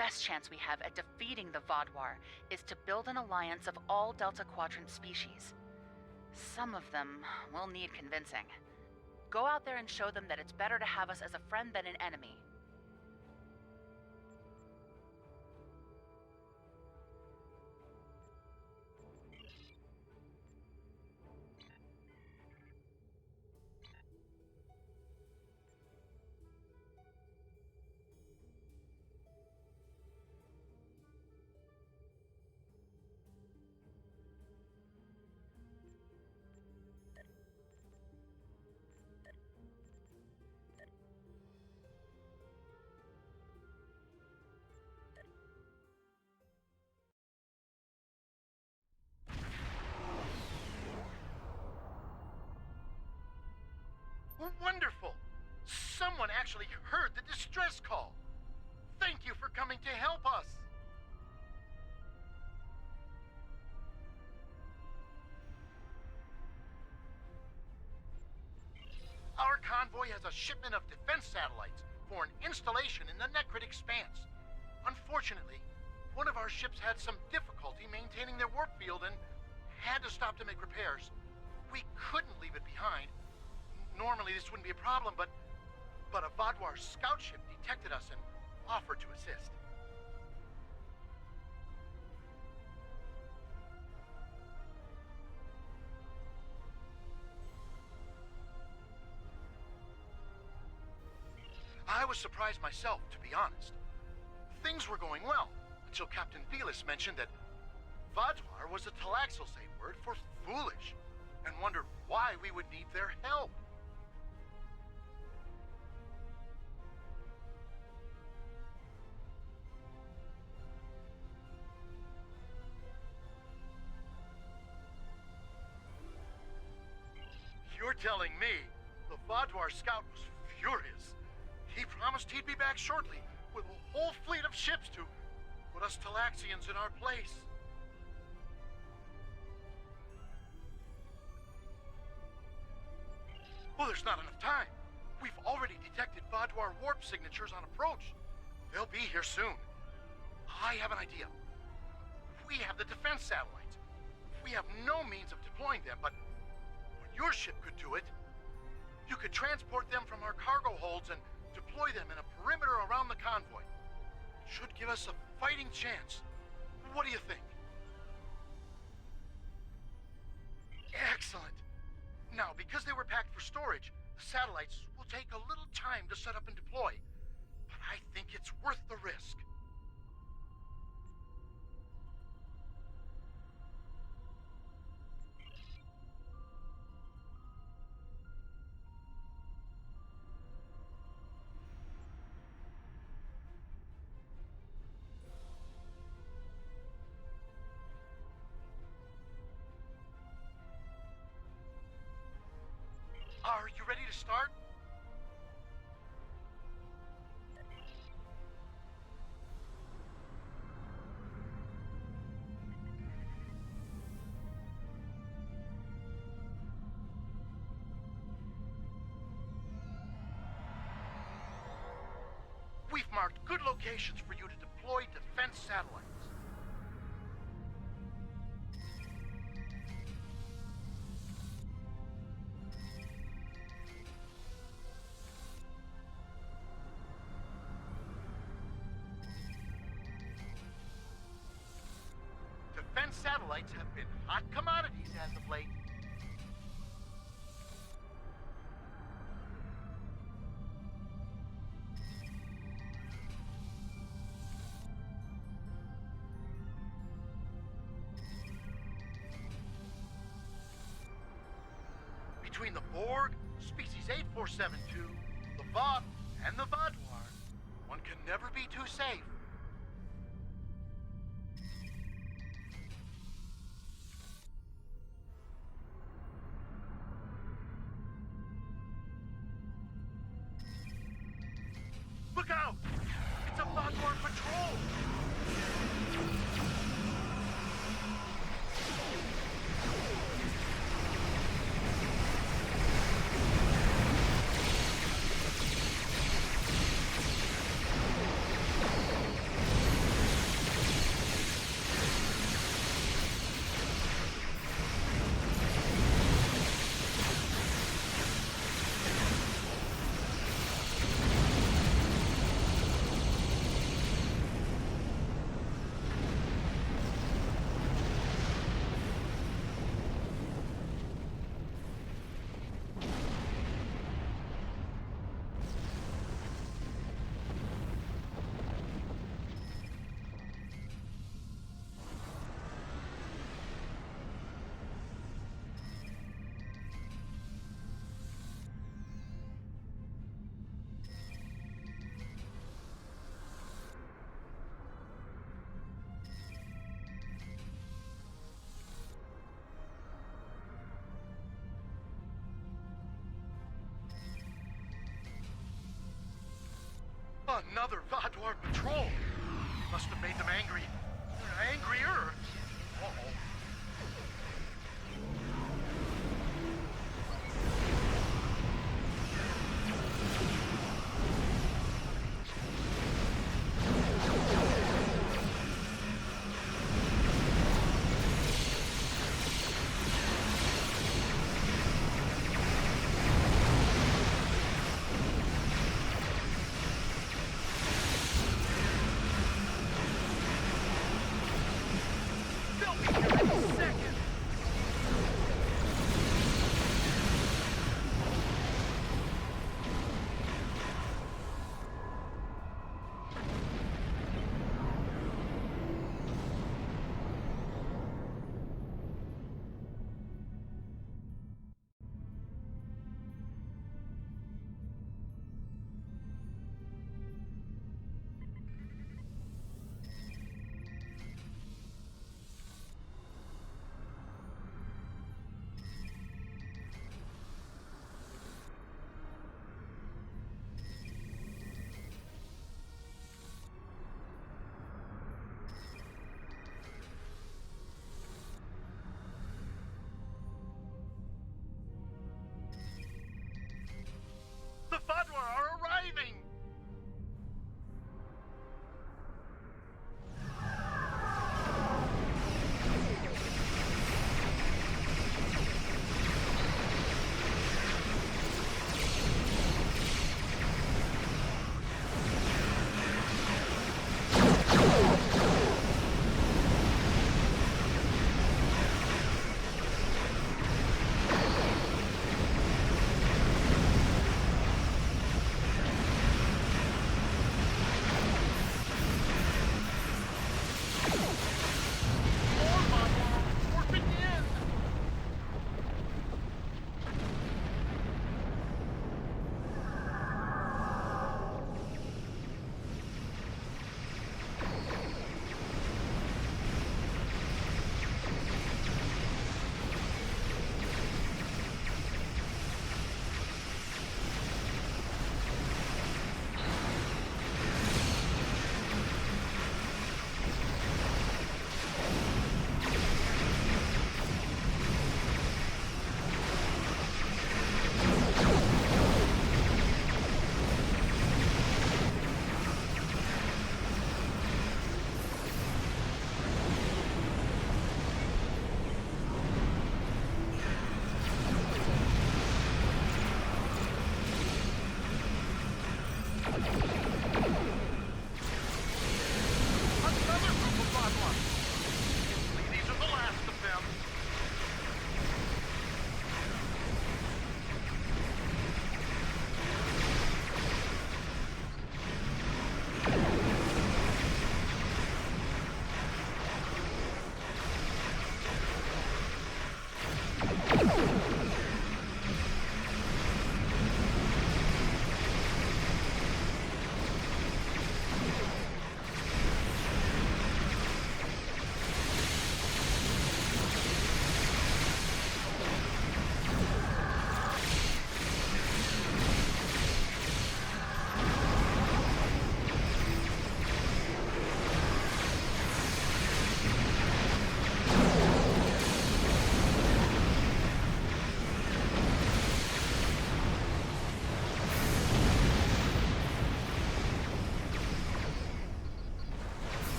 best chance we have at defeating the Vaadwaur is to build an alliance of all Delta Quadrant species. Some of them will need convincing. Go out there and show them that it's better to have us as a friend than an enemy. Wonderful! Someone actually heard the distress call. Thank you for coming to help us. Our convoy has a shipment of defense satellites for an installation in the Necrit Expanse. Unfortunately, one of our ships had some difficulty maintaining their warp field and had to stop to make repairs. We couldn't leave it behind. Normally this wouldn't be a problem, but a Vaadwaur scout ship detected us and offered to assist. I was surprised myself, to be honest. Things were going well, until Captain Velis mentioned that Vaadwaur was a Talaxel safe word for foolish, and wondered why we would need their help. You're telling me the Vaadwaur scout was furious. He promised he'd be back shortly with a whole fleet of ships to put us Talaxians in our place. Well, there's not enough time. We've already detected Vaadwaur warp signatures on approach. They'll be here soon. I have an idea. We have the defense satellites. We have no means of deploying them, but your ship could do it. You could transport them from our cargo holds and deploy them in a perimeter around the convoy. Should give us a fighting chance. What do you think? Excellent. Now, because they were packed for storage, the satellites will take a little time to set up and deploy. But I think it's worth the risk. Are you ready to start? We've marked good locations for you to deploy defense satellites. Defense satellites have been hot commodities as of late. Between the Borg, species 8472, the Vought, and the Vaadwaur, one can never be too safe. Look out! It's a Vaadwaur patrol! Another Vaadwaur patrol. Must have made them angry. Angrier. Uh-oh. They'll be here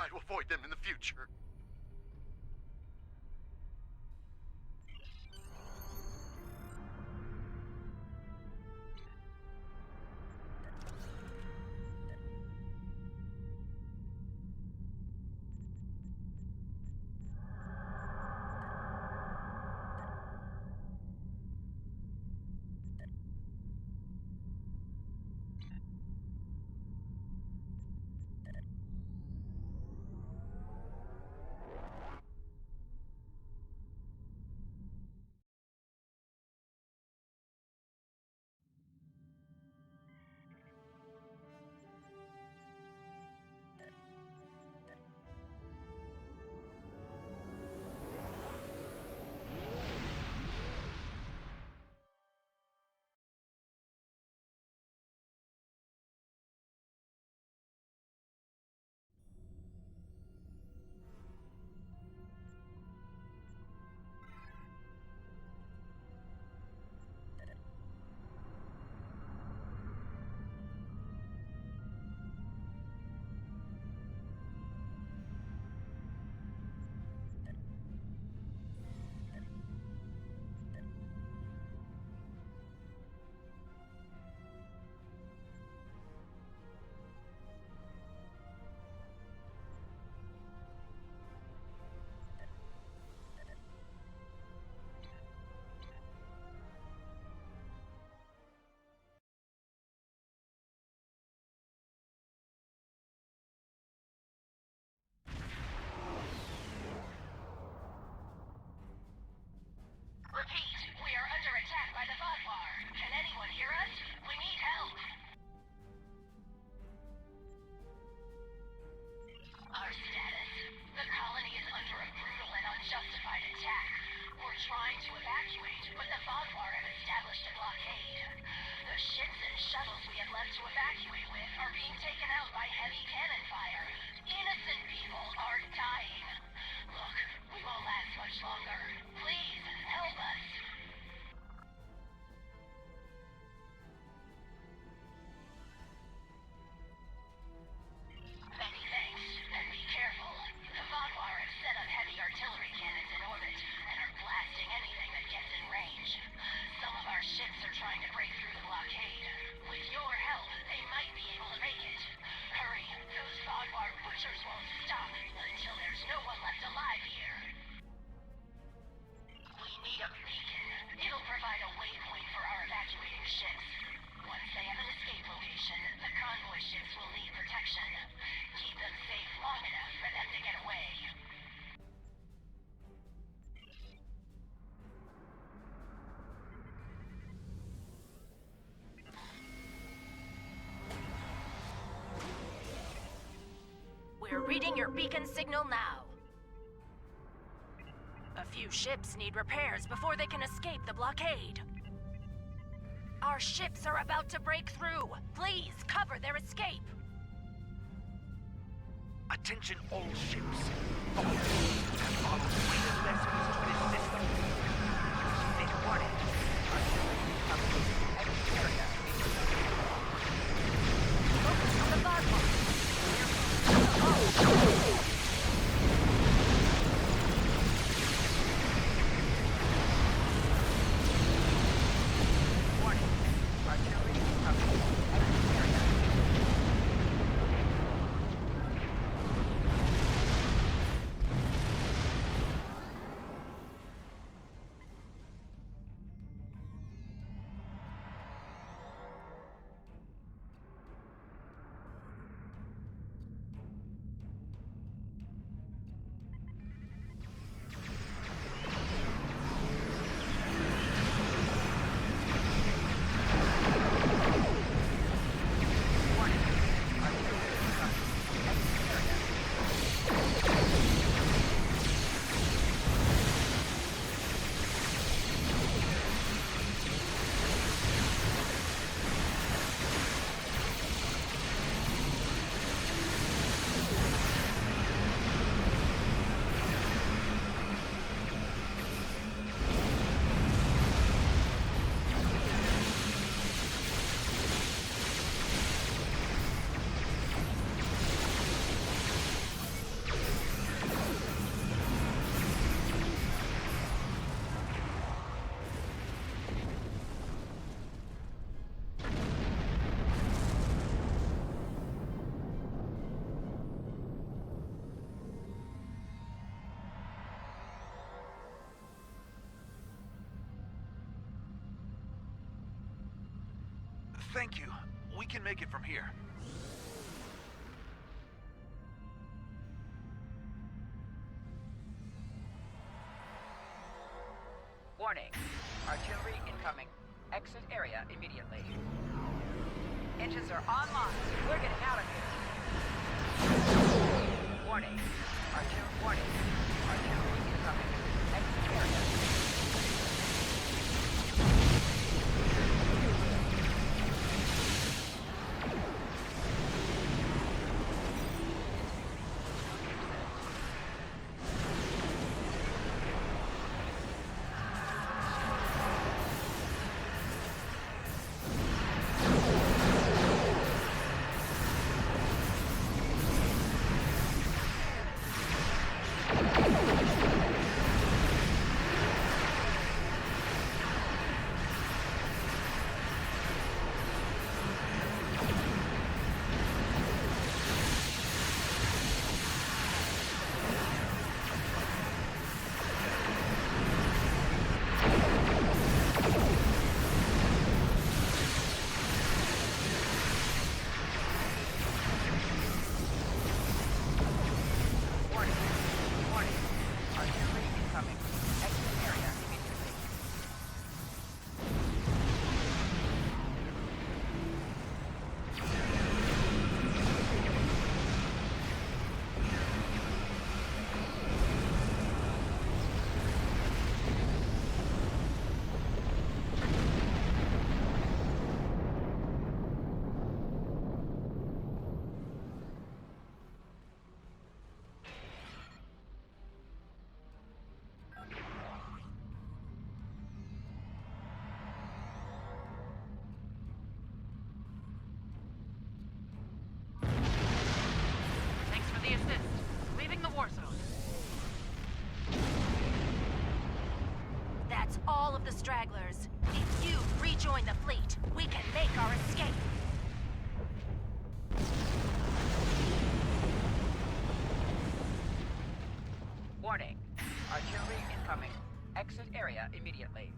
try to avoid them in the future. Repeat, we are under attack by the Vodwar. Can anyone hear us? We need help. Our status. The colony is under a brutal and unjustified attack. We're trying to evacuate, but the Vodwar have established a blockade. The ships and shuttles we have left to evacuate with are being taken out by heavy cannon fire. Innocent people are dying. Look, we won't last much longer. Please, help us. Many thanks, and be careful. The Vodwar have set up heavy artillery cannons in orbit, and are blasting anything that gets in range. Some of our ships are trying to break through the blockade. With your help, they might be able to make it. Hurry, those Vodwar butchers won't stop until there's no one left alive here. We need a beacon. It'll provide a waypoint for our evacuating ships. Once they have an escape location, the convoy ships will need protection. Keep them safe long enough for them to get away. We're reading your beacon signal now. A few ships need repairs before they can escape the blockade. Our ships are about to break through. Please cover their escape. Attention all ships. Fire and follow greater lessons to this system. Set warning. Enemy area. Focus on the Vodwar. Warning. Artillery coming. Enemy area. Thank you. We can make it from here. Warning. Artillery incoming. Exit area immediately. Engines are online. We're getting out of here. Warning. Warning. Artillery incoming. Exit area. All of the stragglers. If you rejoin the fleet, we can make our escape. Warning. Artillery incoming. Exit area immediately.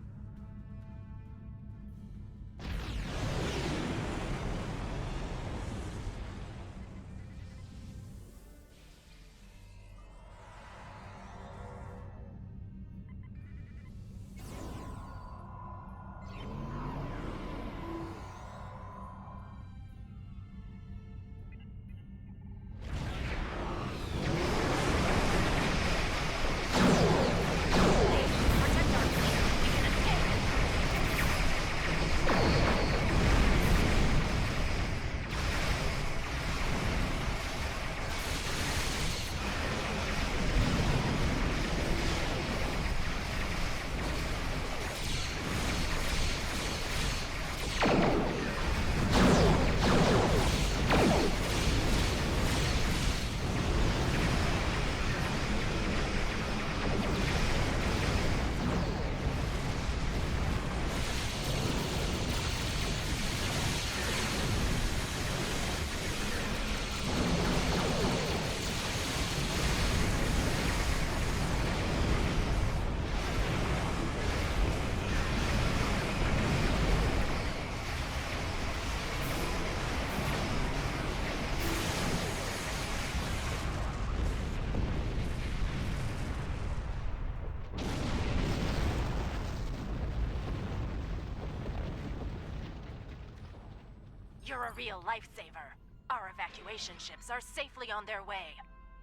You're a real lifesaver. Our evacuation ships are safely on their way.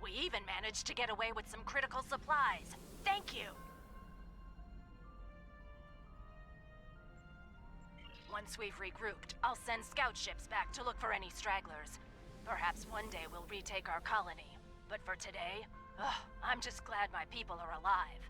We even managed to get away with some critical supplies. Thank you! Once we've regrouped, I'll send scout ships back to look for any stragglers. Perhaps one day we'll retake our colony. But for today, I'm just glad my people are alive.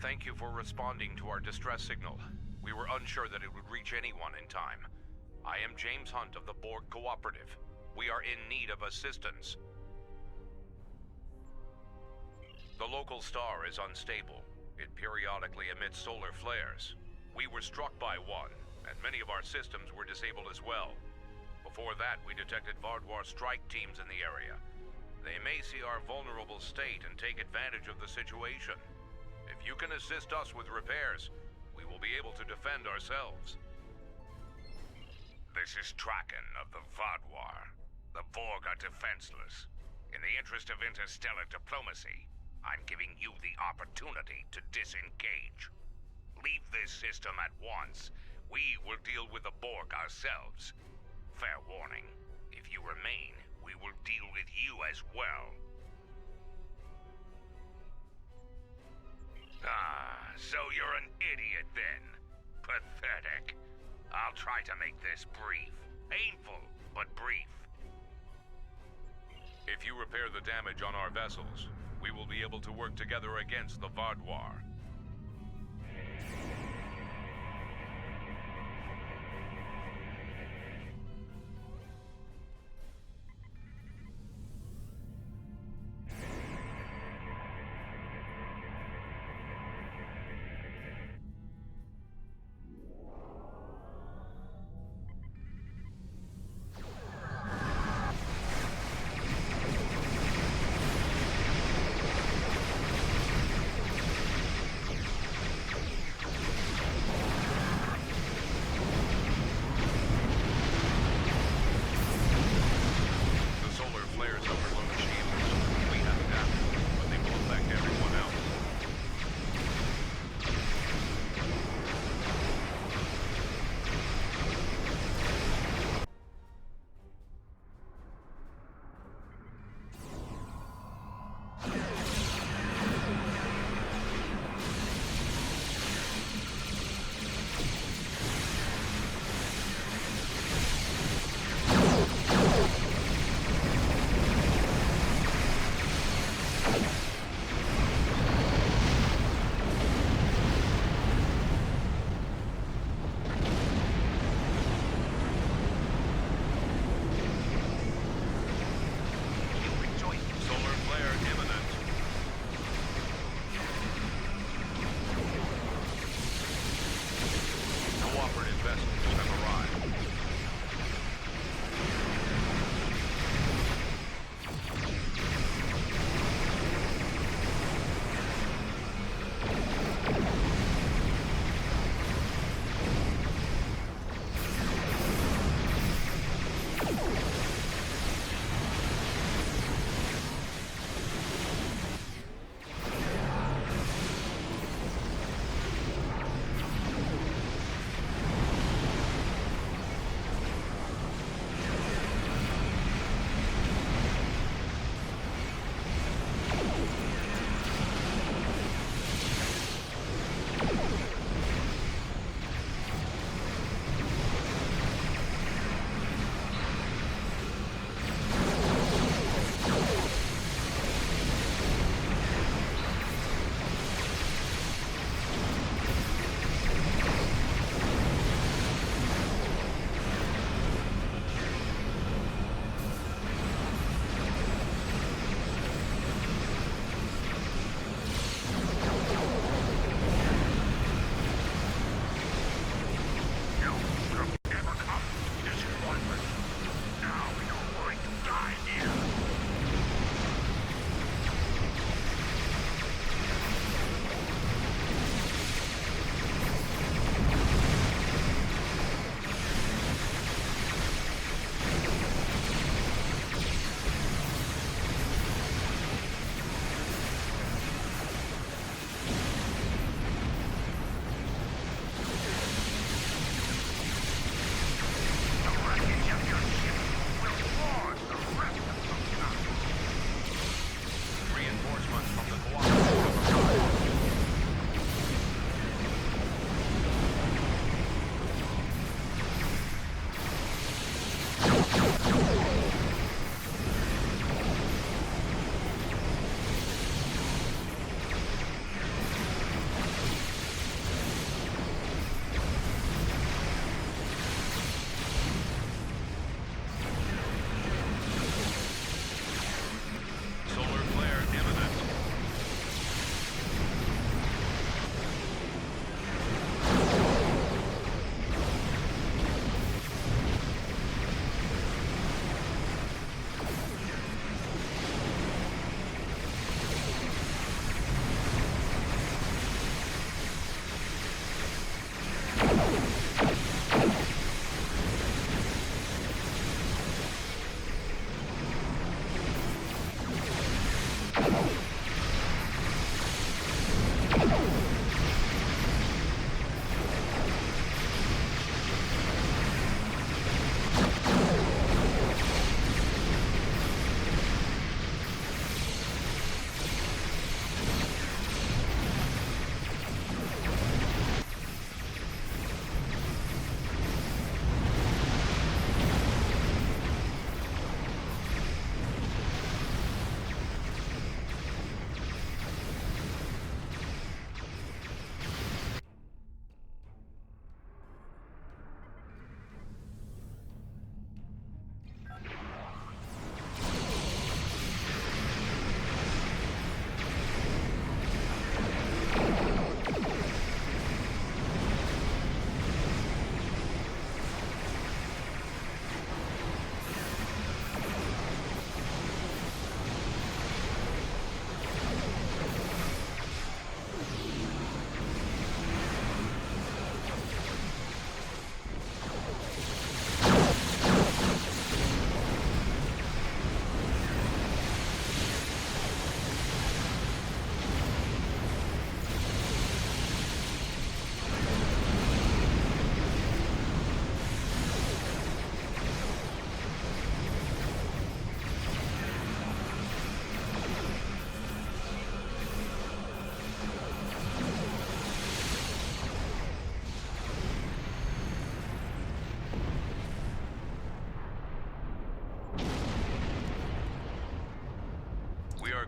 Thank you for responding to our distress signal. We were unsure that it would reach anyone in time. I am James Hunt of the Borg Cooperative. We are in need of assistance. The local star is unstable. It periodically emits solar flares. We were struck by one, and many of our systems were disabled as well. Before that, we detected Vardwar strike teams in the area. They may see our vulnerable state and take advantage of the situation. If you can assist us with repairs, we will be able to defend ourselves. This is Traken of the Vardwar. The Borg are defenseless. In the interest of interstellar diplomacy, I'm giving you the opportunity to disengage. Leave this system at once. We will deal with the Borg ourselves. Fair warning, if you remain, we will deal with you as well. Ah, so you're an idiot then. Pathetic. I'll try to make this brief. Painful, but brief. If you repair the damage on our vessels, we will be able to work together against the Vardwar.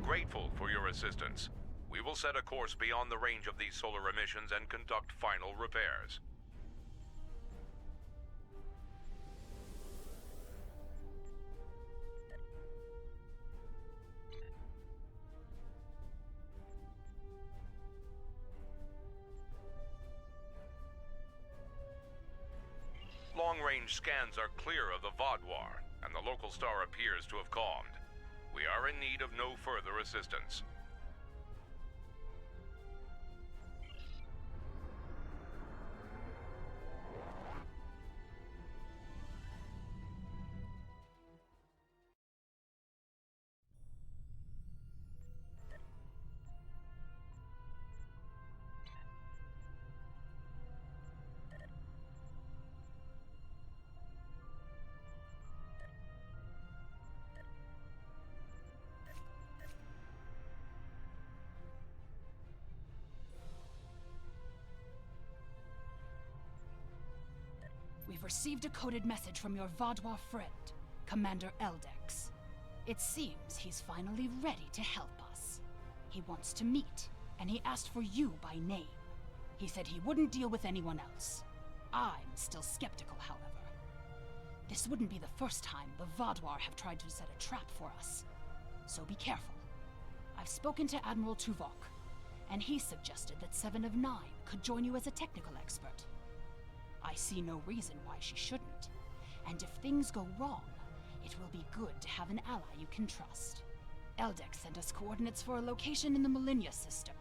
grateful for your assistance. We will set a course beyond the range of these solar emissions and conduct final repairs. Long-range scans are clear of the Vaadwaur, and the local star appears to have calmed. We are in need of no further assistance. We've received a coded message from your Vaadwaur friend, Commander Eldex. It seems he's finally ready to help us. He wants to meet, and he asked for you by name. He said he wouldn't deal with anyone else. I'm still skeptical, however. This wouldn't be the first time the Vaadwaur have tried to set a trap for us, so be careful. I've spoken to Admiral Tuvok, and he suggested that Seven of Nine could join you as a technical expert. I see no reason why she shouldn't, and if things go wrong, it will be good to have an ally you can trust. Eldex sent us coordinates for a location in the Millennia system.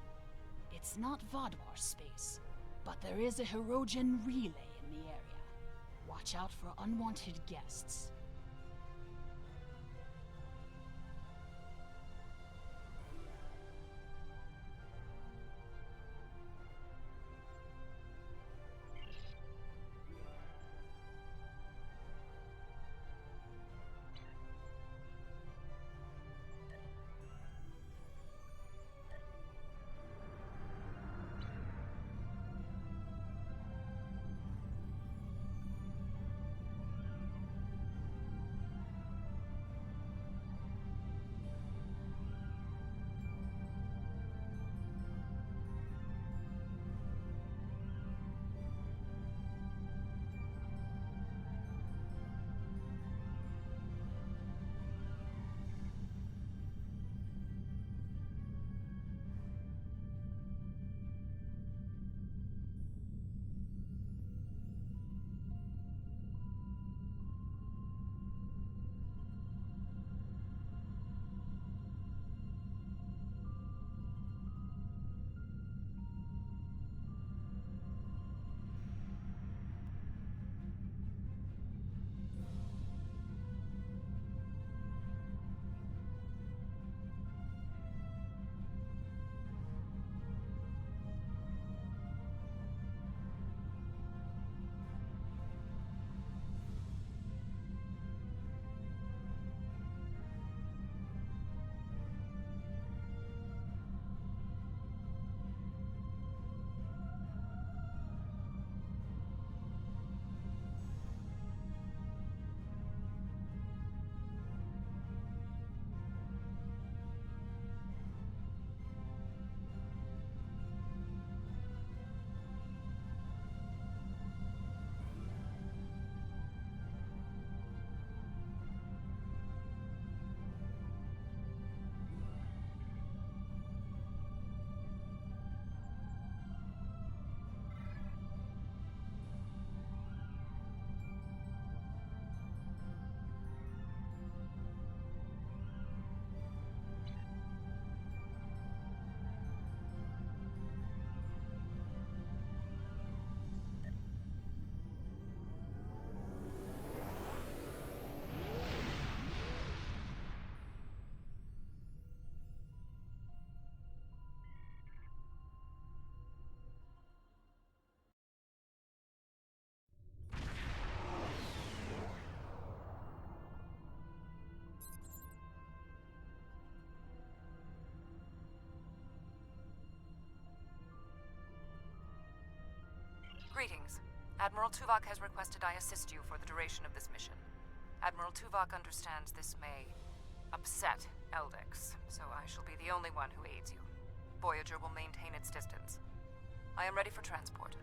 It's not Vaadwaur space, but there is a Hirogen relay in the area. Watch out for unwanted guests. Greetings. Admiral Tuvok has requested I assist you for the duration of this mission. Admiral Tuvok understands this may upset Eldex, so I shall be the only one who aids you. Voyager will maintain its distance. I am ready for transport.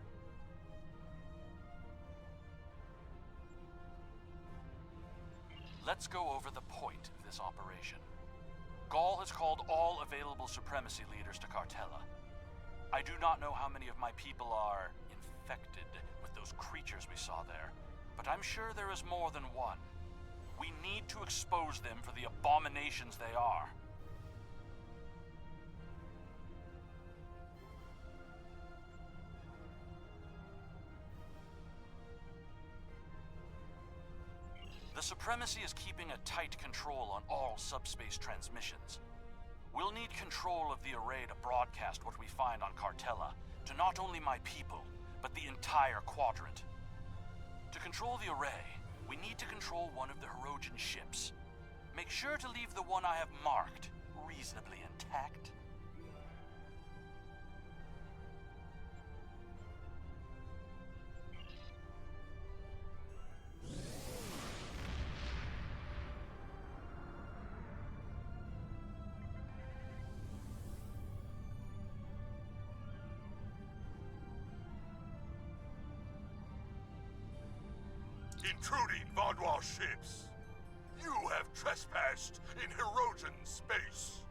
Let's go over the point of this operation. Gaul has called all available supremacy leaders to Cartella. I do not know how many of my people are infected with those creatures we saw there, but I'm sure there is more than one. We need to expose them for the abominations they are. The Supremacy is keeping a tight control on all subspace transmissions. We'll need control of the array to broadcast what we find on Cartella to not only my people, but the entire Quadrant. To control the array, we need to control one of the Hirogen ships. Make sure to leave the one I have marked reasonably intact. Intruding Vaudois ships! You have trespassed in Hirogen space!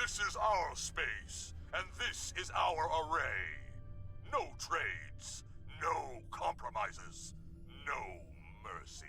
This is our space, and this is our array. No trades, no compromises, no mercy.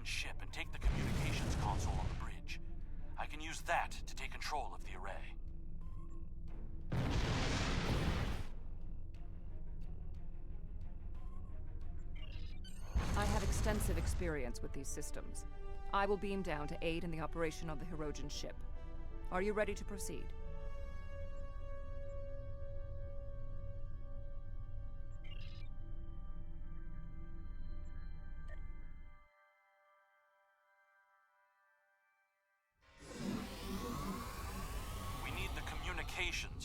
Ship and take the communications console on the bridge. I can use that to take control of the array. I have extensive experience with these systems. I will beam down to aid in the operation of the Hirogen ship. Are you ready to proceed?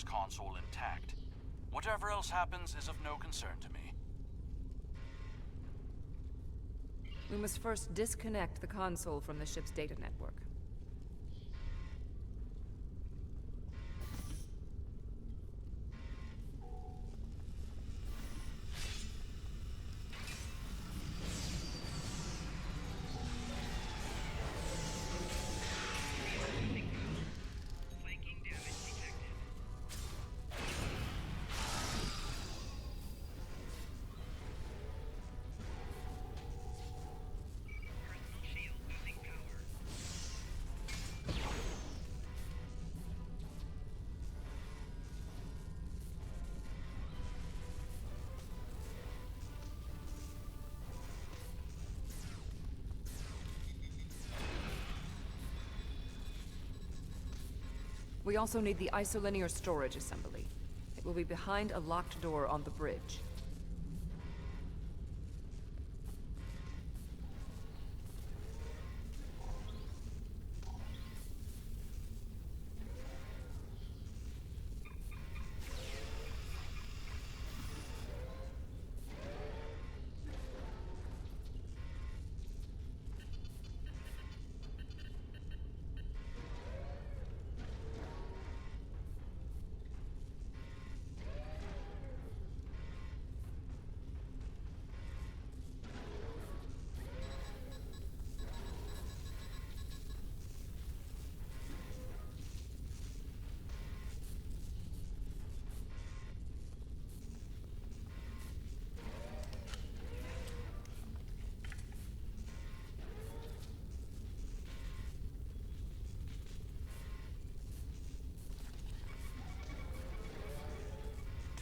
Console intact. Whatever else happens is of no concern to me. We must first disconnect the console from the ship's data network. We also need the isolinear storage assembly. It will be behind a locked door on the bridge.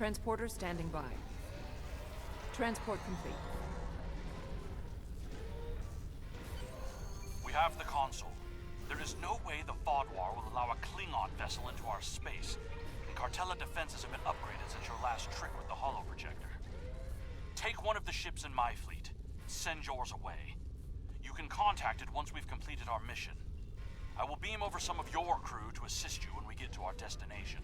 Transporter standing by. Transport complete. We have the console. There is no way the Vodwar will allow a Klingon vessel into our space. And Cartella defenses have been upgraded since your last trick with the holo projector. Take one of the ships in my fleet. Send yours away. You can contact it once we've completed our mission. I will beam over some of your crew to assist you when we get to our destination.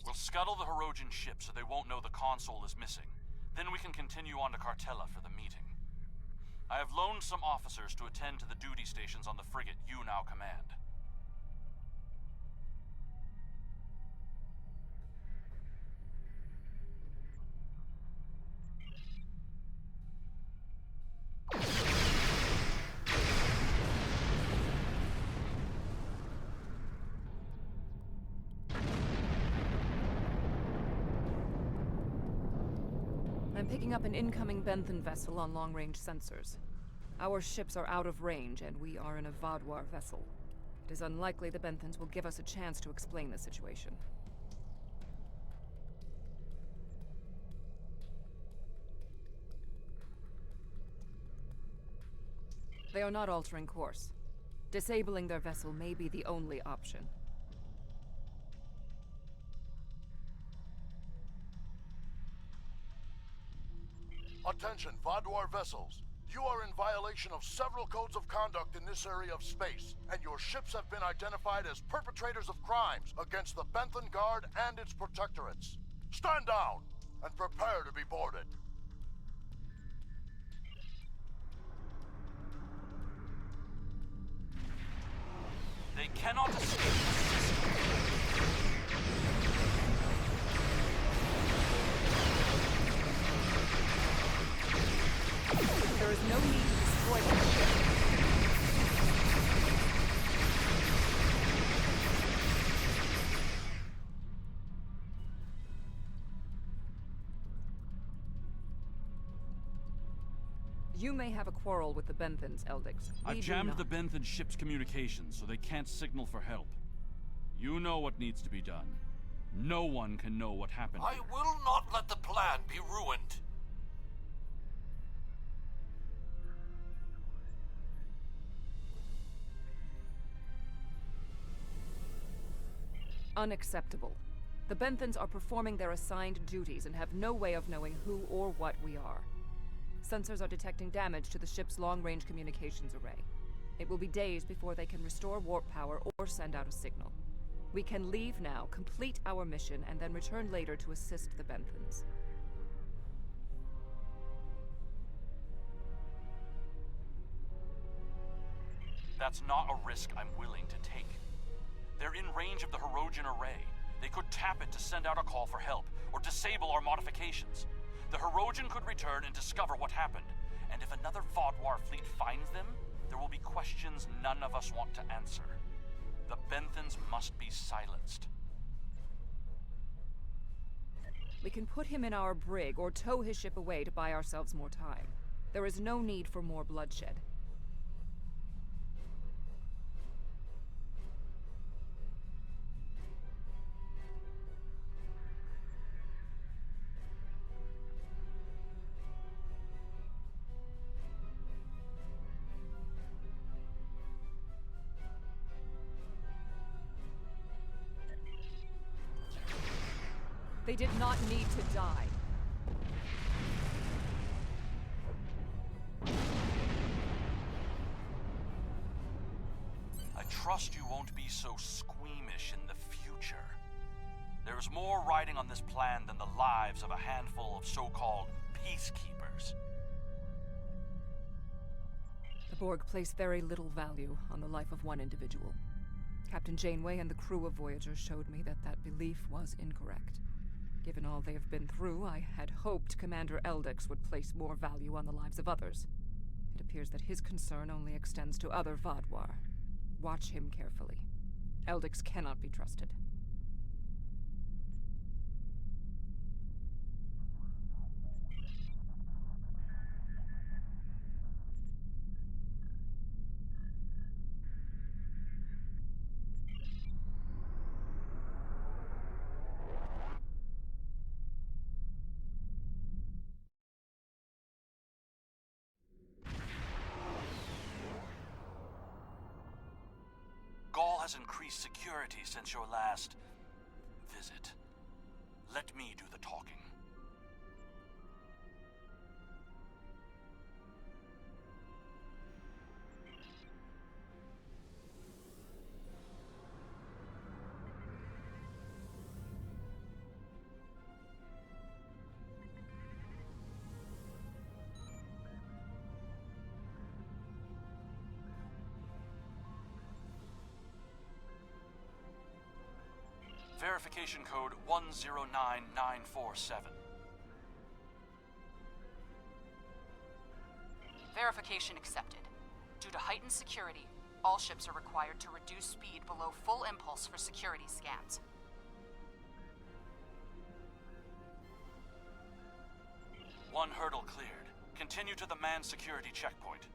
We'll scuttle the Hirogen ship so they won't know the console is missing. Then we can continue on to Cartella for the meeting. I have loaned some officers to attend to the duty stations on the frigate you now command. I'm picking up an incoming Benthan vessel on long-range sensors. Our ships are out of range, and we are in a Vodwar vessel. It is unlikely the Benthans will give us a chance to explain the situation. They are not altering course. Disabling their vessel may be the only option. Attention, Vodwar vessels. You are in violation of several codes of conduct in this area of space, and your ships have been identified as perpetrators of crimes against the Benthan Guard and its protectorates. Stand down and prepare to be boarded. They cannot escape the system. There is no need to destroy the ship. You may have a quarrel with the Benthans, Eldix. I've jammed the Benthan ship's communications so they can't signal for help. You know what needs to be done. No one can know what happened. I will not let the plan be ruined. Unacceptable. The Benthans are performing their assigned duties and have no way of knowing who or what we are. Sensors are detecting damage to the ship's long-range communications array. It will be days before they can restore warp power or send out a signal. We can leave now, complete our mission, and then return later to assist the Benthans. That's not a risk I'm willing to take. They're in range of the Hirogen array. They could tap it to send out a call for help, or disable our modifications. The Hirogen could return and discover what happened. And if another Vodwar fleet finds them, there will be questions none of us want to answer. The Benthans must be silenced. We can put him in our brig or tow his ship away to buy ourselves more time. There is no need for more bloodshed. They did not need to die. I trust you won't be so squeamish in the future. There is more riding on this plan than the lives of a handful of so-called peacekeepers. The Borg place very little value on the life of one individual. Captain Janeway and the crew of Voyager showed me that that belief was incorrect. Given all they have been through, I had hoped Commander Eldix would place more value on the lives of others. It appears that his concern only extends to other Vodwar. Watch him carefully. Eldix cannot be trusted. Gaul has increased security since your last visit. Let me do the talking. Verification code 109947. Verification accepted. Due to heightened security, all ships are required to reduce speed below full impulse for security scans. One hurdle cleared. Continue to the manned security checkpoint.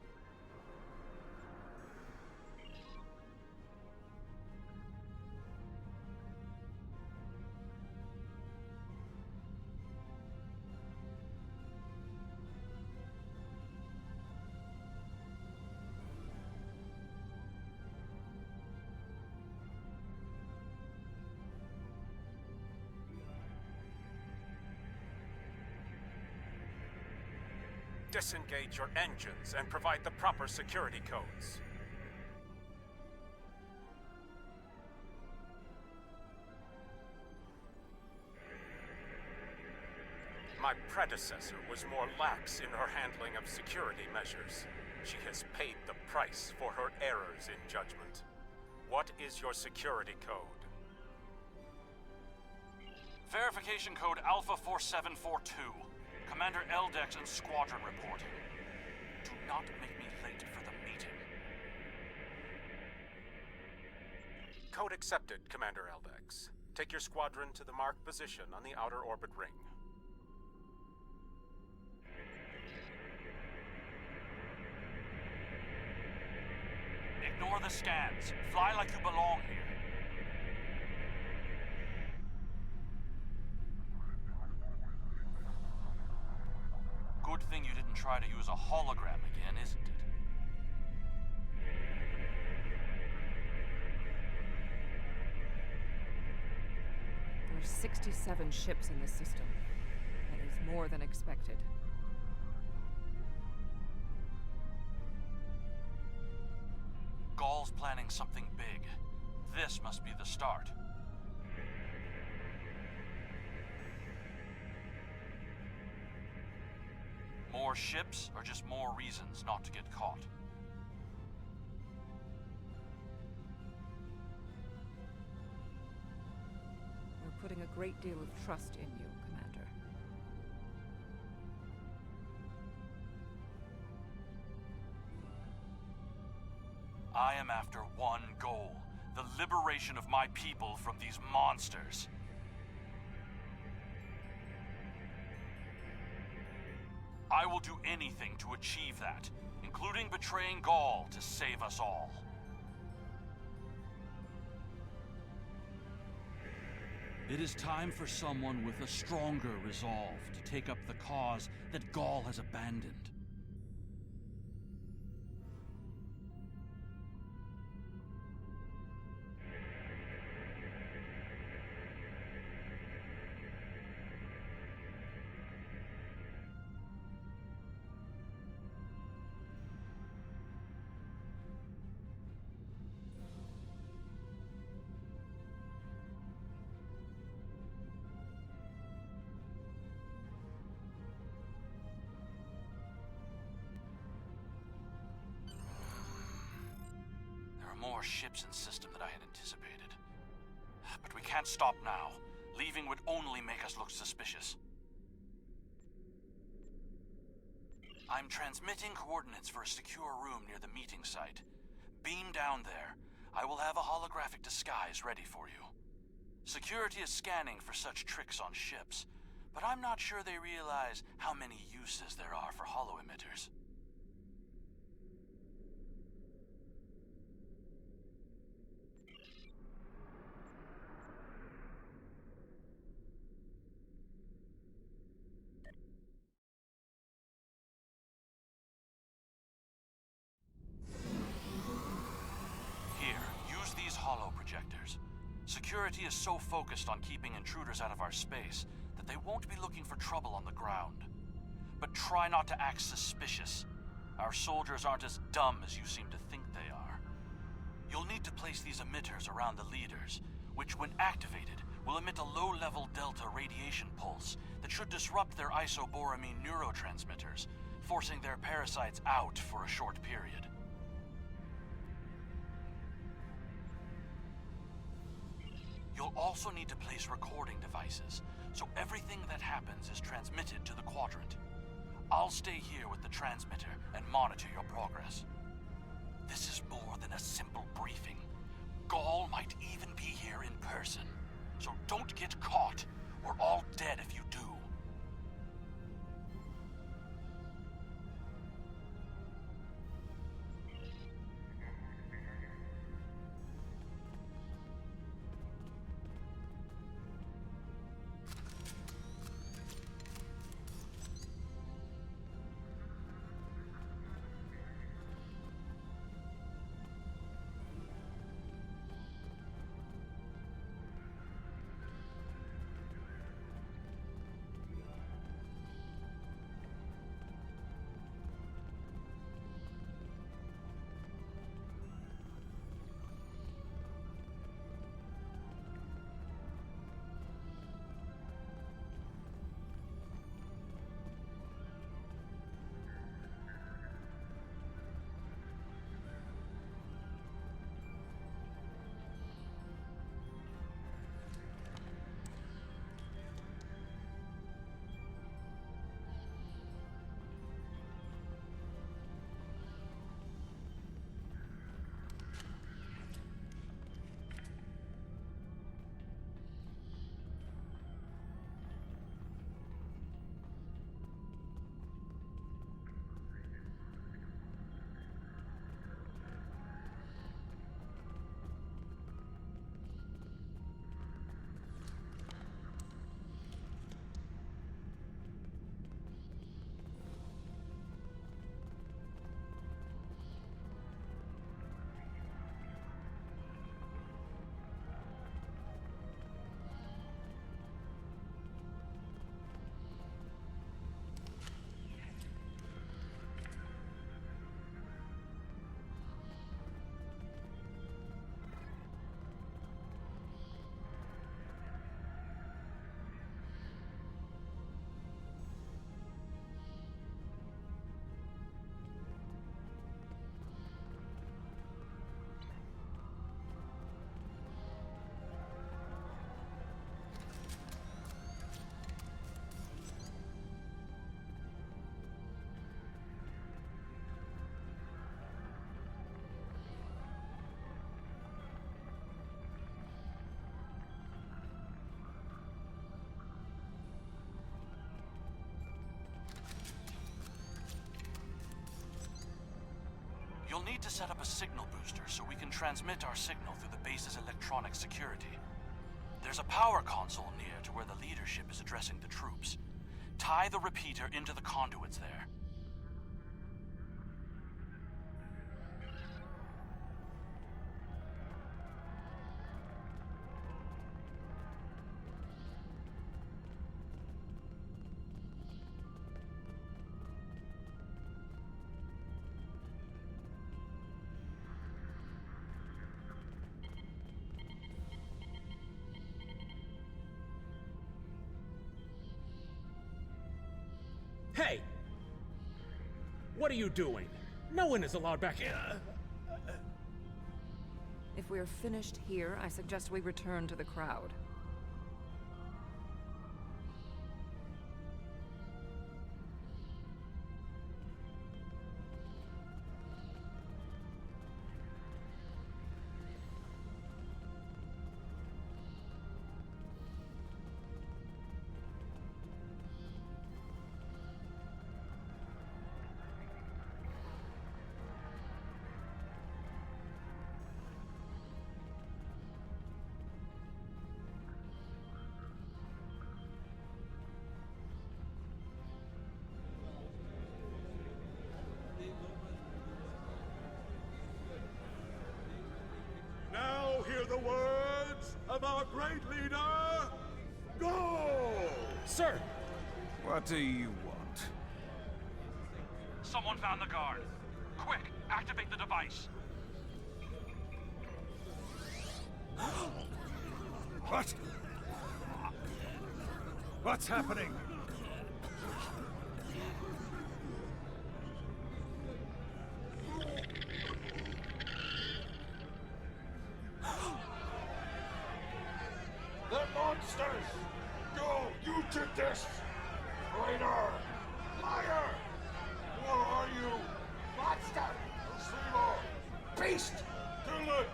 Disengage your engines and provide the proper security codes. My predecessor was more lax in her handling of security measures. She has paid the price for her errors in judgment. What is your security code? Verification code Alpha 4742. Commander Eldex and Squadron reporting. Do not make me late for the meeting. Code accepted, Commander Eldex. Take your squadron to the marked position on the outer orbit ring. Ignore the scans. Fly like you belong here. Good thing you didn't try to use a hologram again, isn't it? There are 67 ships in this system. That is more than expected. Gaul's planning something big. This must be the start. More ships, or just more reasons not to get caught? We're putting a great deal of trust in you, Commander. I am after one goal: the liberation of my people from these monsters. I will do anything to achieve that, including betraying Gaul to save us all. It is time for someone with a stronger resolve to take up the cause that Gaul has abandoned. More ships in system than I had anticipated. But we can't stop now. Leaving would only make us look suspicious. I'm transmitting coordinates for a secure room near the meeting site. Beam down there. I will have a holographic disguise ready for you. Security is scanning for such tricks on ships, but I'm not sure they realize how many uses there are for holo-emitters. Here, use these holo projectors. Security is so focused on keeping intruders out of our space that they won't be looking for trouble on the ground. But try not to act suspicious. Our soldiers aren't as dumb as you seem to think they are. You'll need to place these emitters around the leaders, which when activated will emit a low-level delta radiation pulse that should disrupt their isoboramine neurotransmitters, forcing their parasites out for a short period. You'll also need to place recording devices, so everything that happens is transmitted to the Quadrant. I'll stay here with the transmitter and monitor your progress. This is more than a simple briefing. Gaul might even be here in person, so don't get caught. We're all dead if you do. You'll need to set up a signal booster so we can transmit our signal through the base's electronic security. There's a power console near to where the leadership is addressing the troops. Tie the repeater into the conduits there. Hey! What are you doing? No one is allowed back in. If we are finished here, I suggest we return to the crowd. great leader! Go! Sir! What do you want? Someone found the guard. Quick, activate the device. What? What's happening? They're monsters! Go! You did this! Traitor! Liar! Who are you? Monster! Deceiver! Beast! Kill it!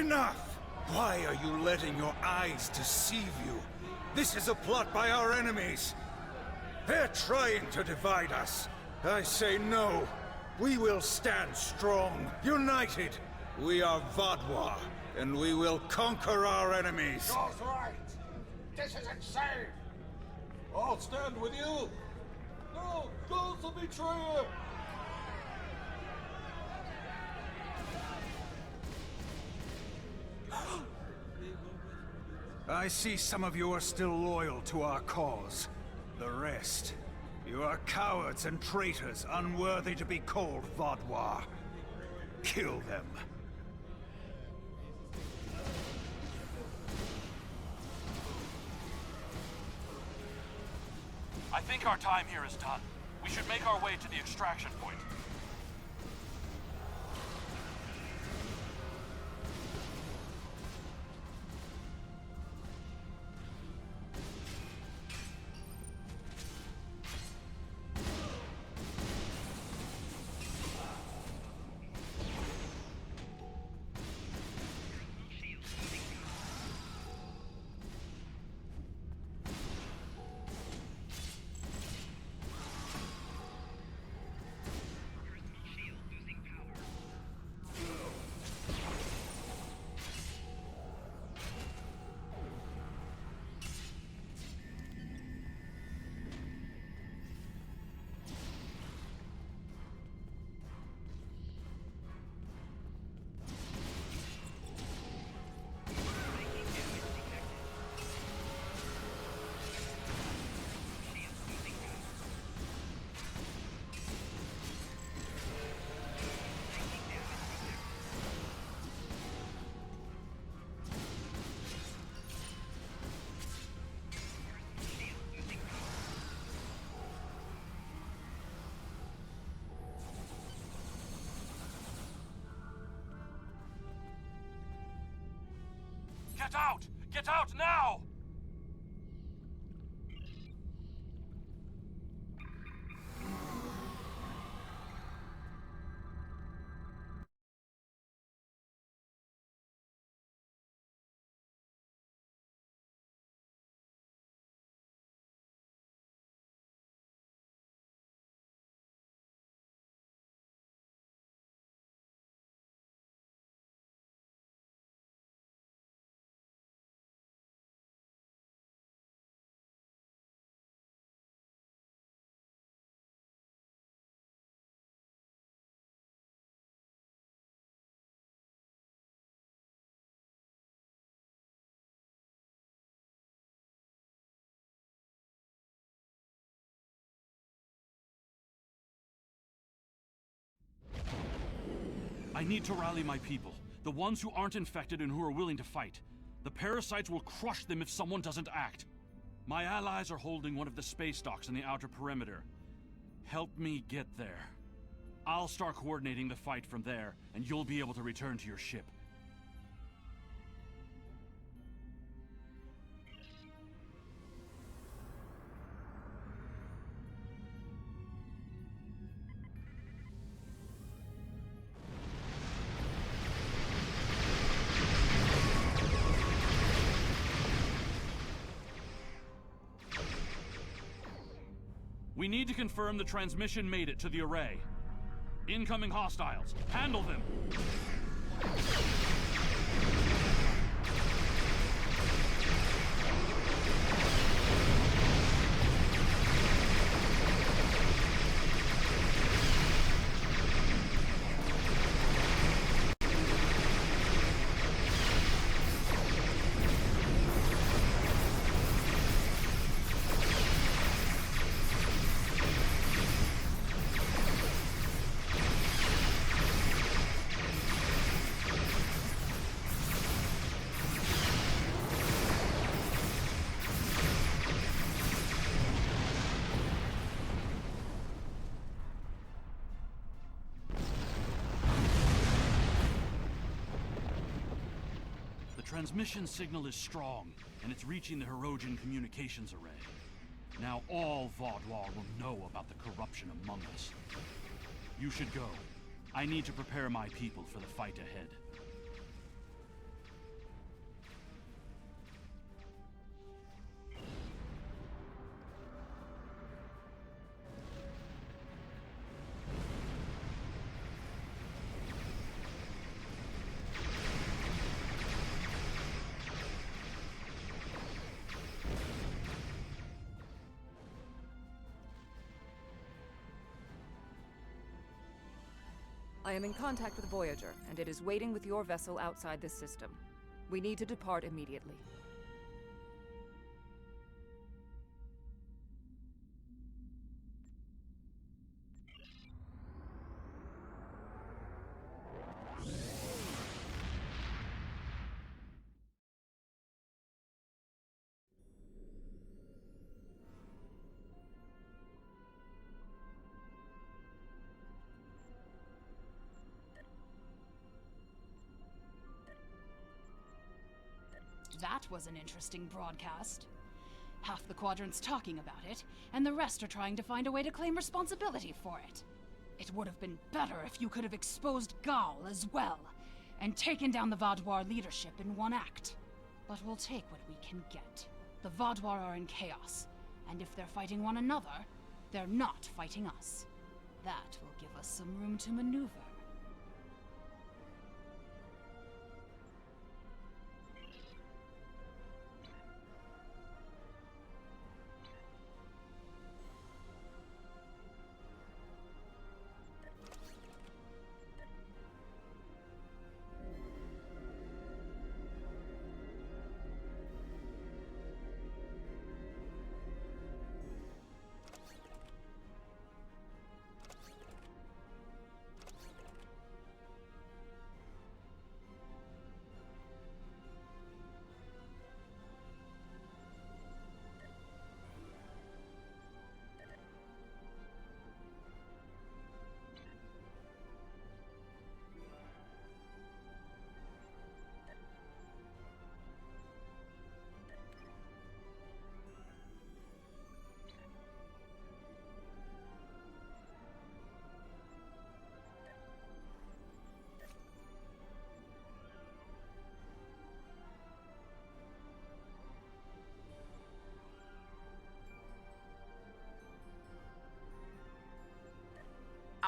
Enough! Why are you letting your eyes deceive you? This is a plot by our enemies. They're trying to divide us. I say no. We will stand strong, united. We are Vodwa, and we will conquer our enemies. Gau's right! This is insane! I'll stand with you! No! Gau's a betrayer! I see some of you are still loyal to our cause. The rest, you are cowards and traitors unworthy to be called Vodwa. Kill them. I think our time here is done. We should make our way to the extraction point. Get out! Get out now! I need to rally my people, the ones who aren't infected and who are willing to fight. The parasites will crush them if someone doesn't act. My allies are holding one of the space docks in the outer perimeter. Help me get there. I'll start coordinating the fight from there, and you'll be able to return to your ship. We need to confirm the transmission made it to the array. Incoming hostiles. Handle them! transmission signal is strong, and it's reaching the Hirogen communications array. Now all Vaudois will know about the corruption among us. You should go. I need to prepare my people for the fight ahead. I am in contact with Voyager, and it is waiting with your vessel outside this system. We need to depart immediately. That was an interesting broadcast. Half the Quadrant's talking about it, and the rest are trying to find a way to claim responsibility for it. It would have been better if you could have exposed Gaul as well, and taken down the Vaudois leadership in one act. But we'll take what we can get. The Vaudois are in chaos, and if they're fighting one another, they're not fighting us. That will give us some room to maneuver.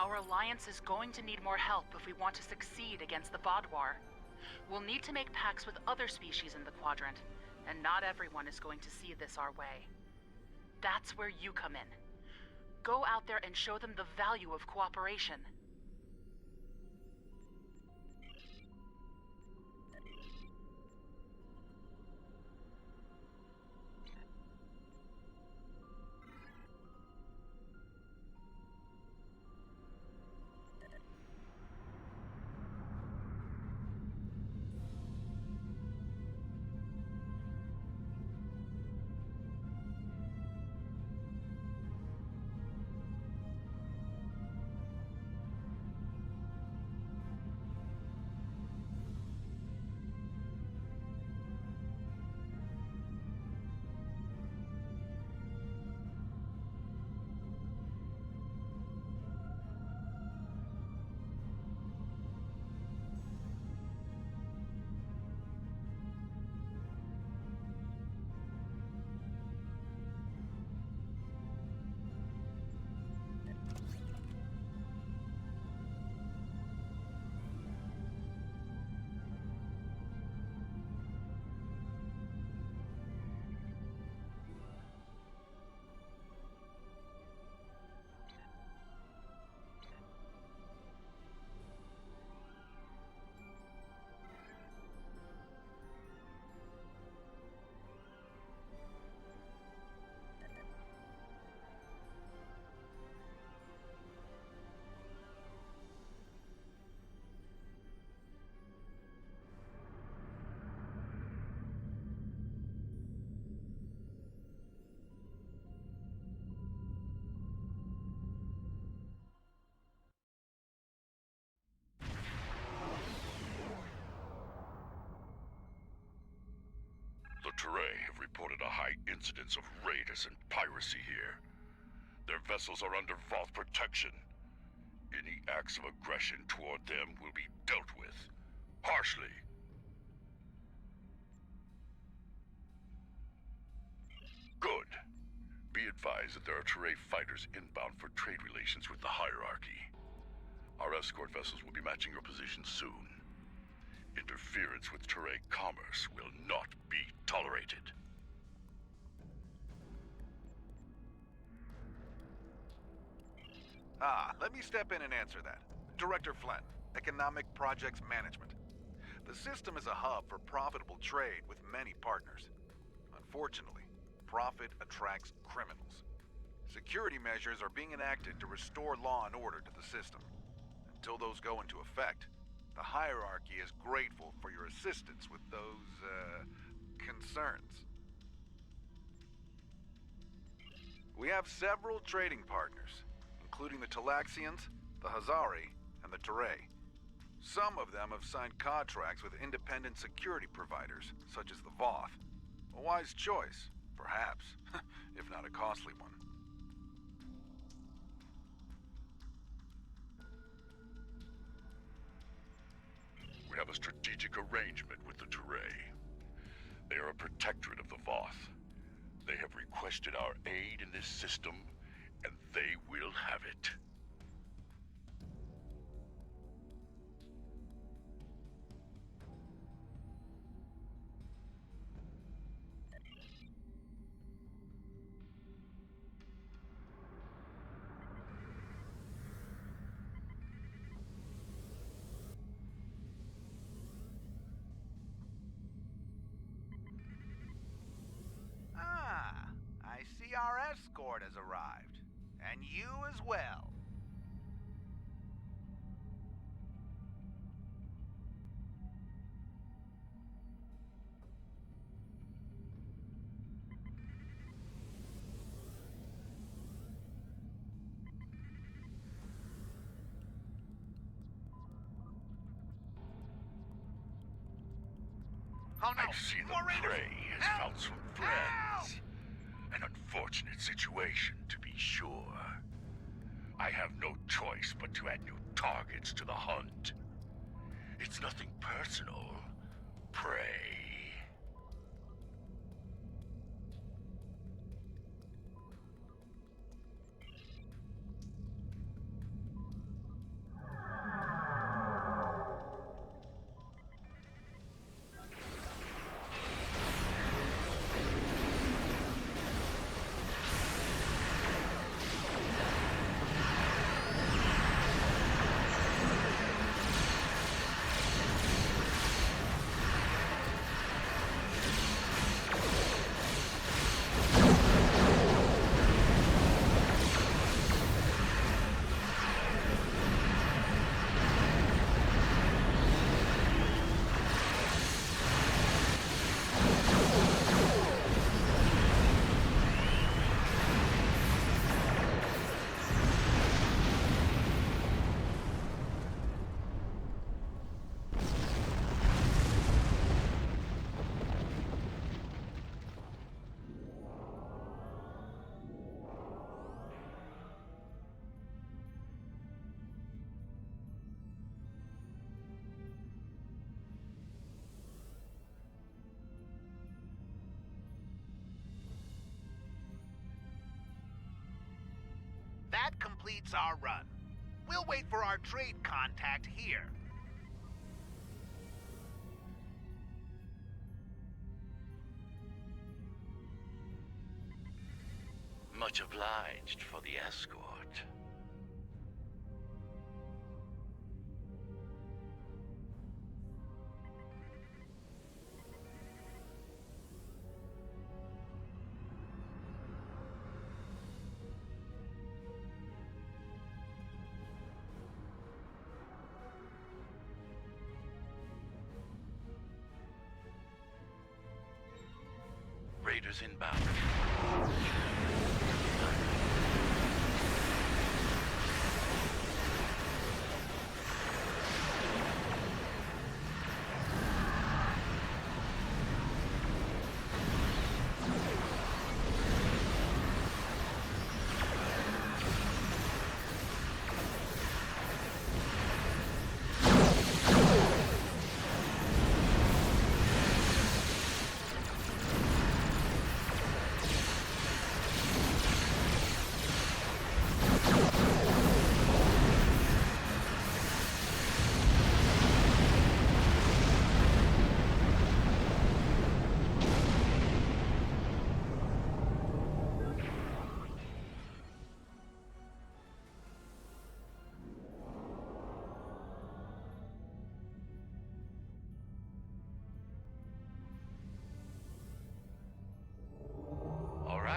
Our alliance is going to need more help if we want to succeed against the Vaudois. We'll need to make pacts with other species in the Quadrant, and not everyone is going to see this our way. That's where you come in. Go out there and show them the value of cooperation. high incidence of raiders and piracy here. Their vessels are under Voth protection. Any acts of aggression toward them will be dealt with harshly. Good. Be advised that there are Teray fighters inbound for trade relations with the hierarchy. Our escort vessels will be matching your position soon. Interference with Teray commerce will not be tolerated. Let me step in and answer that. Director Flynn, Economic Projects Management. The system is a hub for profitable trade with many partners. Unfortunately, profit attracts criminals. Security measures are being enacted to restore law and order to the system. Until those go into effect, the hierarchy is grateful for your assistance with those, concerns. We have several trading partners, including the Talaxians, the Hazari, and the Teray. Some of them have signed contracts with independent security providers, such as the Voth. A wise choice, perhaps, if not a costly one. We have a strategic arrangement with the Teray. They are a protectorate of the Voth. They have requested our aid in this system, and they will have it. I see our escort has arrived. And you as well. Oh no! I see the prey has found some friends. An unfortunate situation, to be sure. I have no choice but to add new targets to the hunt. It's nothing personal. Prey. That completes our run. We'll wait for our trade contact here. Much obliged for the escort. Raiders inbound.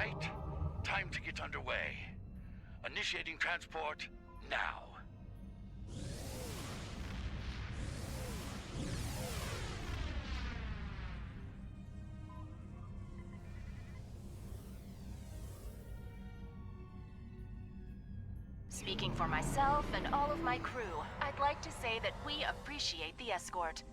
right. Time to get underway. Initiating transport now. Speaking for myself and all of my crew, I'd like to say that we appreciate the escort.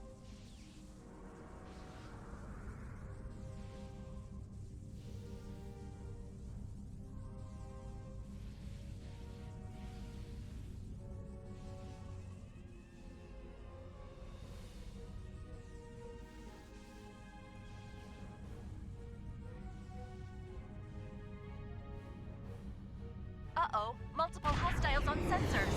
Uh-oh, multiple hostiles on sensors.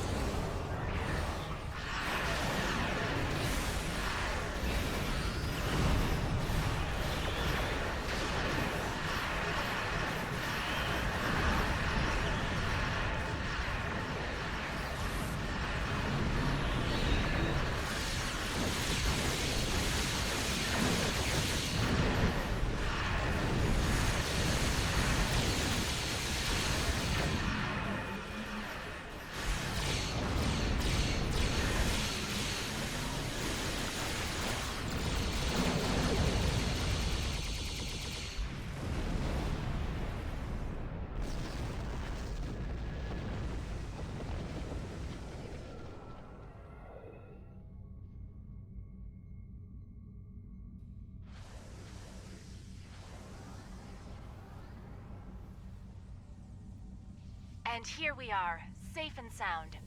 And here we are, safe and sound.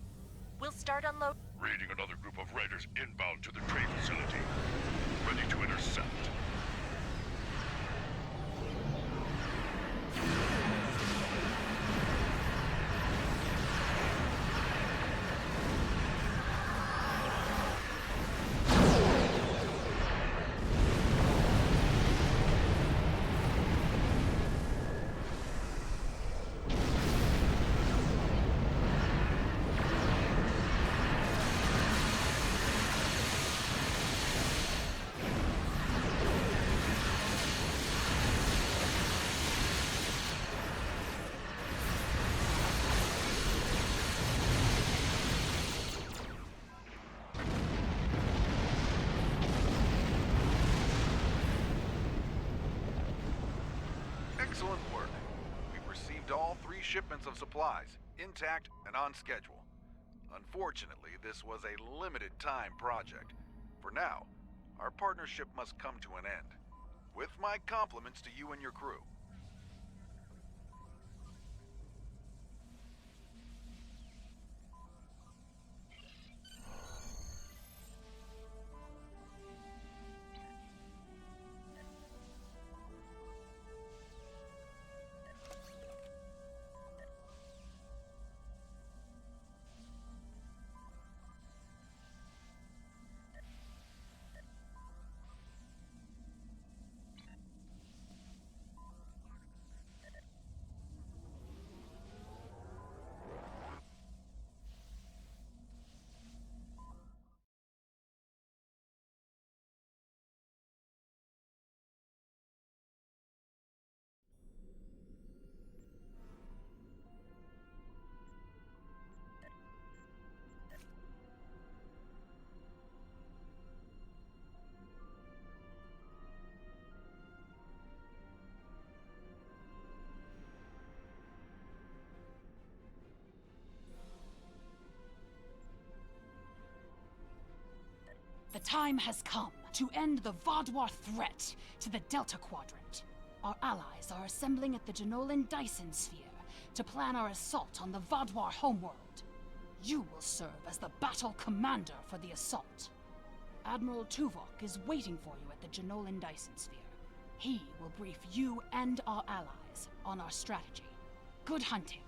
We'll start unload. Raiding another group of raiders inbound to the trade facility. Ready to intercept. Excellent work. We've received all 3 shipments of supplies, intact and on schedule. Unfortunately, this was a limited time project. For now, our partnership must come to an end. With my compliments to you and your crew. The time has come to end the Vaadwaur threat to the Delta Quadrant. Our allies are assembling at the Jenolan Dyson Sphere to plan our assault on the Vaadwaur homeworld. You will serve as the battle commander for the assault. Admiral Tuvok is waiting for you at the Jenolan Dyson Sphere. He will brief you and our allies on our strategy. Good hunting.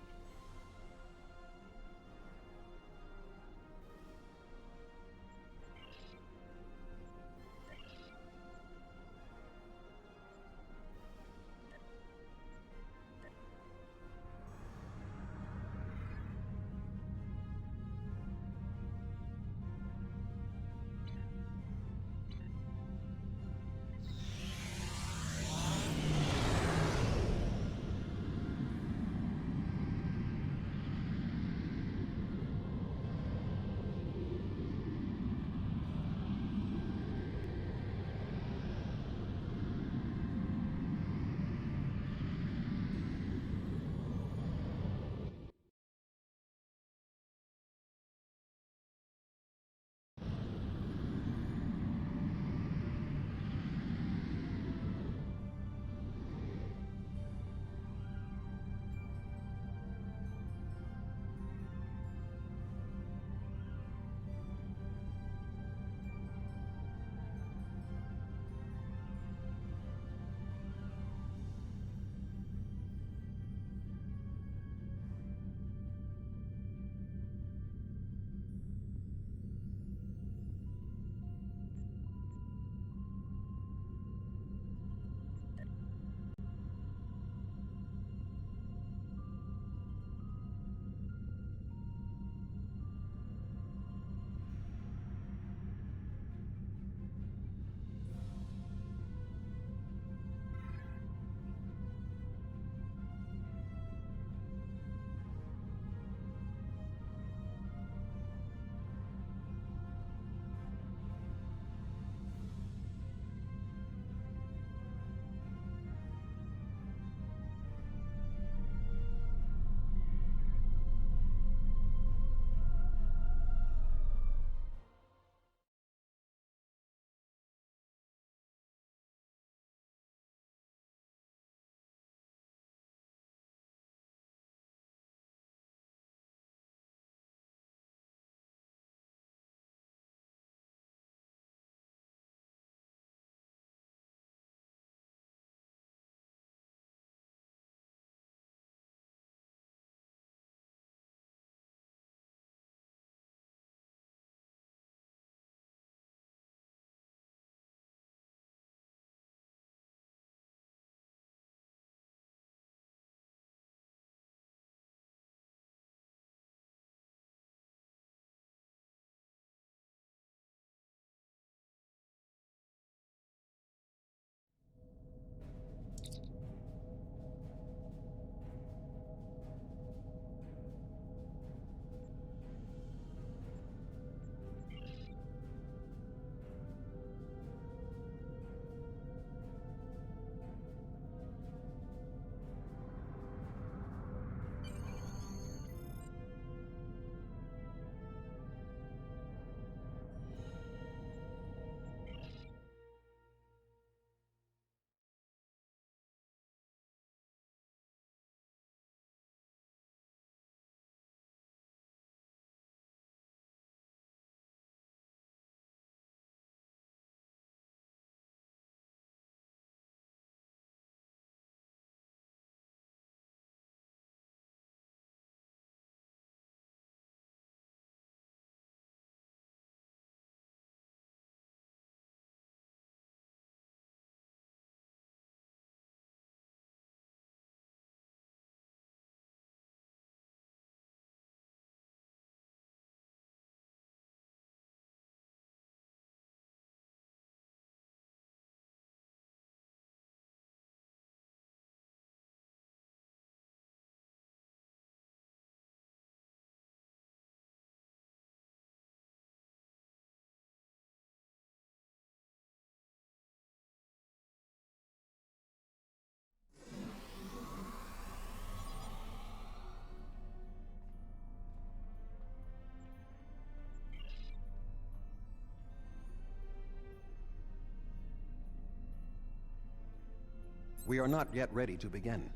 We are not yet ready to begin.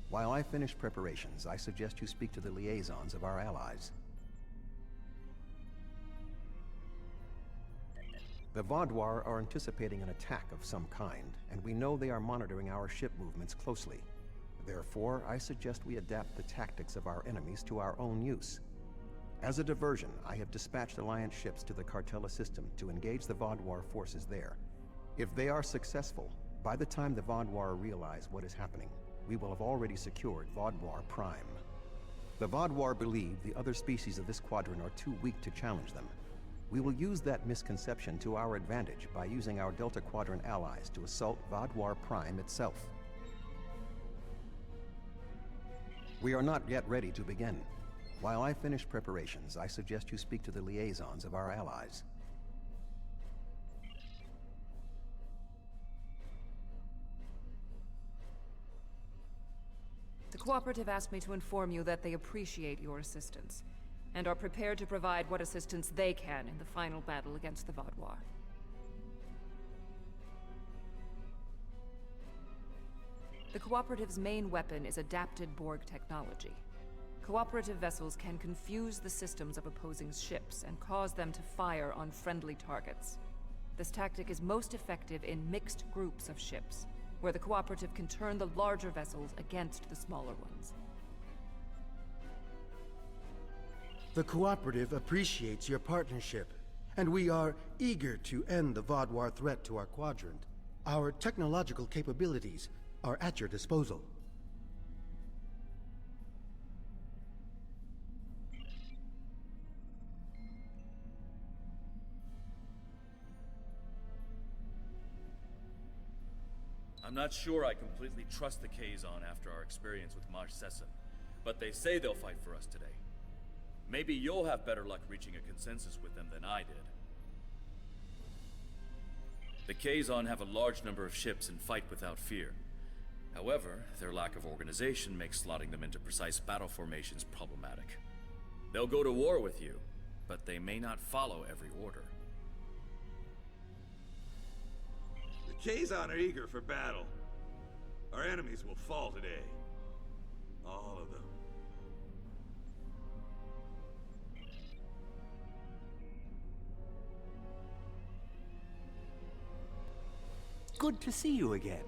While I finish preparations, I suggest you speak to the liaisons of our allies. The Vaudois are anticipating an attack of some kind, and we know they are monitoring our ship movements closely. Therefore, I suggest we adapt the tactics of our enemies to our own use. As a diversion, I have dispatched Alliance ships to the Cartella system to engage the Vaudois forces there. If they are successful, by the time the Vaudois realize what is happening, we will have already secured Vaudois Prime. The Vaudois believe the other species of this quadrant are too weak to challenge them. We will use that misconception to our advantage by using our Delta Quadrant allies to assault Vaudois Prime itself. We are not yet ready to begin. While I finish preparations, I suggest you speak to the liaisons of our allies. The Cooperative asked me to inform you that they appreciate your assistance, and are prepared to provide what assistance they can in the final battle against the Vaudois. The Cooperative's main weapon is adapted Borg technology. Cooperative vessels can confuse the systems of opposing ships and cause them to fire on friendly targets. This tactic is most effective in mixed groups of ships, where the Cooperative can turn the larger vessels against the smaller ones. The Cooperative appreciates your partnership, and we are eager to end the Vaudois threat to our quadrant. Our technological capabilities are at your disposal. I'm not sure I completely trust the Kazon after our experience with Maj Sesson, but they say they'll fight for us today. Maybe you'll have better luck reaching a consensus with them than I did. The Kazon have a large number of ships and fight without fear. However, their lack of organization makes slotting them into precise battle formations problematic. They'll go to war with you, but they may not follow every order. The Kazon are eager for battle. Our enemies will fall today. All of them. Good to see you again.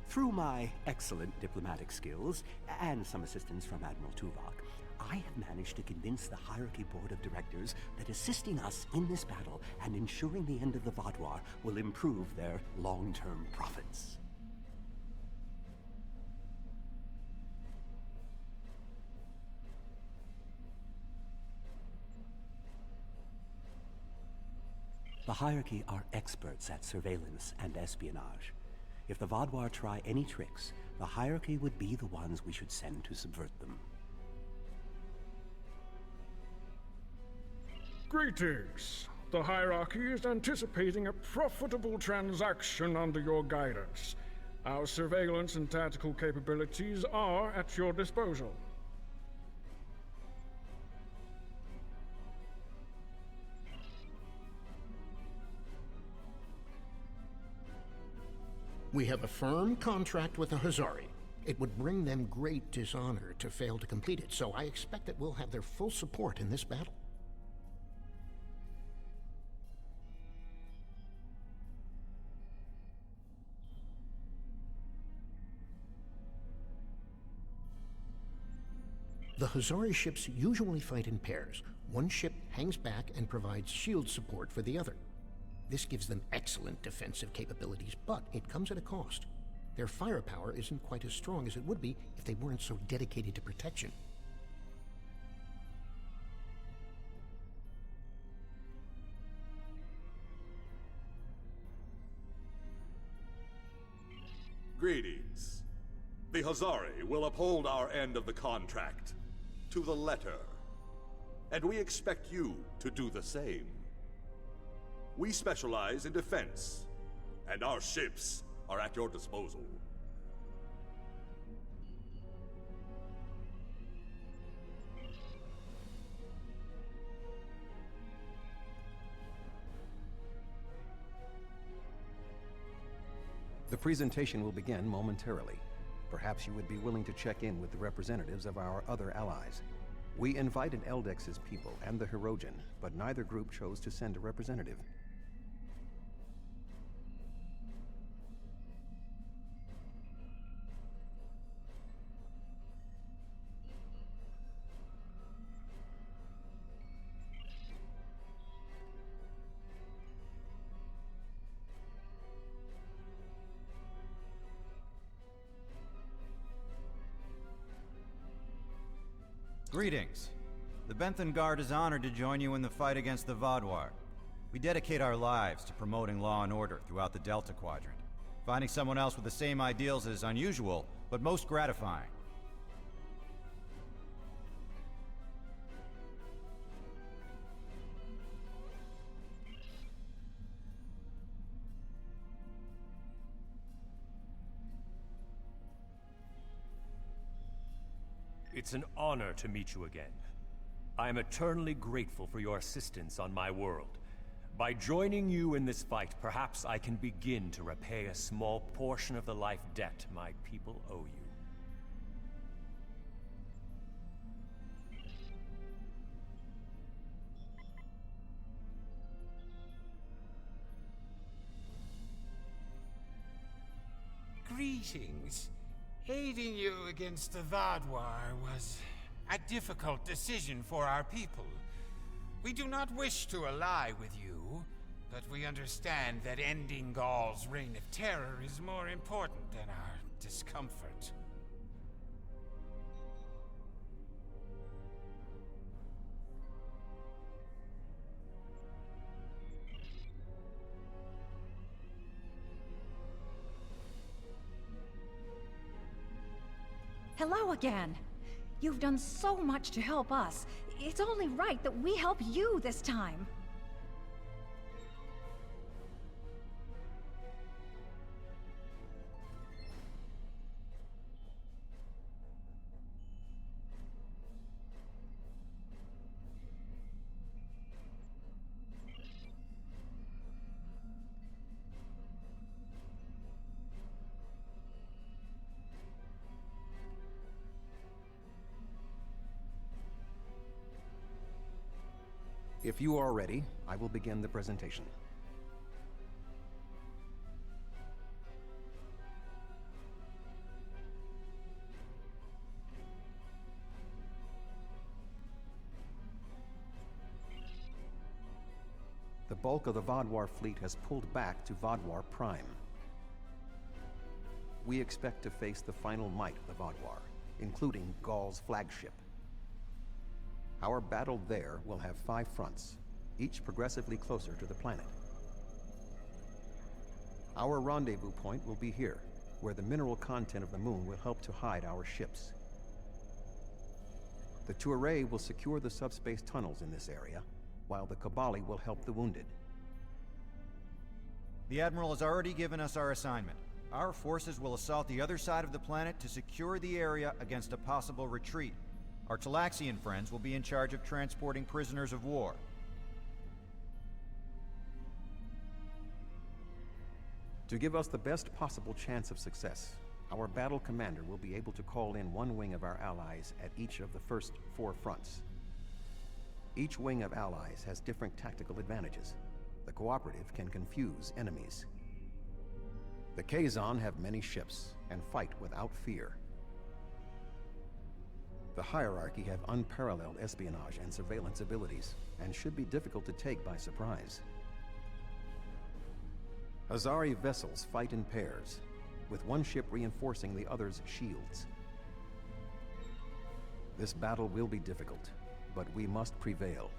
Through my excellent diplomatic skills, and some assistance from Admiral Tuvok, I have managed to convince the Hierarchy Board of Directors that assisting us in this battle and ensuring the end of the Vaudois will improve their long-term profits. The Hierarchy are experts at surveillance and espionage. If the Vaudois try any tricks, the Hierarchy would be the ones we should send to subvert them. Greetings. The Hierarchy is anticipating a profitable transaction under your guidance. Our surveillance and tactical capabilities are at your disposal. We have a firm contract with the Hazari. It would bring them great dishonor to fail to complete it, so I expect that we'll have their full support in this battle. The Hazari ships usually fight in pairs. One ship hangs back and provides shield support for the other. This gives them excellent defensive capabilities, but it comes at a cost. Their firepower isn't quite as strong as it would be if they weren't so dedicated to protection. Greetings. The Hazari will uphold our end of the contract, to the letter. And we expect you to do the same. We specialize in defense, and our ships are at your disposal. The presentation will begin momentarily. Perhaps you would be willing to check in with the representatives of our other allies. We invited Eldex's people and the Hirogen, but neither group chose to send a representative. Greetings. The Benthen Guard is honored to join you in the fight against the Vaadwaur. We dedicate our lives to promoting law and order throughout the Delta Quadrant. Finding someone else with the same ideals is unusual, but most gratifying. It's an honor to meet you again. I am eternally grateful for your assistance on my world. By joining you in this fight, perhaps I can begin to repay a small portion of the life debt my people owe you. Greetings. Aiding you against the Vaadwaur was a difficult decision for our people. We do not wish to ally with you, but we understand that ending Gaul's reign of terror is more important than our discomfort. Hello again. You've done so much to help us. It's only right that we help you this time. If you are ready, I will begin the presentation. The bulk of the Vaadwaur fleet has pulled back to Vaadwaur Prime. We expect to face the final might of the Vaadwaur, including Gaul's flagship. Our battle there will have 5 fronts, each progressively closer to the planet. Our rendezvous point will be here, where the mineral content of the moon will help to hide our ships. The Tuareg will secure the subspace tunnels in this area, while the Kabali will help the wounded. The Admiral has already given us our assignment. Our forces will assault the other side of the planet to secure the area against a possible retreat. Our Talaxian friends will be in charge of transporting prisoners of war. To give us the best possible chance of success, our battle commander will be able to call in one wing of our allies at each of the first 4 fronts. Each wing of allies has different tactical advantages. The cooperative can confuse enemies. The Kazon have many ships and fight without fear. The hierarchy have unparalleled espionage and surveillance abilities, and should be difficult to take by surprise. Hazari vessels fight in pairs, with one ship reinforcing the other's shields. This battle will be difficult, but we must prevail.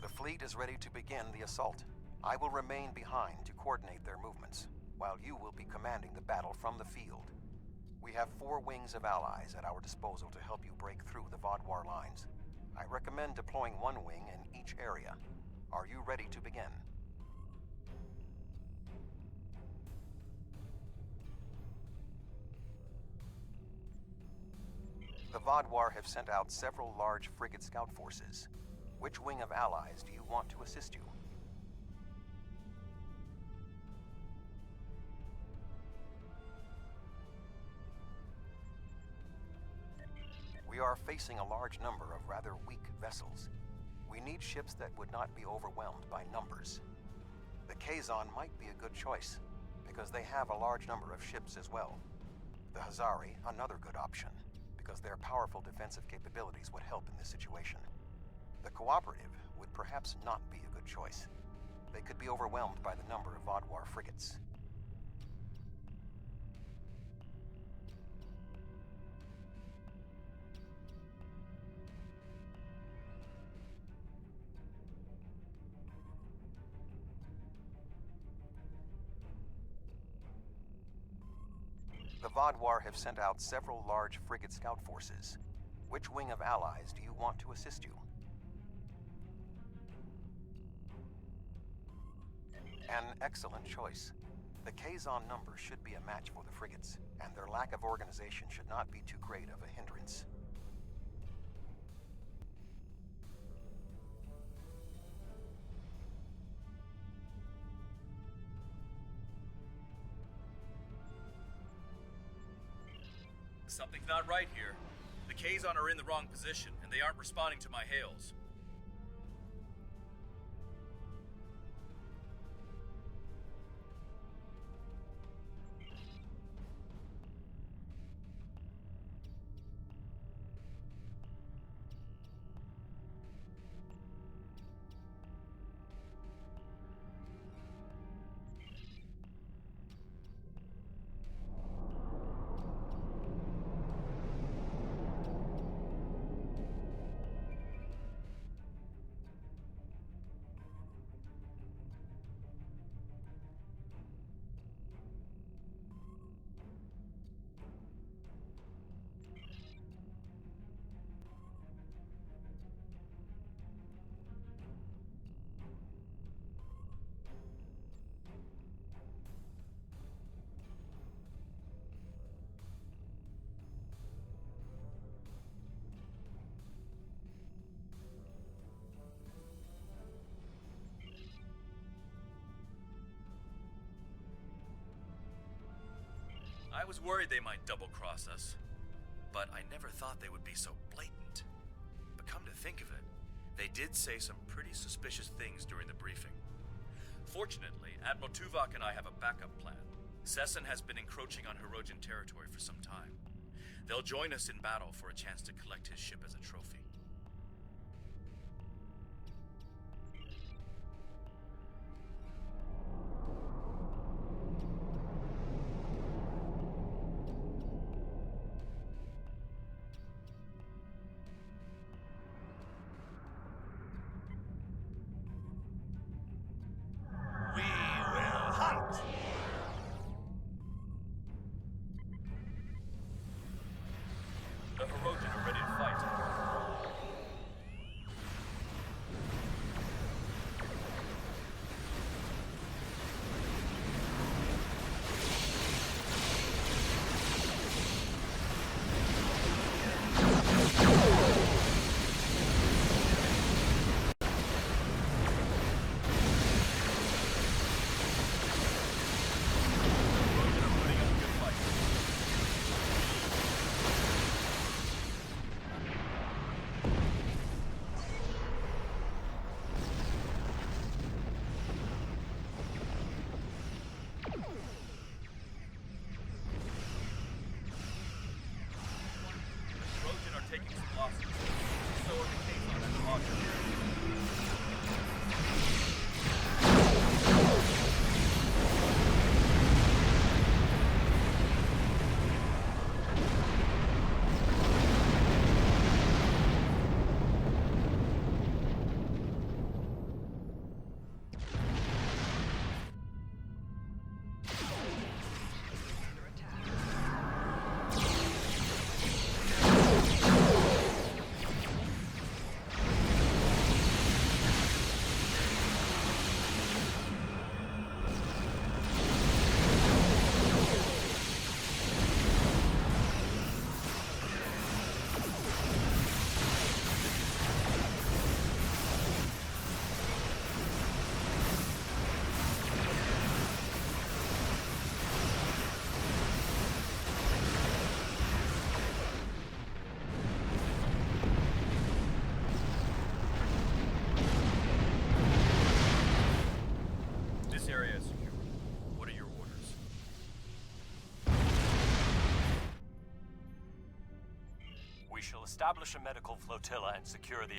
The fleet is ready to begin the assault. I will remain behind to coordinate their movements, while you will be commanding the battle from the field. We have 4 wings of allies at our disposal to help you break through the Vodwar lines. I recommend deploying 1 wing in each area. Are you ready to begin? The Vodwar have sent out several large frigate scout forces. Which wing of allies do you want to assist you? We are facing a large number of rather weak vessels. We need ships that would not be overwhelmed by numbers. The Kazon might be a good choice, because they have a large number of ships as well. The Hazari, another good option, because their powerful defensive capabilities would help in this situation. The Cooperative would perhaps not be a good choice. They could be overwhelmed by the number of Vodwar frigates. The Vodwar have sent out several large frigate scout forces. Which wing of allies do you want to assist you? An excellent choice. The Kazon numbers should be a match for the frigates, and their lack of organization should not be too great of a hindrance. Something's not right here. The Kazon are in the wrong position, and they aren't responding to my hails. I was worried they might double-cross us, but I never thought they would be so blatant. But come to think of it, they did say some pretty suspicious things during the briefing. Fortunately, Admiral Tuvok and I have a backup plan. Sesson has been encroaching on Hirogen territory for some time. They'll join us in battle for a chance to collect his ship as a trophy. The Hirogen are ready to fight. shall establish a medical flotilla and secure the...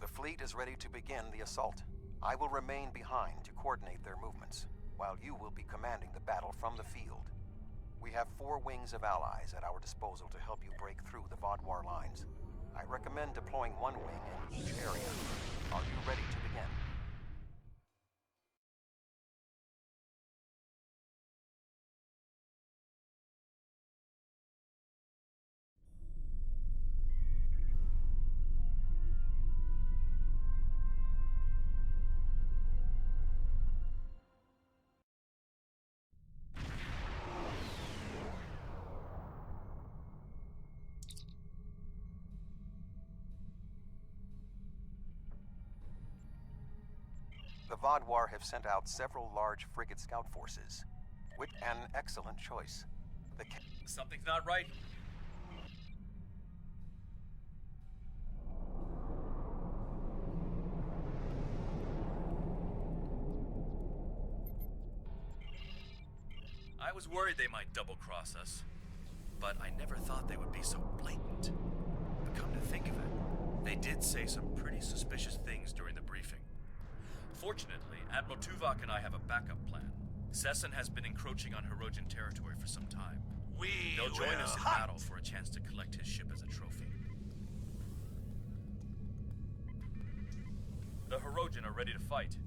The fleet is ready to begin the assault. I will remain behind to coordinate their movements, while you will be commanding the battle from the field. We have 4 wings of allies at our disposal to help you break through the Vaadwaur lines. I recommend deploying 1 wing in each area. Are you ready to begin? The Vaadwaur have sent out several large frigate scout forces. With an excellent choice. Something's not right. I was worried they might double-cross us, but I never thought they would be so blatant. But come to think of it, they did say some pretty suspicious things during the briefing. Fortunately, Admiral Tuvok and I have a backup plan. Sesson has been encroaching on Hirogen territory for some time. They'll join us in battle for a chance to collect his ship as a trophy. The Hirogen are ready to fight.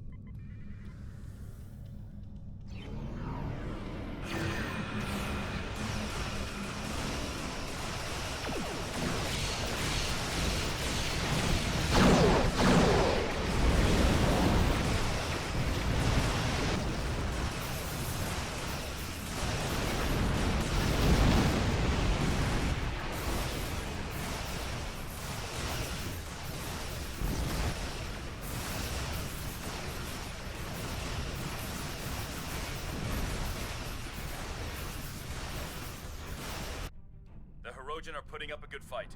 The Hirogen are putting up a good fight.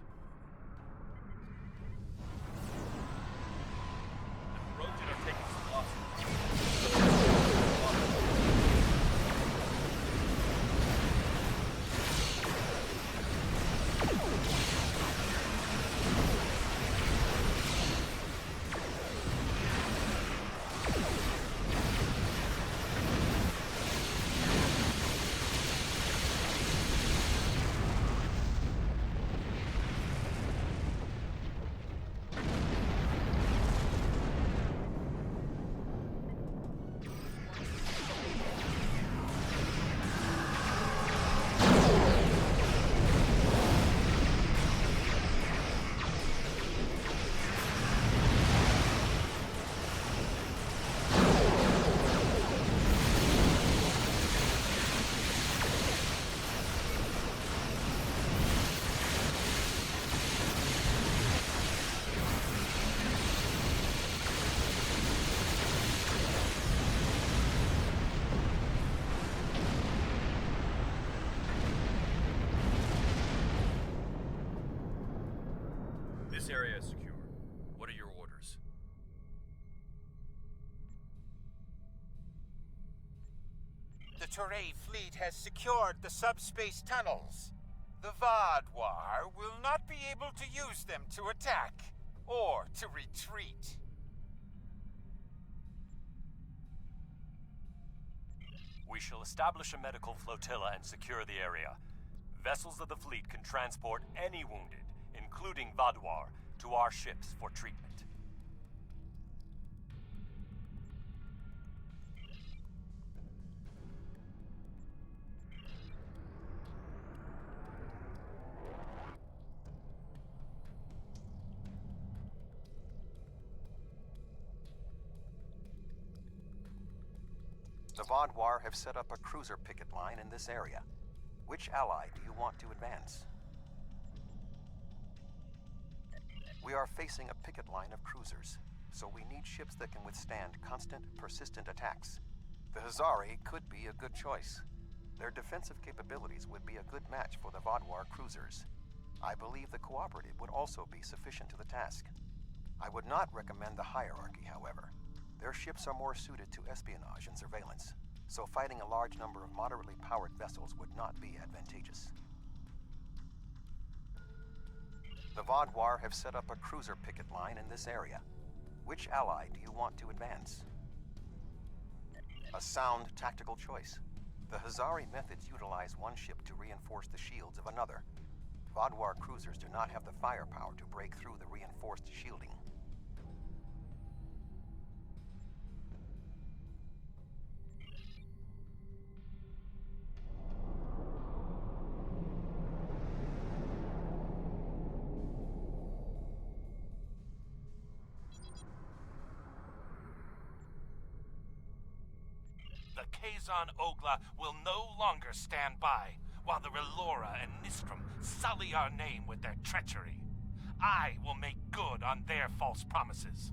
The Hirogen are taking some losses. The Toray fleet has secured the subspace tunnels. The Vaadwaur will not be able to use them to attack or to retreat. We shall establish a medical flotilla and secure the area. Vessels of the fleet can transport any wounded, including Vaadwaur, to our ships for treatment. The Vaadwaur have set up a cruiser picket line in this area. Which ally do you want to advance? We are facing a picket line of cruisers, so we need ships that can withstand constant, persistent attacks. The Hazari could be a good choice. Their defensive capabilities would be a good match for the Vaadwaur cruisers. I believe the Cooperative would also be sufficient to the task. I would not recommend the Hierarchy, however. Their ships are more suited to espionage and surveillance, so fighting a large number of moderately powered vessels would not be advantageous. The Vaadwaur have set up a cruiser picket line in this area. Which ally do you want to advance? A sound tactical choice. The Hazari methods utilize one ship to reinforce the shields of another. Vaadwaur cruisers do not have the firepower to break through the reinforced shielding. The Kazon Ogla will no longer stand by, while the Relora and Nistrum sully our name with their treachery. I will make good on their false promises.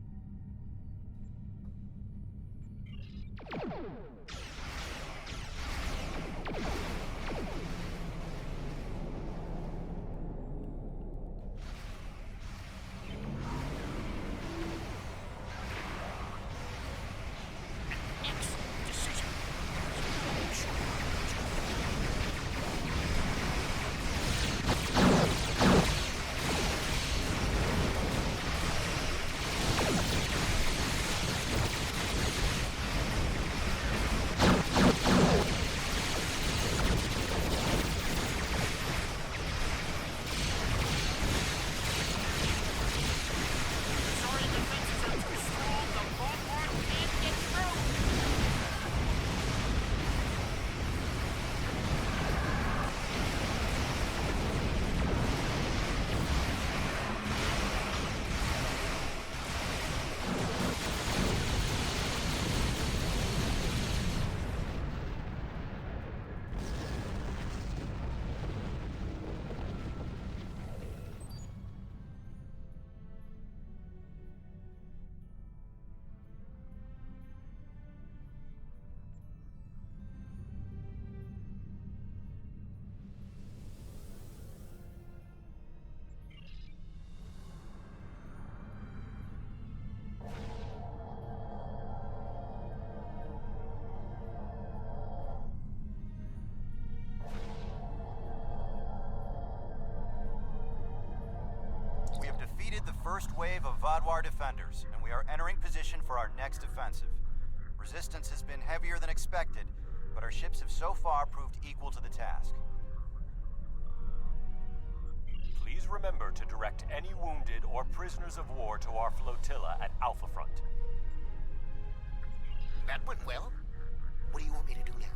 First wave of Vaadwaur defenders, and we are entering position for our next offensive. Resistance has been heavier than expected, but our ships have so far proved equal to the task. Please remember to direct any wounded or prisoners of war to our flotilla at Alpha Front. That went well. What do you want me to do now?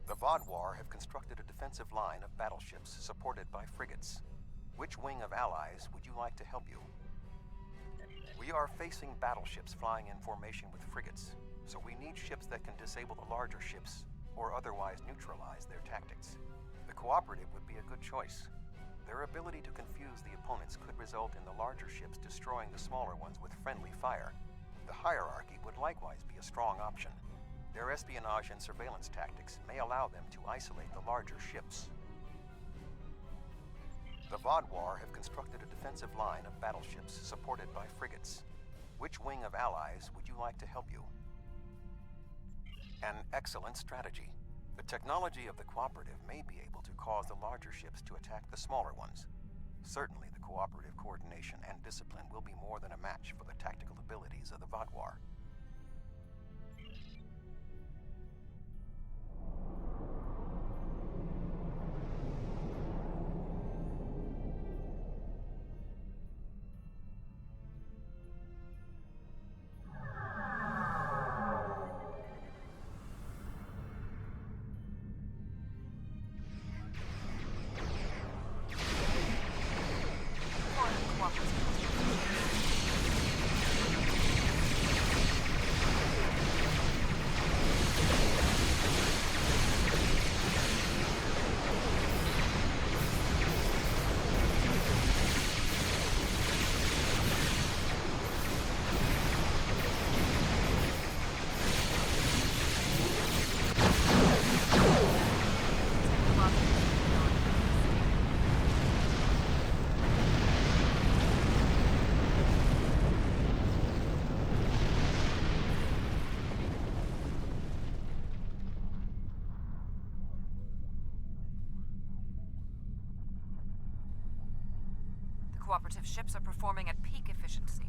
The Vaadwaur have constructed a defensive line of battleships supported by frigates. Which wing of allies would you like to help you? We are facing battleships flying in formation with frigates, so we need ships that can disable the larger ships or otherwise neutralize their tactics. The Cooperative would be a good choice. Their ability to confuse the opponents could result in the larger ships destroying the smaller ones with friendly fire. The hierarchy would likewise be a strong option. Their espionage and surveillance tactics may allow them to isolate the larger ships. The Vodwar have constructed a defensive line of battleships supported by frigates. Which wing of allies would you like to help you? An excellent strategy. The technology of the Cooperative may be able to cause the larger ships to attack the smaller ones. Certainly the cooperative coordination and discipline will be more than a match for the tactical abilities of the Vodwar. Cooperative ships are performing at peak efficiency.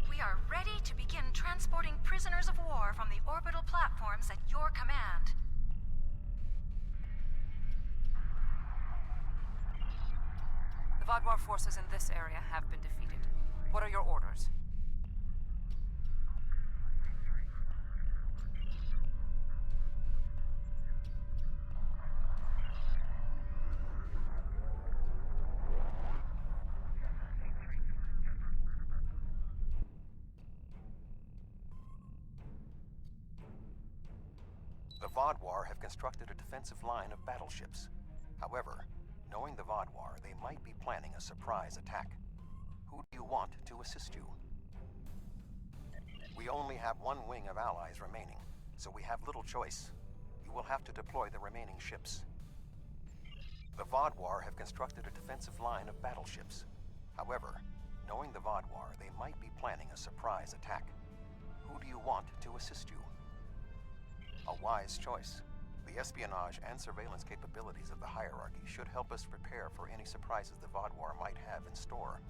We are ready to begin transporting prisoners of war from the orbital platforms at your command. The Vodwar forces in this area have been defeated. What are your orders? The Vodwar have constructed a defensive line of battleships. However, knowing the Vodwar, they might be planning a surprise attack. Who do you want to assist you? We only have one wing of allies remaining, so we have little choice. You will have to deploy the remaining ships. The Vodwar have constructed a defensive line of battleships. However, knowing the Vodwar, they might be planning a surprise attack. Who do you want to assist you? A wise choice. The espionage and surveillance capabilities of the hierarchy should help us prepare for any surprises the Vodwar might have in store.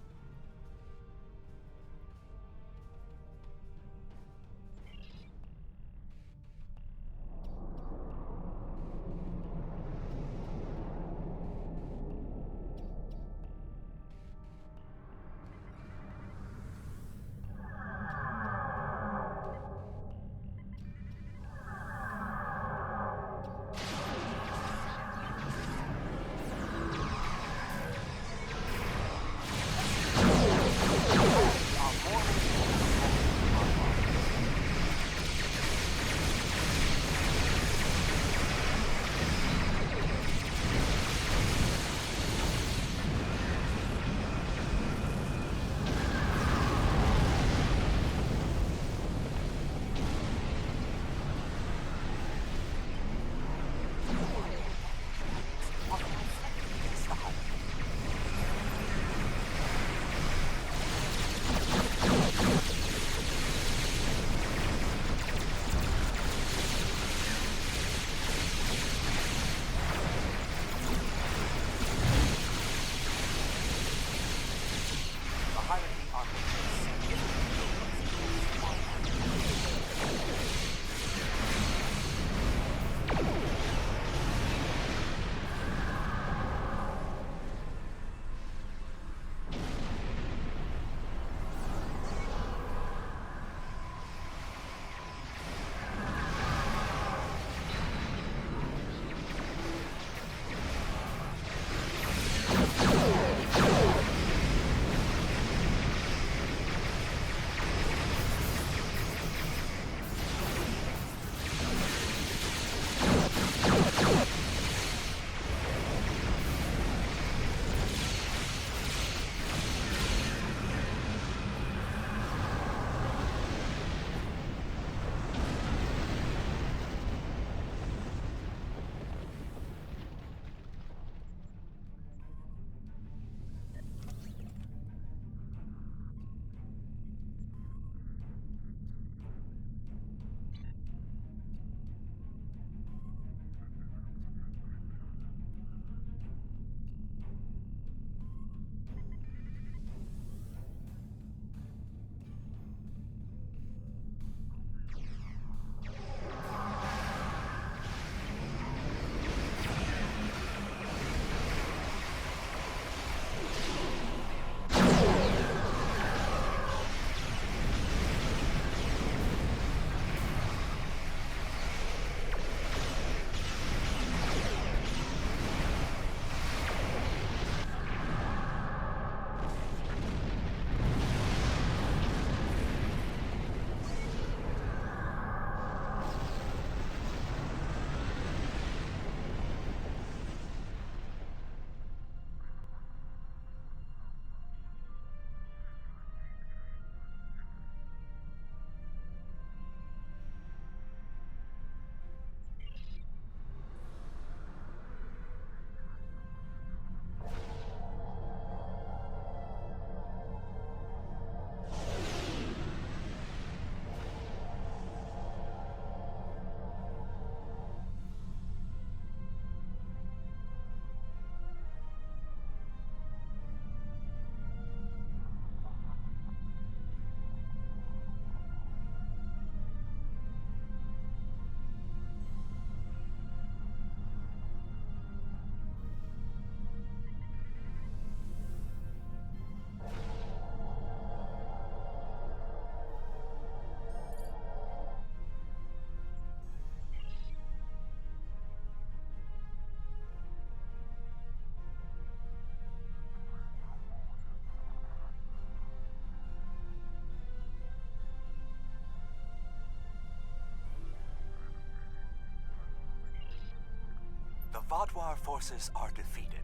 The Vaadwaur forces are defeated,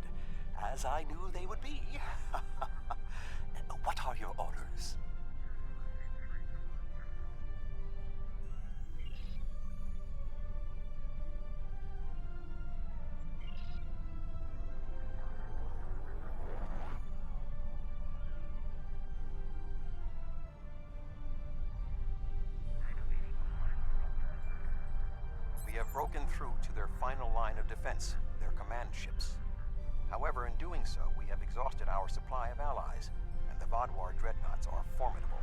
as I knew they would be. What are your orders? We have broken through to their final line of defense, their command ships. However, in doing so, we have exhausted our supply of allies, and the Vaadwaur dreadnoughts are formidable.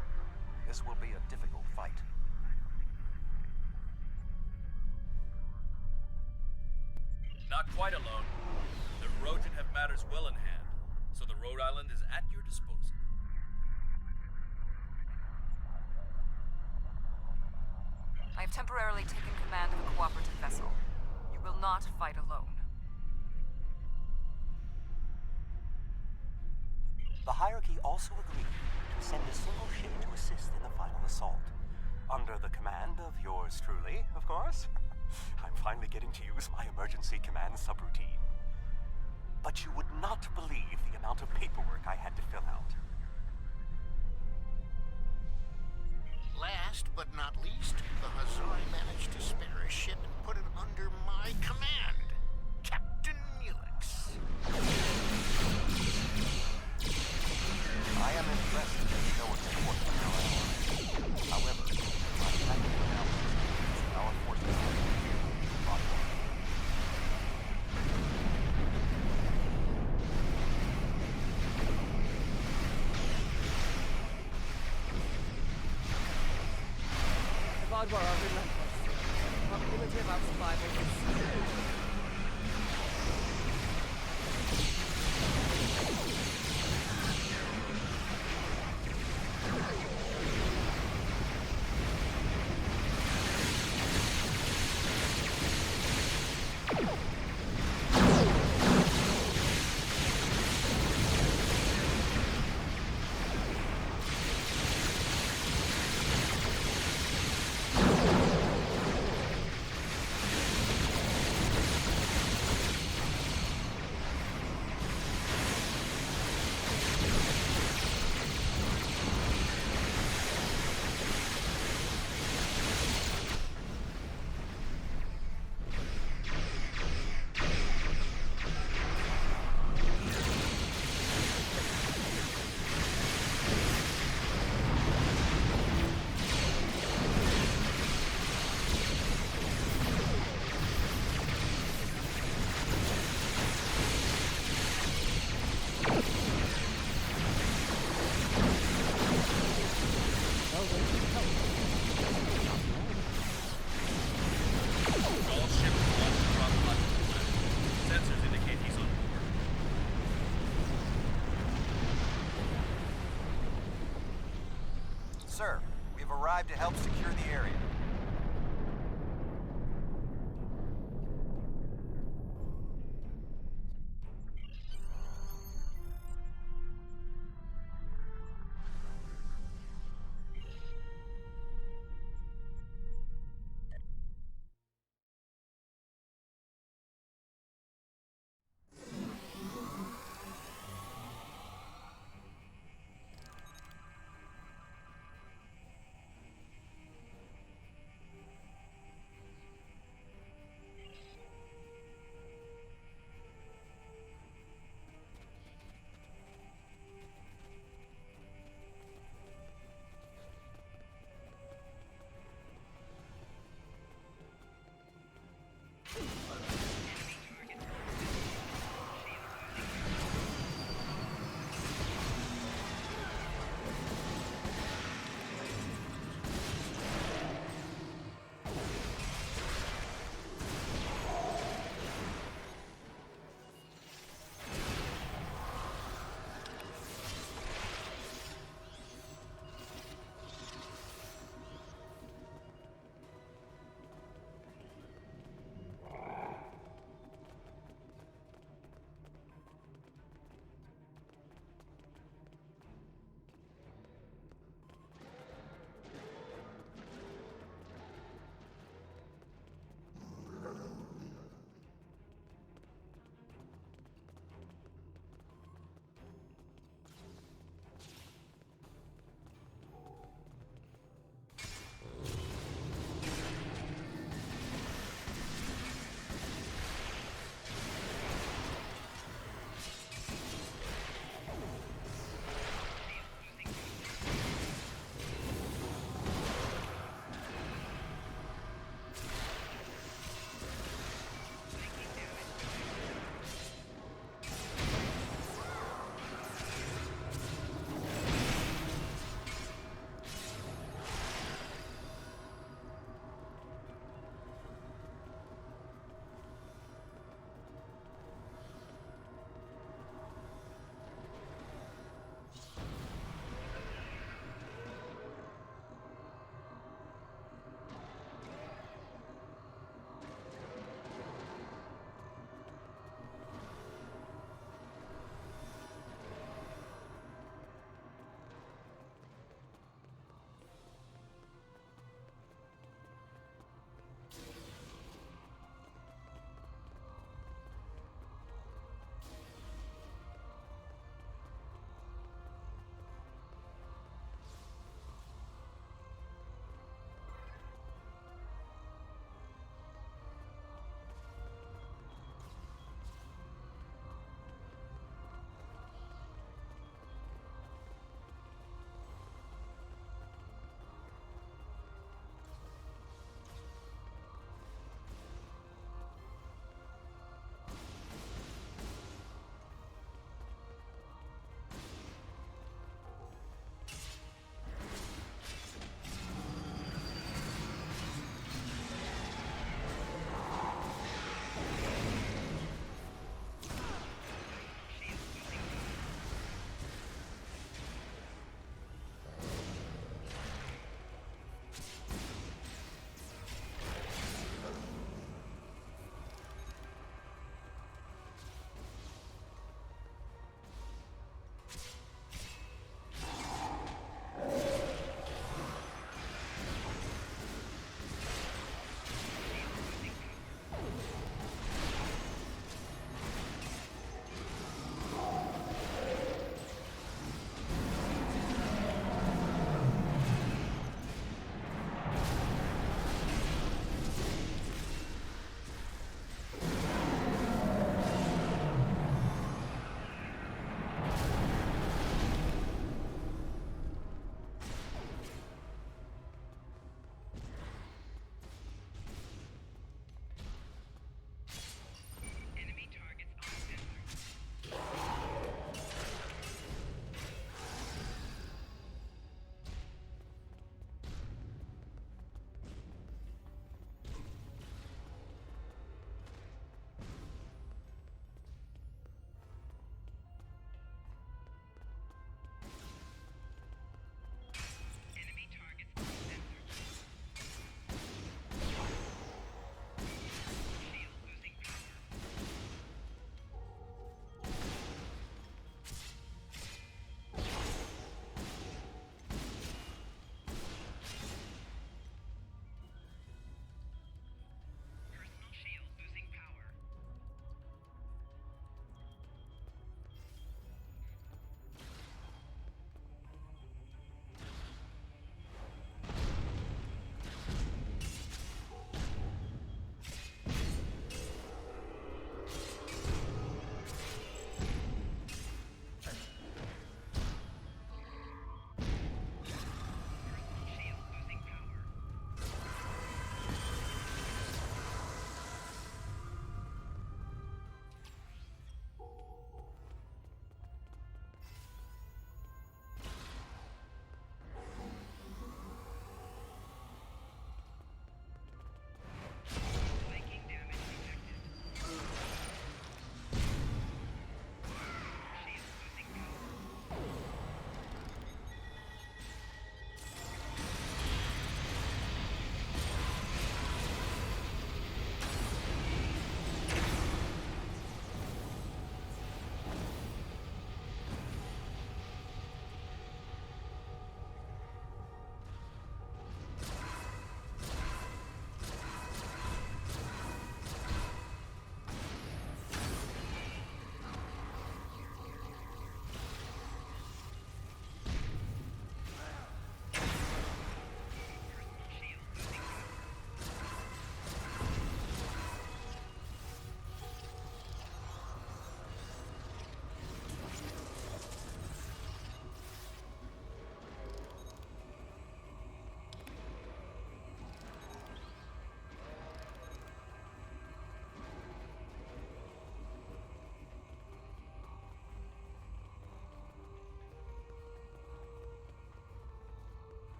This will be a difficult fight. Not quite alone. The Rojan have matters well in hand, so the Rhode Island is at your disposal. I have temporarily taken command of a cooperative vessel. You will not fight alone. The hierarchy also agreed to send a single ship to assist in the final assault. Under the command of yours truly, of course. I'm finally getting to use my emergency command subroutine. But you would not believe the amount of paperwork I had to fill out. Last but not least, the Hazari managed to spare a ship and put it under my command. Captain Neelix. I am impressed that you know what's important in our allies. However, my tactical analysis is our forces are defeated the Vaadwaur. The Vaadwaur are relentless. The probability of our survival is zero. Sir, we've arrived to help secure the area.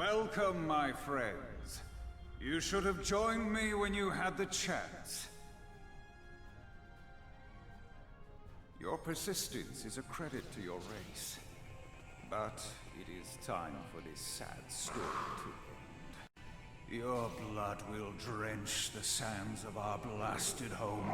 Welcome, my friends. You should have joined me when you had the chance. Your persistence is a credit to your race. But it is time for this sad story to end. Your blood will drench the sands of our blasted home.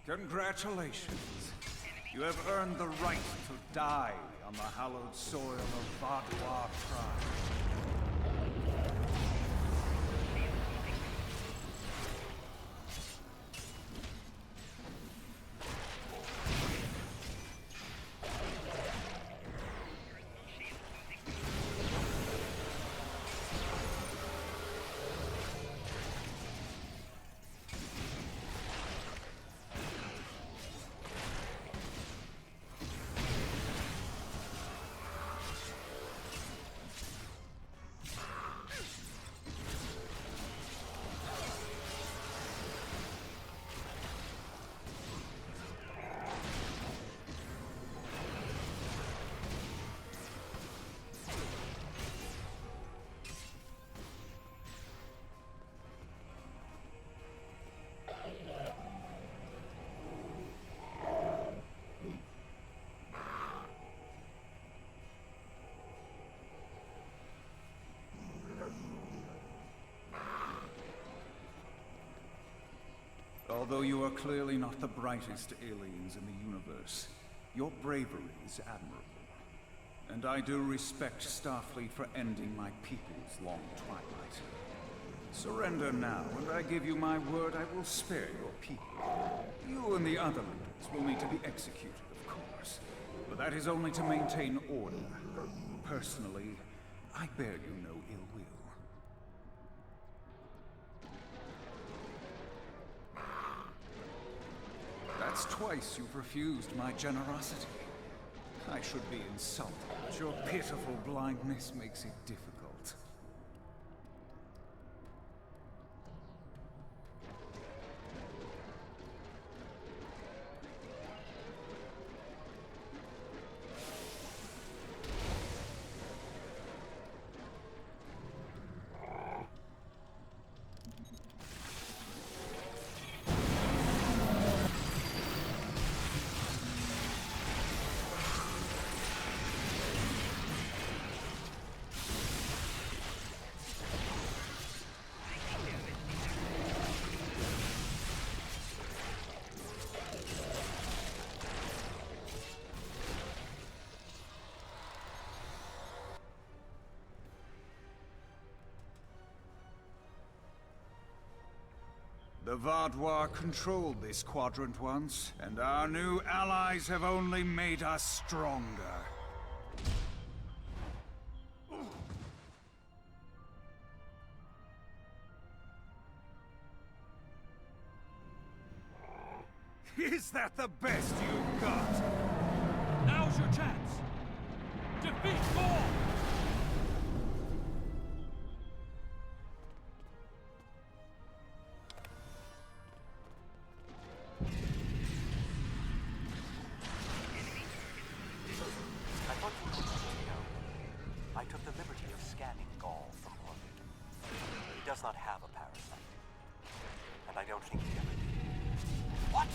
Congratulations. You have earned the right to die on the hallowed soil of Vaadwaur Prime. Although you are clearly not the brightest aliens in the universe, your bravery is admirable. And I do respect Starfleet for ending my people's long twilight. Surrender now, and I give you my word I will spare your people. You and the other leaders will need to be executed, of course. But that is only to maintain order. Personally, I bear you no ill will. That's twice you've refused my generosity. I should be insulted, but your pitiful blindness makes it difficult. The Vaadwaur controlled this quadrant once, and our new allies have only made us stronger. Is that the best you've got? Now's your chance! Defeat Thor! I took the liberty of scanning Gaul from orbit. He does not have a parasite. And I don't think he ever did. What?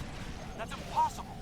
That's impossible!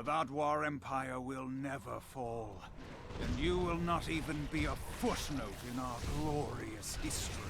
The Vaadwaur Empire will never fall, and you will not even be a footnote in our glorious history.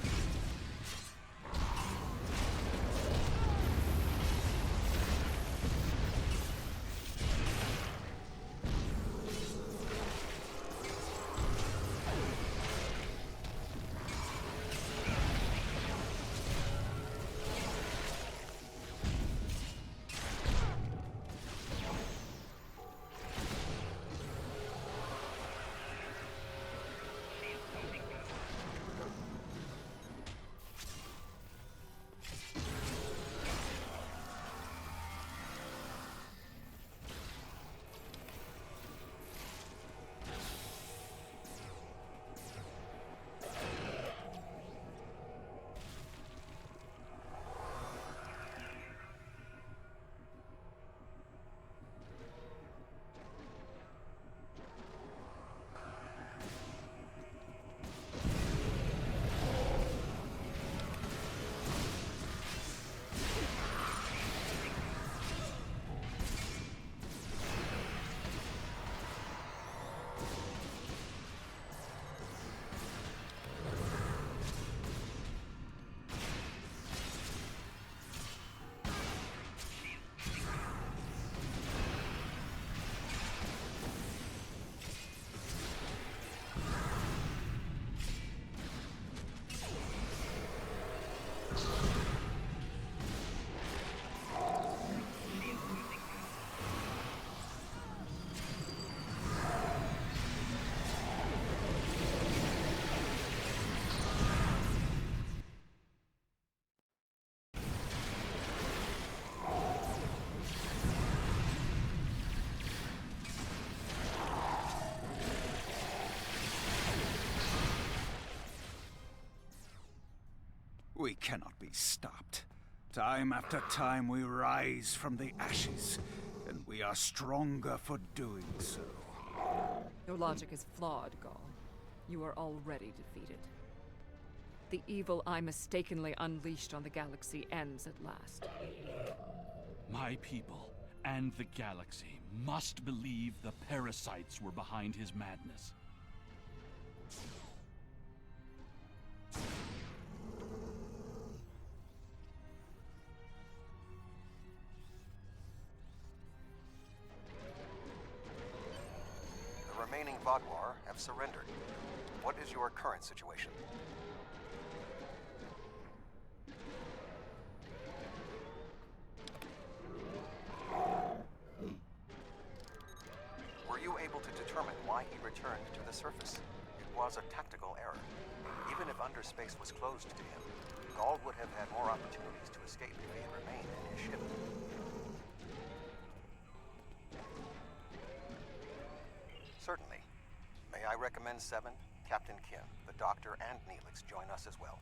We cannot be stopped. Time after time we rise from the ashes, and we are stronger for doing so. Your logic is flawed, Gaul. You are already defeated. The evil I mistakenly unleashed on the galaxy ends at last. My people and the galaxy must believe the parasites were behind his madness. The remaining Vaadwaur have surrendered. What is your current situation? Were you able to determine why he returned to the surface? It was a tactical error. Even if underspace was closed to him, Gaul would have had more opportunities to escape if he had remained in his ship. Certainly. May I recommend 7, Captain Kim, the Doctor, and Neelix join us as well.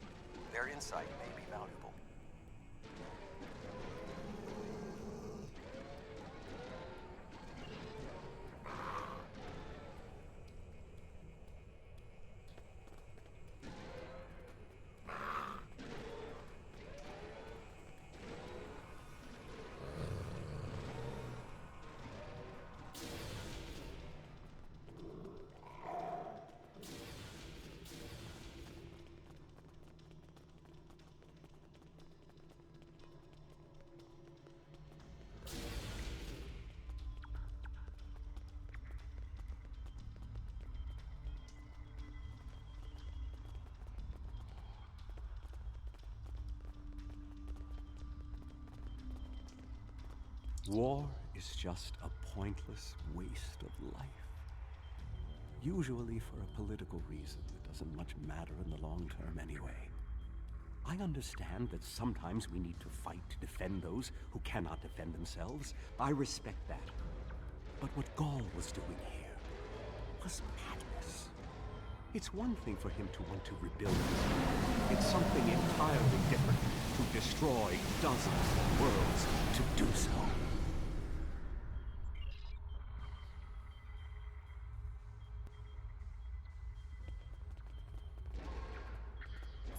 Their insight may be valuable. War is just a pointless waste of life. Usually for a political reason that doesn't much matter in the long term anyway. I understand that sometimes we need to fight to defend those who cannot defend themselves. I respect that. But what Gaul was doing here was madness. It's one thing for him to want to rebuild. It's something entirely different to destroy dozens of worlds to do so.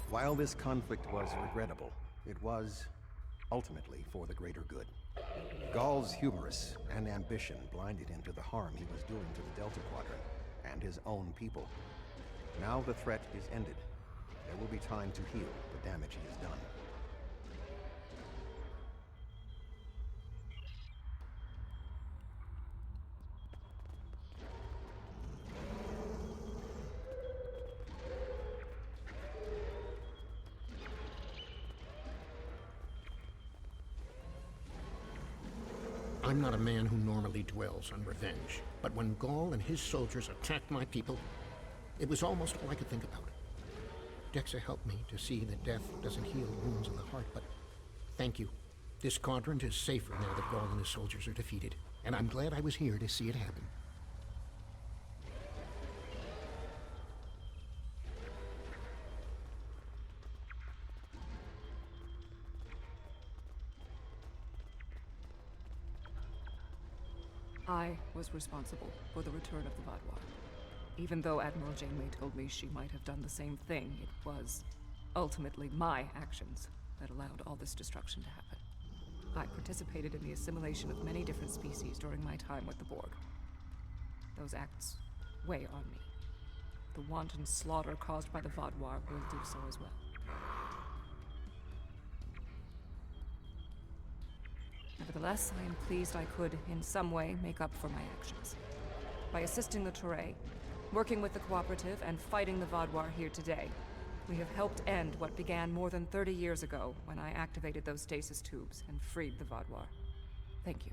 While this conflict was regrettable, it was ultimately for the greater good. Gaul's hubris and ambition blinded him to the harm he was doing to the Delta Quadrant and his own people. Now the threat is ended. There will be time to heal the damage he has done. I'm not a man who normally dwells on revenge, but when Gaul and his soldiers attacked my people, it was almost all I could think about. Dexa helped me to see that death doesn't heal wounds in the heart, but thank you. This quadrant is safer now that Gaul and his soldiers are defeated, and I'm glad I was here to see it happen. I was responsible for the return of the Vaadwaur. Even though Admiral Janeway told me she might have done the same thing, it was ultimately my actions that allowed all this destruction to happen. I participated in the assimilation of many different species during my time with the Borg. Those acts weigh on me. The wanton slaughter caused by the Vaadwaur will do so as well. Nevertheless, I am pleased I could, in some way, make up for my actions. By assisting the Toray, working with the Cooperative, and fighting the Vaadwaur here today, we have helped end what began more than 30 years ago when I activated those stasis tubes and freed the Vaadwaur. Thank you.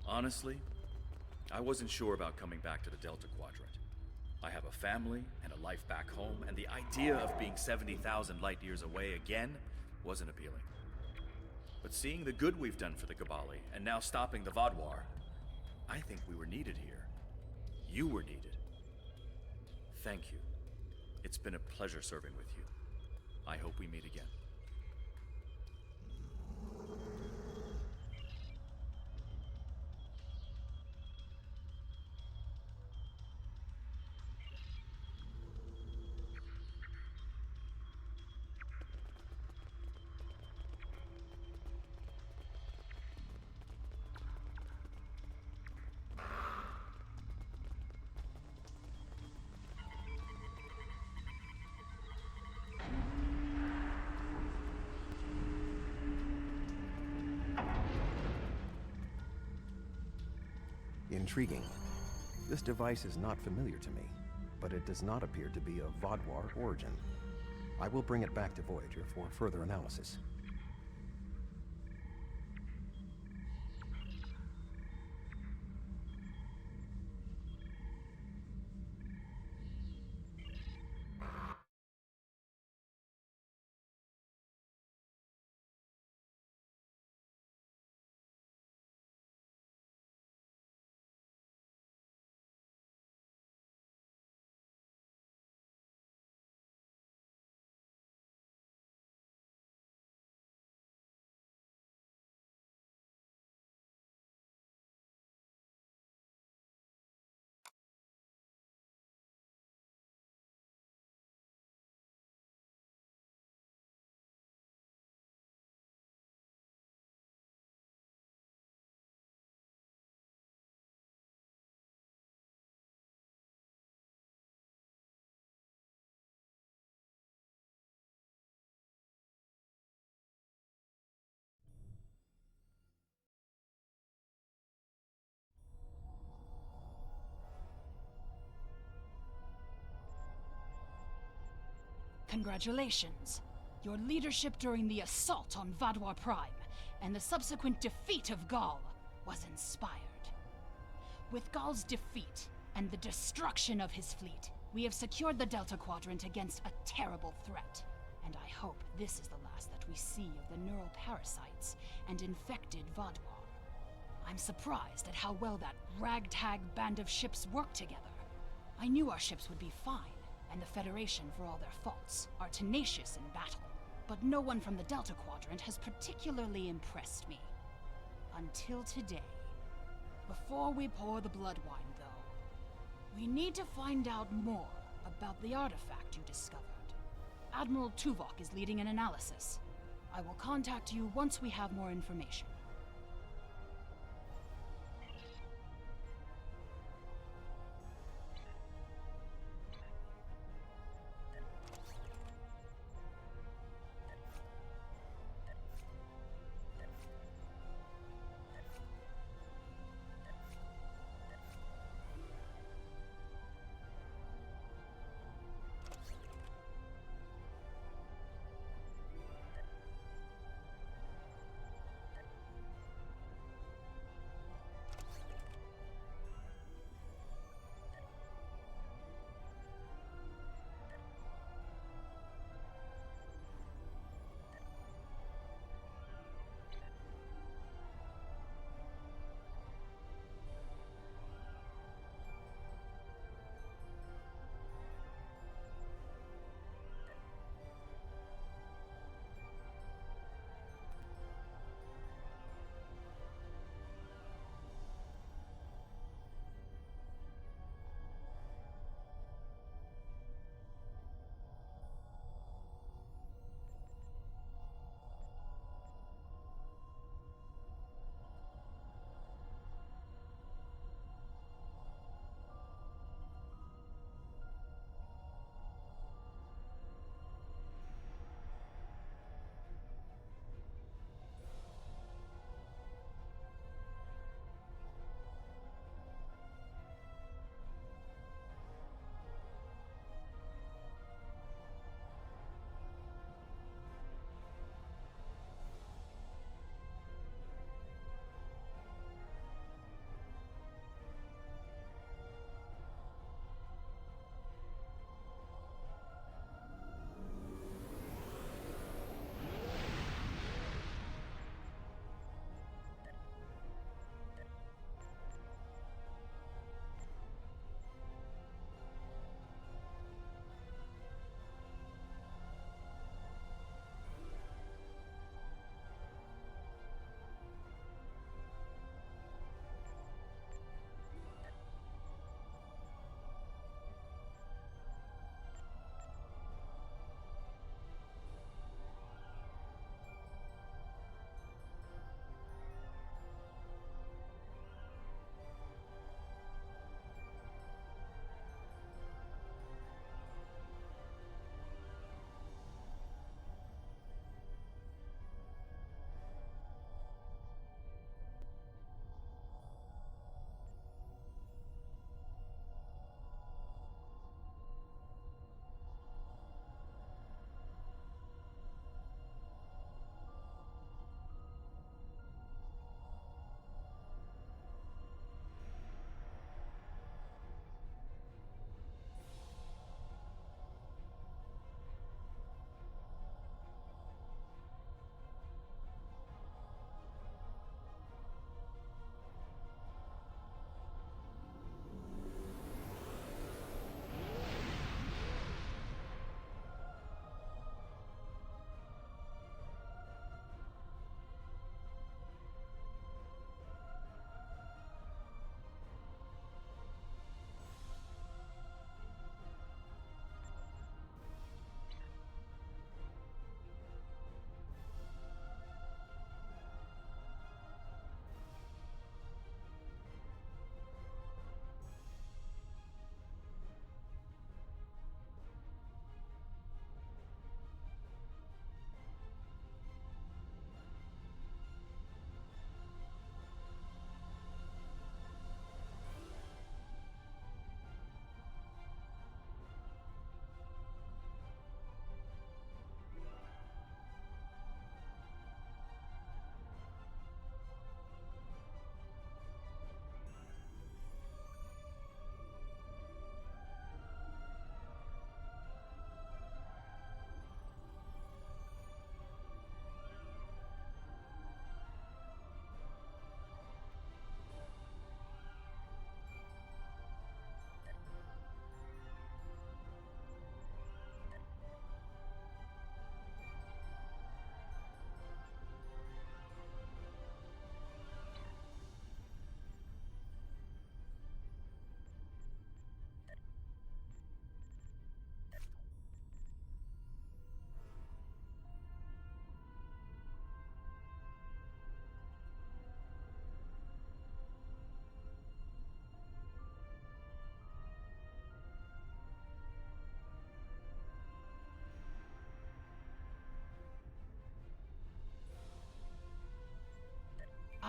Honestly, I wasn't sure about coming back to the Delta Quadrant. I have a family and a life back home, and the idea of being 70,000 light years away again wasn't appealing. But seeing the good we've done for the Cabali, and now stopping the Vaadwaur, I think we were needed here. You were needed. Thank you. It's been a pleasure serving with you. I hope we meet again. Intriguing. This device is not familiar to me, but it does not appear to be of Vaadwaur origin. I will bring it back to Voyager for further analysis. Congratulations. Your leadership during the assault on Vaadwaur Prime and the subsequent defeat of Gaul was inspired. With Gaul's defeat and the destruction of his fleet, We have secured the Delta Quadrant against a terrible threat, and I hope this is the last that we see of the neural parasites and infected Vaadwaur. I'm surprised at how well that ragtag band of ships work together. I knew our ships would be fine, and the Federation, for all their faults, are tenacious in battle. But no one from the Delta Quadrant has particularly impressed me. Until today. Before we pour the blood wine, though, we need to find out more about the artifact you discovered. Admiral Tuvok is leading an analysis. I will contact you once we have more information.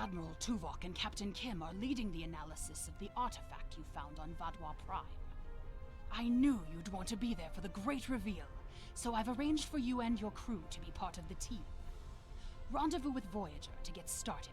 Admiral Tuvok and Captain Kim are leading the analysis of the artifact you found on Vadwa Prime. I knew you'd want to be there for the great reveal, so I've arranged for you and your crew to be part of the team. Rendezvous with Voyager to get started.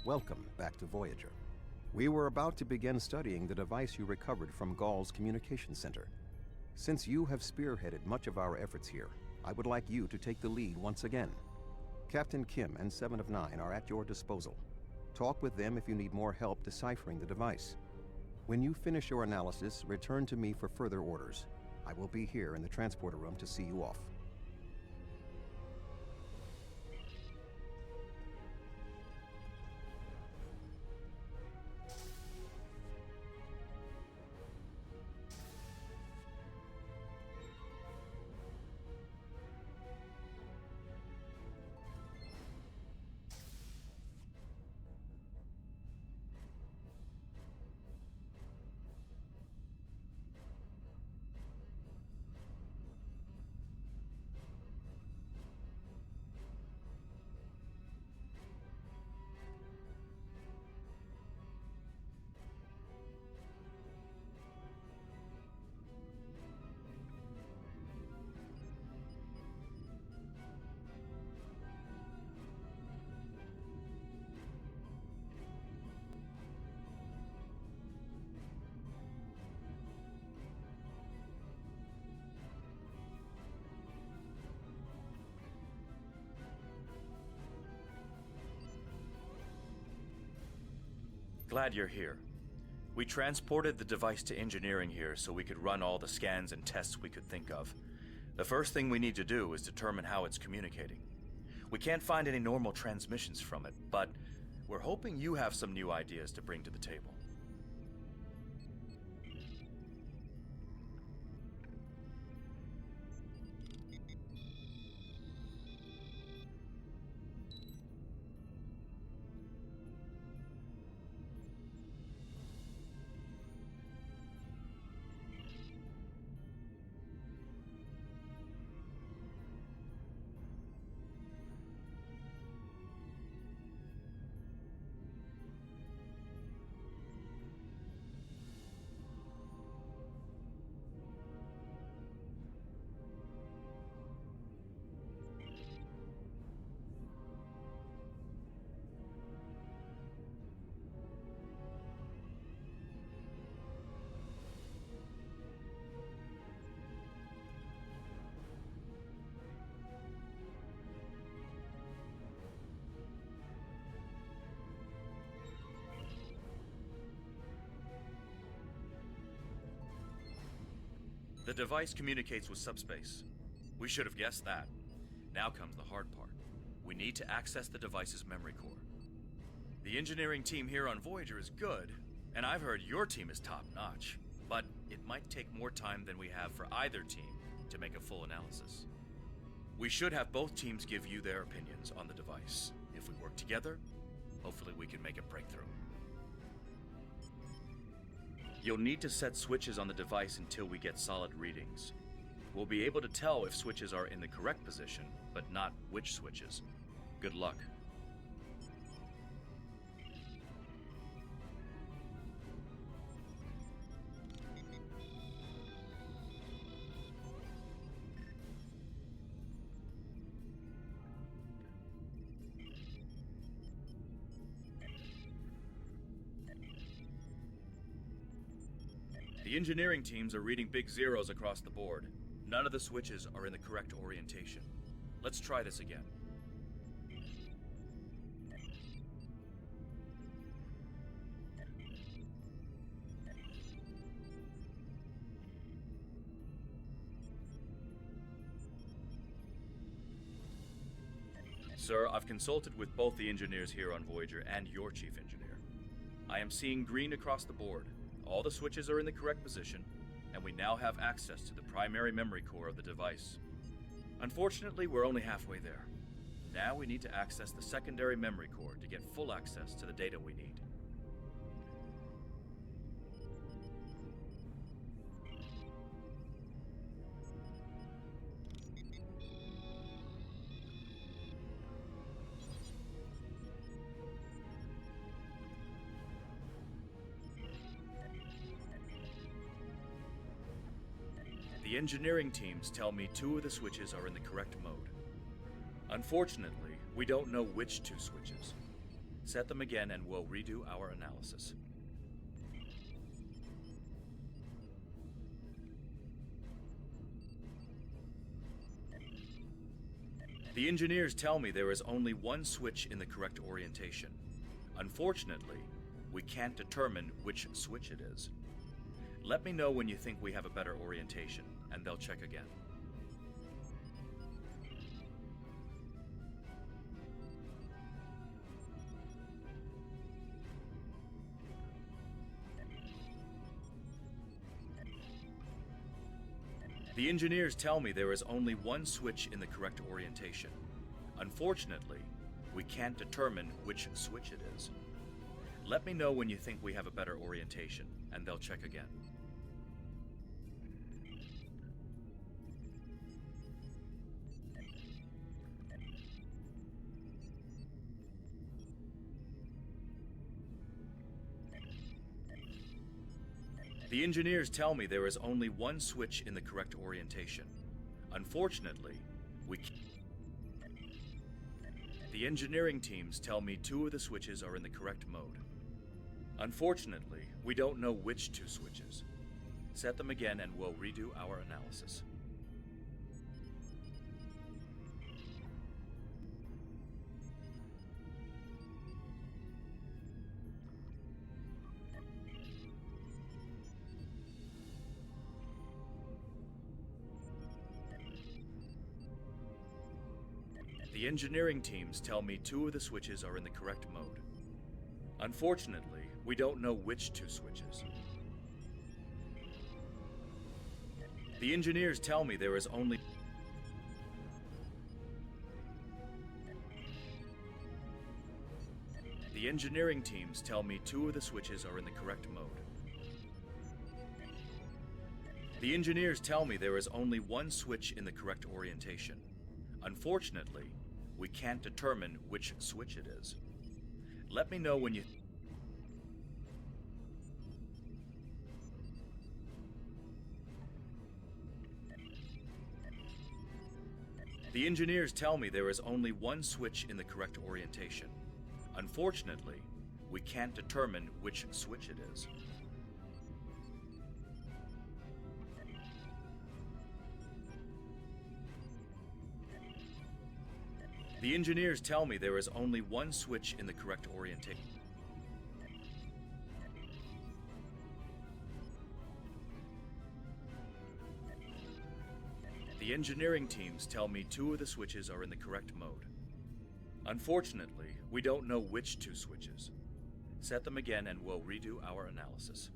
Welcome back to Voyager. We were about to begin studying the device you recovered from Gaul's communication center. Since you have spearheaded much of our efforts here, I would like you to take the lead once again. Captain Kim and 7 of 9 are at your disposal. Talk with them if you need more help deciphering the device. When you finish your analysis, return to me for further orders. I will be here in the transporter room to see you off. Glad you're here. We transported the device to engineering here so we could run all the scans and tests we could think of. The first thing we need to do is determine how it's communicating. We can't find any normal transmissions from it, but we're hoping you have some new ideas to bring to the table. The device communicates with subspace. We should have guessed that. Now comes the hard part. We need to access the device's memory core. The engineering team here on Voyager is good, and I've heard your team is top-notch. But it might take more time than we have for either team to make a full analysis. We should have both teams give you their opinions on the device. If we work together, hopefully we can make a breakthrough. You'll need to set switches on the device until we get solid readings. We'll be able to tell if switches are in the correct position, but not which switches. Good luck. The engineering teams are reading big zeros across the board. None of the switches are in the correct orientation. Let's try this again. Sir, I've consulted with both the engineers here on Voyager and your chief engineer. I am seeing green across the board. All the switches are in the correct position, and we now have access to the primary memory core of the device. Unfortunately, we're only halfway there. Now we need to access the secondary memory core to get full access to the data we need. The engineering teams tell me 2 of the switches are in the correct mode. Unfortunately, we don't know which 2 switches. Set them again and we'll redo our analysis. The engineers tell me there is only 1 switch in the correct orientation. Unfortunately, we can't determine which switch it is. Let me know when you think we have a better orientation, and they'll check again. The engineers tell me there is only 1 switch in the correct orientation. Unfortunately, we can't determine which switch it is. Let me know when you think we have a better orientation, and they'll check again. The engineers tell me there is only 1 switch in the correct orientation. Unfortunately, we can't. The engineering teams tell me 2 of the switches are in the correct mode. Unfortunately, we don't know which 2 switches. Set them again and we'll redo our analysis. The engineering teams tell me 2 of the switches are in the correct mode. Unfortunately, we don't know which 2 switches. The engineers tell me there is only... The engineering teams tell me 2 of the switches are in the correct mode. The engineers tell me there is only 1 switch in the correct orientation. Unfortunately, we can't determine which switch it is. Let me know when you... The engineers tell me there is only 1 switch in the correct orientation. Unfortunately, we can't determine which switch it is. The engineers tell me there is only 1 switch in the correct orientation. The engineering teams tell me 2 of the switches are in the correct mode. Unfortunately, we don't know which 2 switches. Set them again and we'll redo our analysis.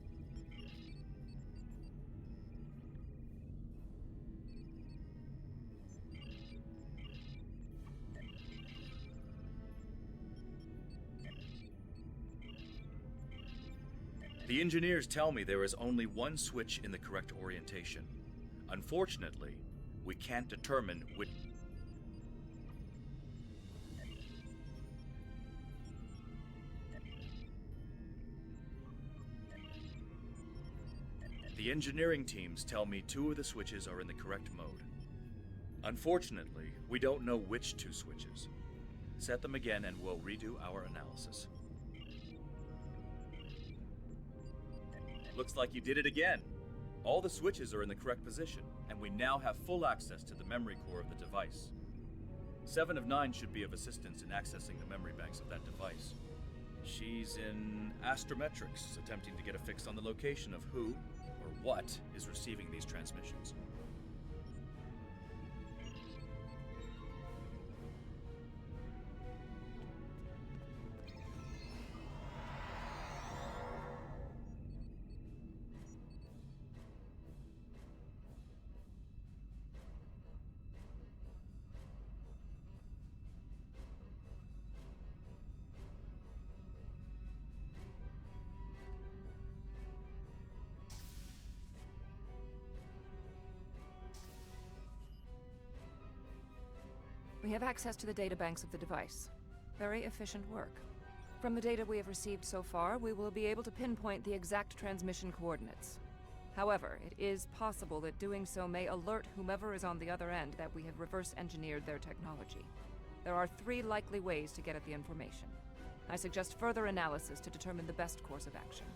The engineers tell me there is only 1 switch in the correct orientation. Unfortunately, we can't determine which... The engineering teams tell me 2 of the switches are in the correct mode. Unfortunately, we don't know which 2 switches. Set them again and we'll redo our analysis. Looks like you did it again. All the switches are in the correct position, and we now have full access to the memory core of the device. 7 of 9 should be of assistance in accessing the memory banks of that device. She's in astrometrics, attempting to get a fix on the location of who, or what, is receiving these transmissions. We have access to the databanks of the device. Very efficient work. From the data we have received so far, we will be able to pinpoint the exact transmission coordinates. However, it is possible that doing so may alert whomever is on the other end that we have reverse-engineered their technology. There are 3 likely ways to get at the information. I suggest further analysis to determine the best course of action.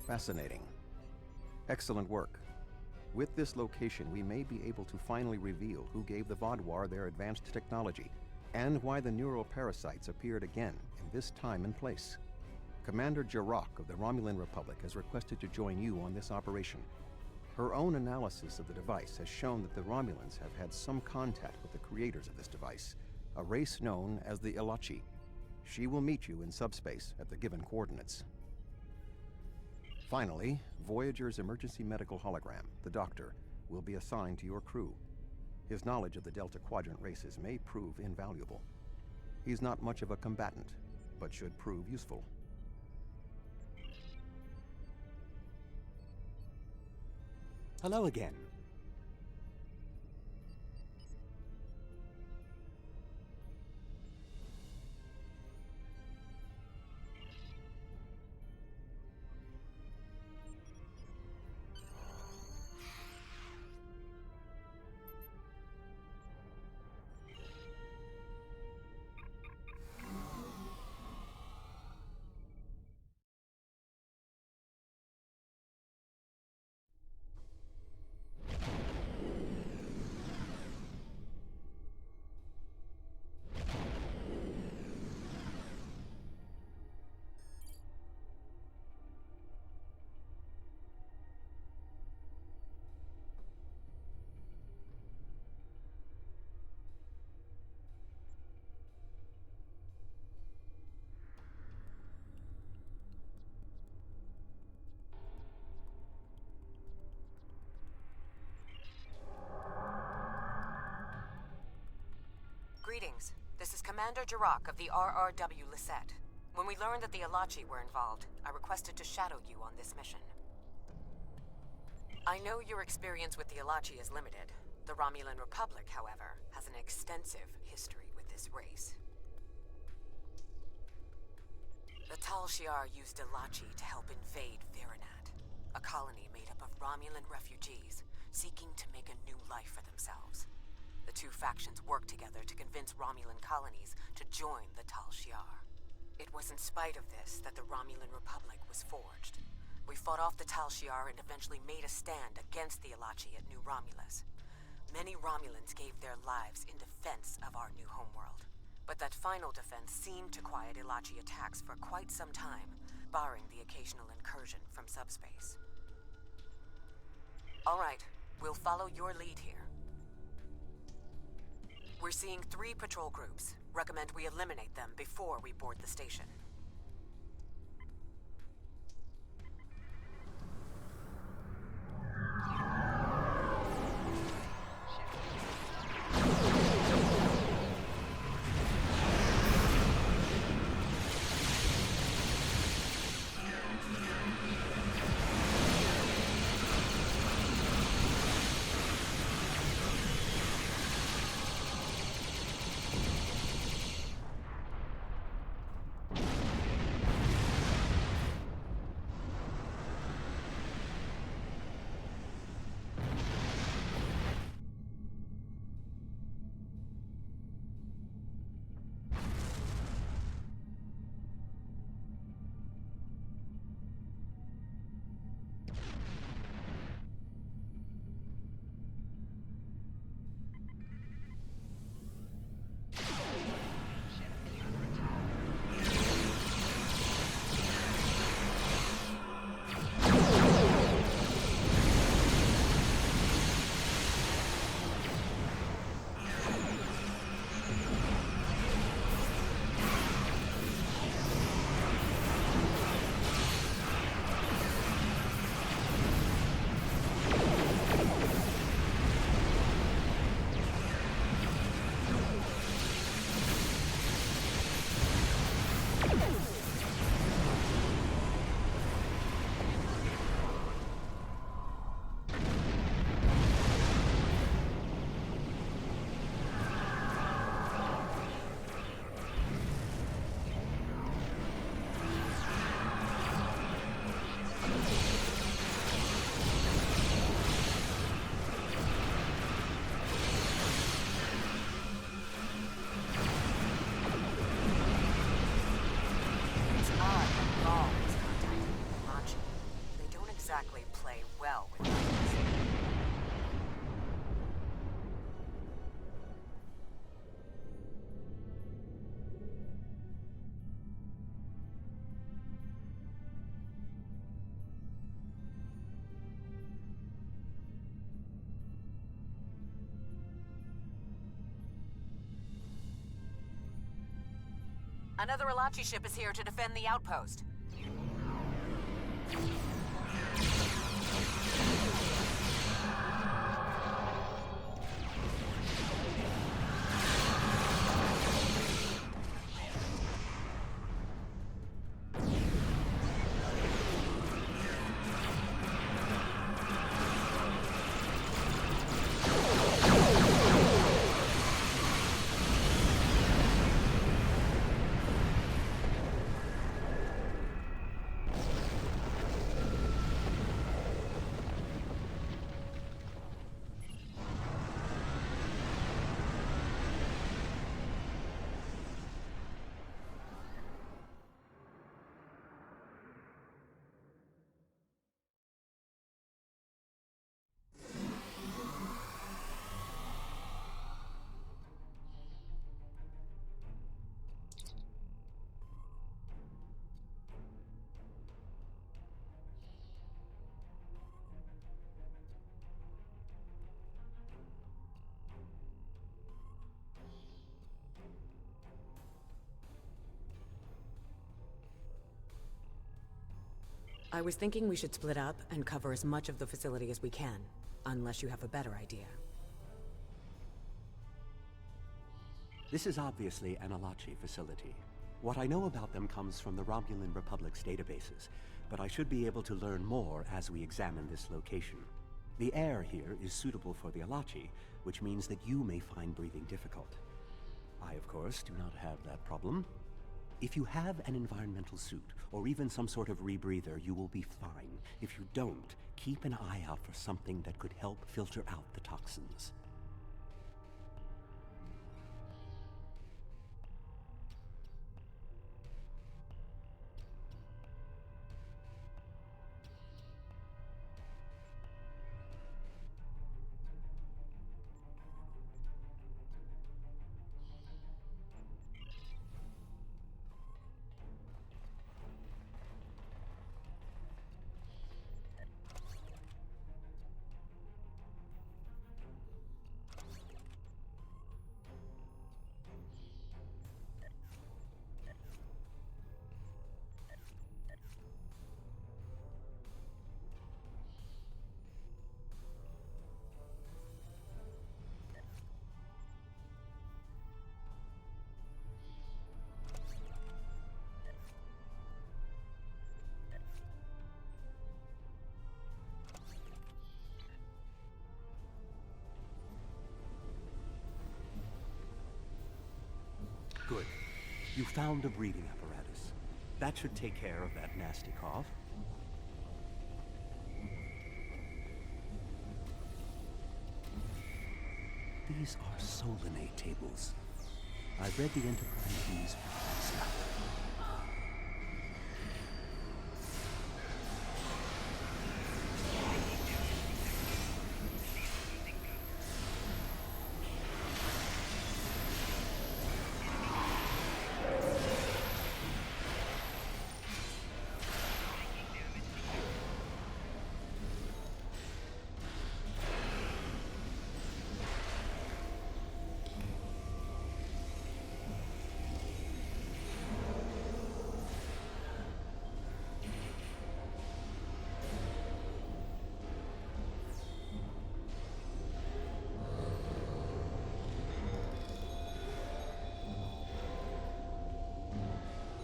Fascinating. Excellent work. With this location, we may be able to finally reveal who gave the Vaadwaur their advanced technology, and why the neuroparasites appeared again in this time and place. Commander Jarok of the Romulan Republic has requested to join you on this operation. Her own analysis of the device has shown that the Romulans have had some contact with the creators of this device, a race known as the Ilachi. She will meet you in subspace at the given coordinates. Finally, Voyager's emergency medical hologram, the Doctor, will be assigned to your crew. His knowledge of the Delta Quadrant races may prove invaluable. He's not much of a combatant, but should prove useful. Hello again. Greetings. This is Commander Jirok of the RRW Lisette. When we learned that the Alachi were involved, I requested to shadow you on this mission. I know your experience with the Alachi is limited. The Romulan Republic, however, has an extensive history with this race. The Tal Shiar used Alachi to help invade Virinat, a colony made up of Romulan refugees seeking to make a new life for themselves. The two factions worked together to convince Romulan colonies to join the Tal Shiar. It was in spite of this that the Romulan Republic was forged. We fought off the Tal Shiar and eventually made a stand against the Alachi at New Romulus. Many Romulans gave their lives in defense of our new homeworld. But that final defense seemed to quiet Alachi attacks for quite some time, barring the occasional incursion from subspace. All right, we'll follow your lead here. We're seeing 3 patrol groups. Recommend we eliminate them before we board the station. Another Alachi ship is here to defend the outpost. I was thinking we should split up and cover as much of the facility as we can, unless you have a better idea. This is obviously an Alachi facility. What I know about them comes from the Romulan Republic's databases, but I should be able to learn more as we examine this location. The air here is suitable for the Alachi, which means that you may find breathing difficult. I, of course, do not have that problem. If you have an environmental suit, or even some sort of rebreather, you will be fine. If you don't, keep an eye out for something that could help filter out the toxins. Good. You found a breathing apparatus. That should take care of that nasty cough. These are Solinate tables. I read the Enterprise keys for stuff.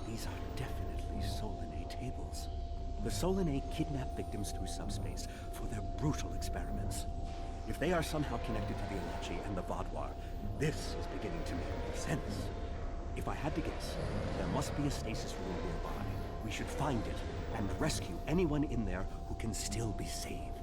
These are definitely Solinate tables. The Solinate kidnap victims through subspace for their brutal experiments. If they are somehow connected to the Alachi and the Vaadwaur, this is beginning to make sense. If I had to guess, there must be a stasis room nearby. We should find it and rescue anyone in there who can still be saved.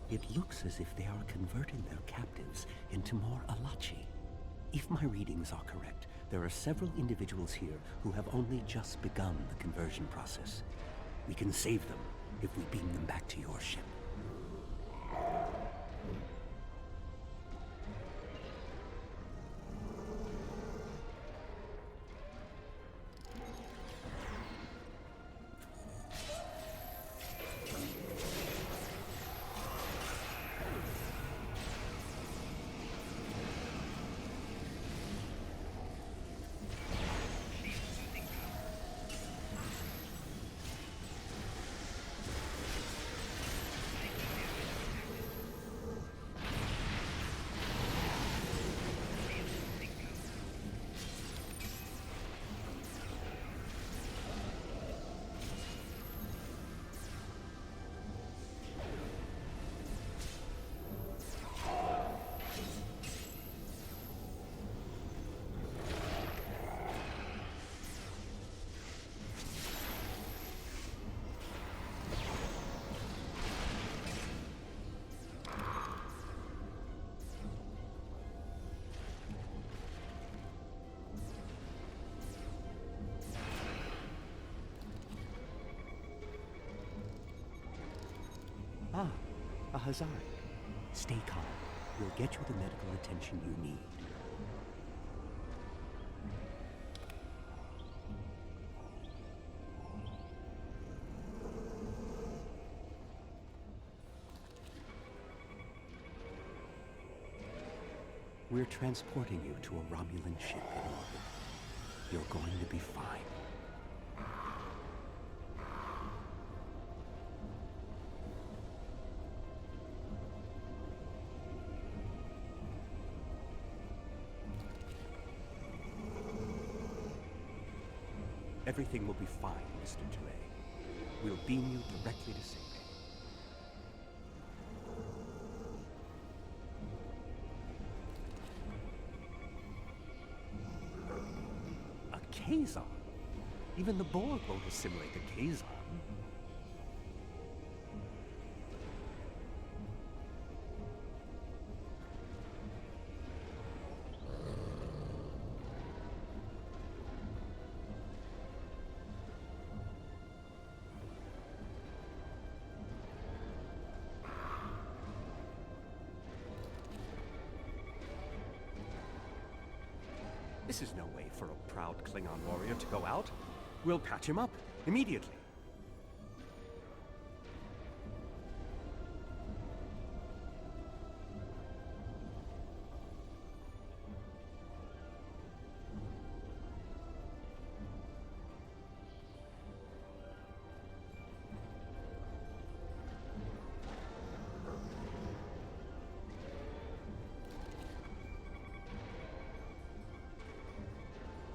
It looks as if they are converting their captives into more Alachi. If my readings are correct, there are several individuals here who have only just begun the conversion process. We can save them if we beam them back to your ship. Hazari. Stay calm. We'll get you the medical attention you need. We're transporting you to a Romulan ship in orbit. You're going to be fine. Everything will be fine, Mr. Dre. We'll beam you directly to safety. A Kazon? Even the Borg won't assimilate a Kazon. This is no way for a proud Klingon warrior to go out. We'll patch him up immediately.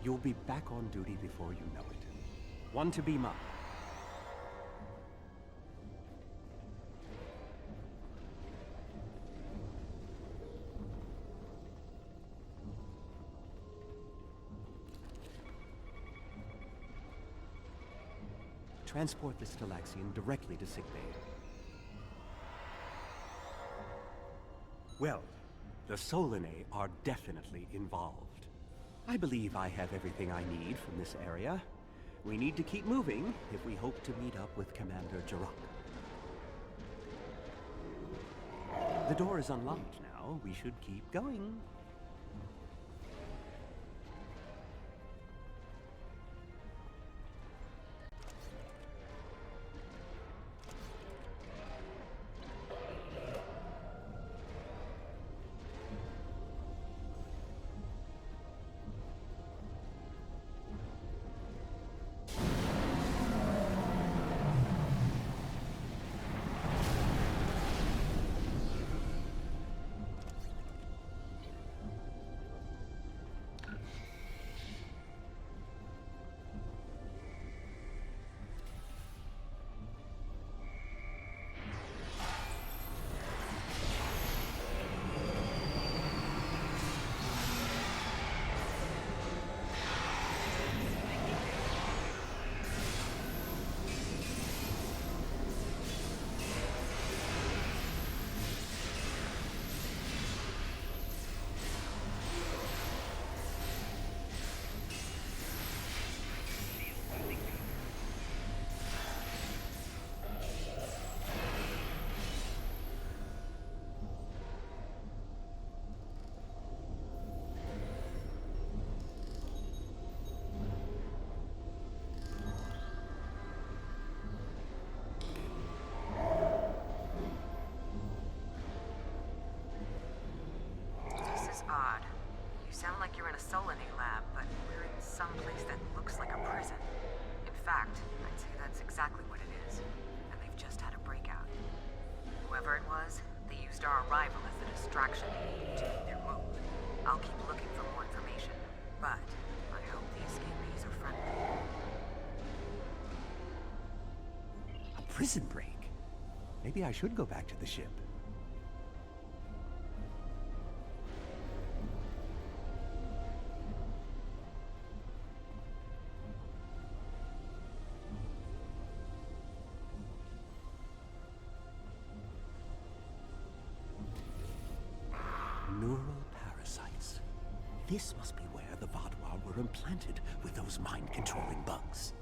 You'll be back on duty before you know it. One to beam up. Transport the Stalaxian directly to sickbay. Well, the Solanae are definitely involved. I believe I have everything I need from this area. We need to keep moving if we hope to meet up with Commander Jarok. The door is unlocked now. We should keep going. Odd. You sound like you're in a Solanae lab, but we're in some place that looks like a prison. In fact, I'd say that's exactly what it is. And they've just had a breakout. Whoever it was, they used our arrival as a distraction to keep their move. I'll keep looking for more information, but I hope the escapees are friendly. A prison break? Maybe I should go back to the ship. Neural parasites. This must be where the Vaadwaur were implanted with those mind-controlling bugs.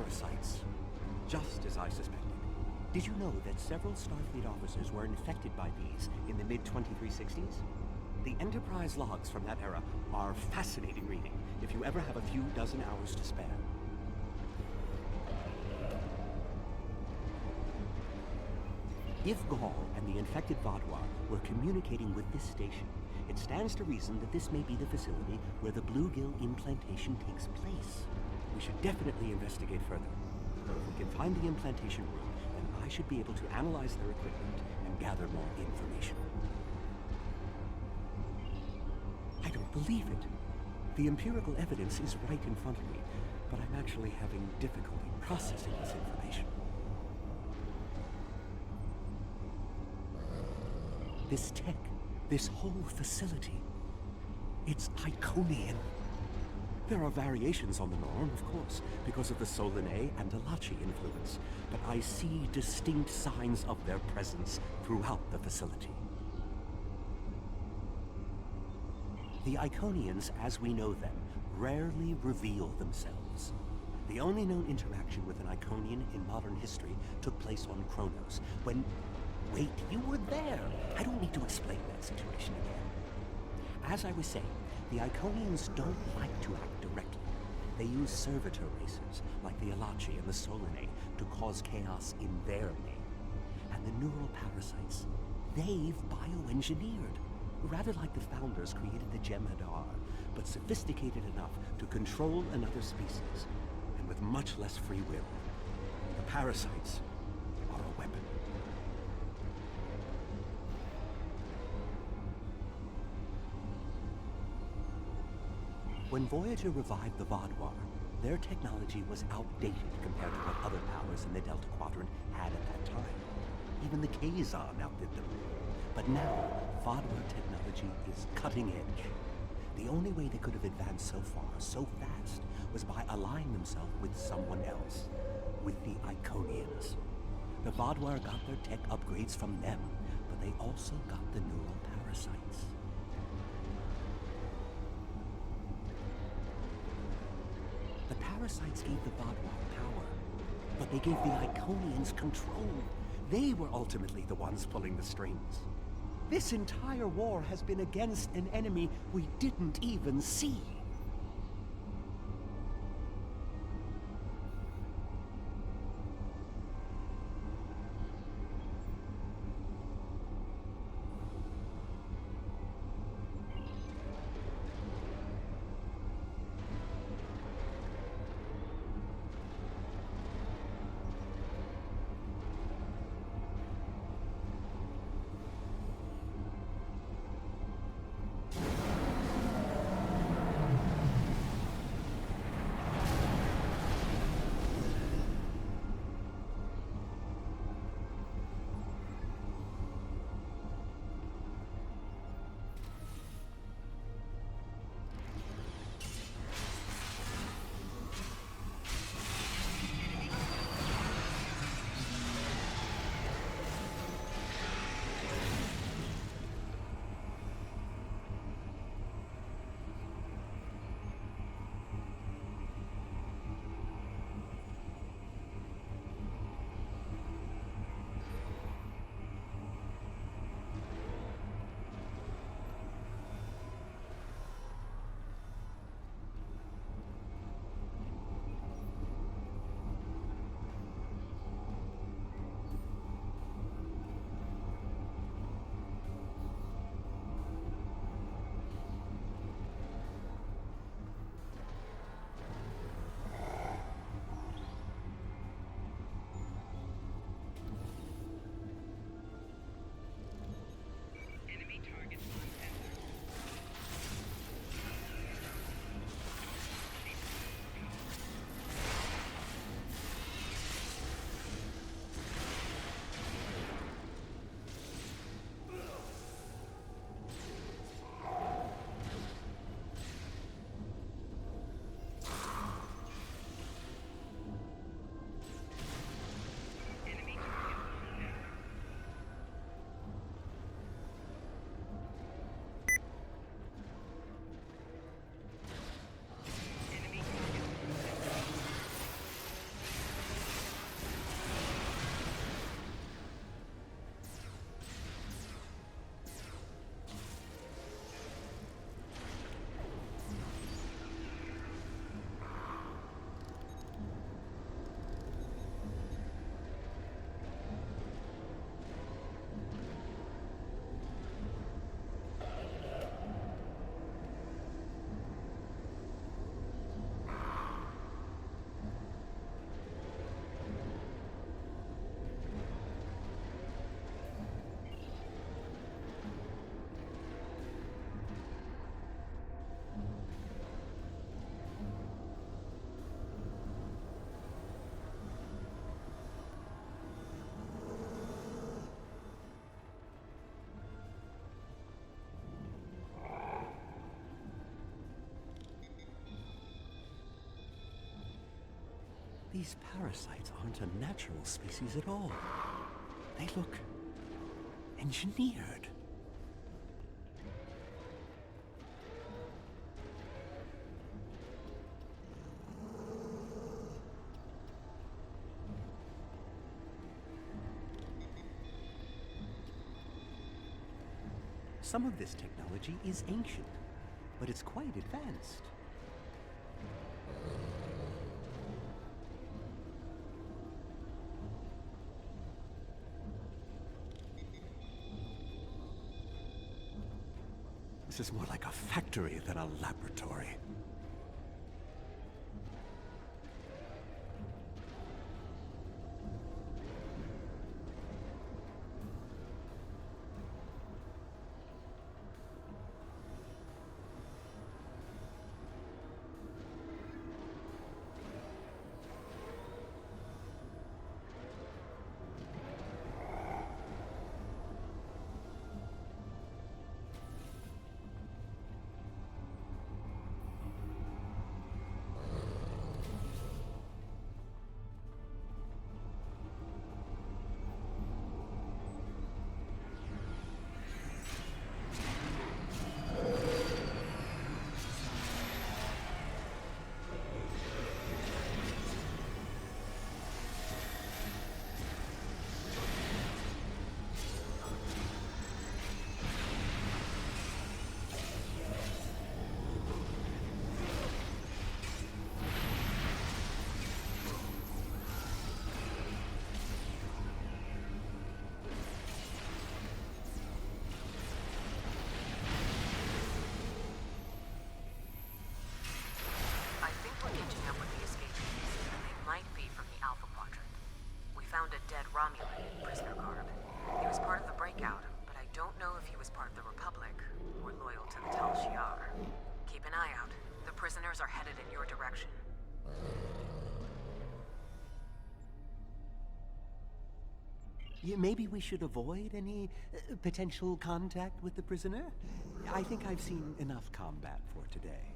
parasites. Just as I suspected. Did you know that several Starfleet officers were infected by these in the mid-2360s? The Enterprise logs from that era are fascinating reading if you ever have a few dozen hours to spare. If Gaul and the infected Vaadwaur were communicating with this station, it stands to reason that this may be the facility where the bluegill implantation takes place. We should definitely investigate further. But if we can find the implantation room, then I should be able to analyze their equipment and gather more information. I don't believe it. The empirical evidence is right in front of me, but I'm actually having difficulty processing this information. This tech, this whole facility, it's Iconian. There are variations on the norm, of course, because of the Solanae and Delachi influence, but I see distinct signs of their presence throughout the facility. The Iconians, as we know them, rarely reveal themselves. The only known interaction with an Iconian in modern history took place on Kronos, when... Wait, you were there! I don't need to explain that situation again. As I was saying, the Iconians don't like to act directly. They use servitor races, like the Alachi and the Solanae, to cause chaos in their name. And the neural parasites, they've bioengineered. Rather like the founders created the Jem'Hadar, but sophisticated enough to control another species, and with much less free will. The parasites are a weapon. When Voyager revived the Vaadwaur, their technology was outdated compared to what other powers in the Delta Quadrant had at that time. Even the Kazon outdid them. But now, Vaadwaur technology is cutting edge. The only way they could have advanced so far, so fast, was by allying themselves with someone else. With the Iconians. The Vaadwaur got their tech upgrades from them, but they also got the neural parasites. The parasites gave the Vaadwaur power, but they gave the Iconians control. They were ultimately the ones pulling the strings. This entire war has been against an enemy we didn't even see. These parasites aren't a natural species at all. They look engineered. Some of this technology is ancient, but it's quite advanced. This is more like a factory than a laboratory. Romulan prisoner guard. He was part of the breakout, but I don't know if he was part of the Republic or loyal to the Tal Shiar. Keep an eye out. The prisoners are headed in your direction. Maybe we should avoid any potential contact with the prisoner? I think I've seen enough combat for today.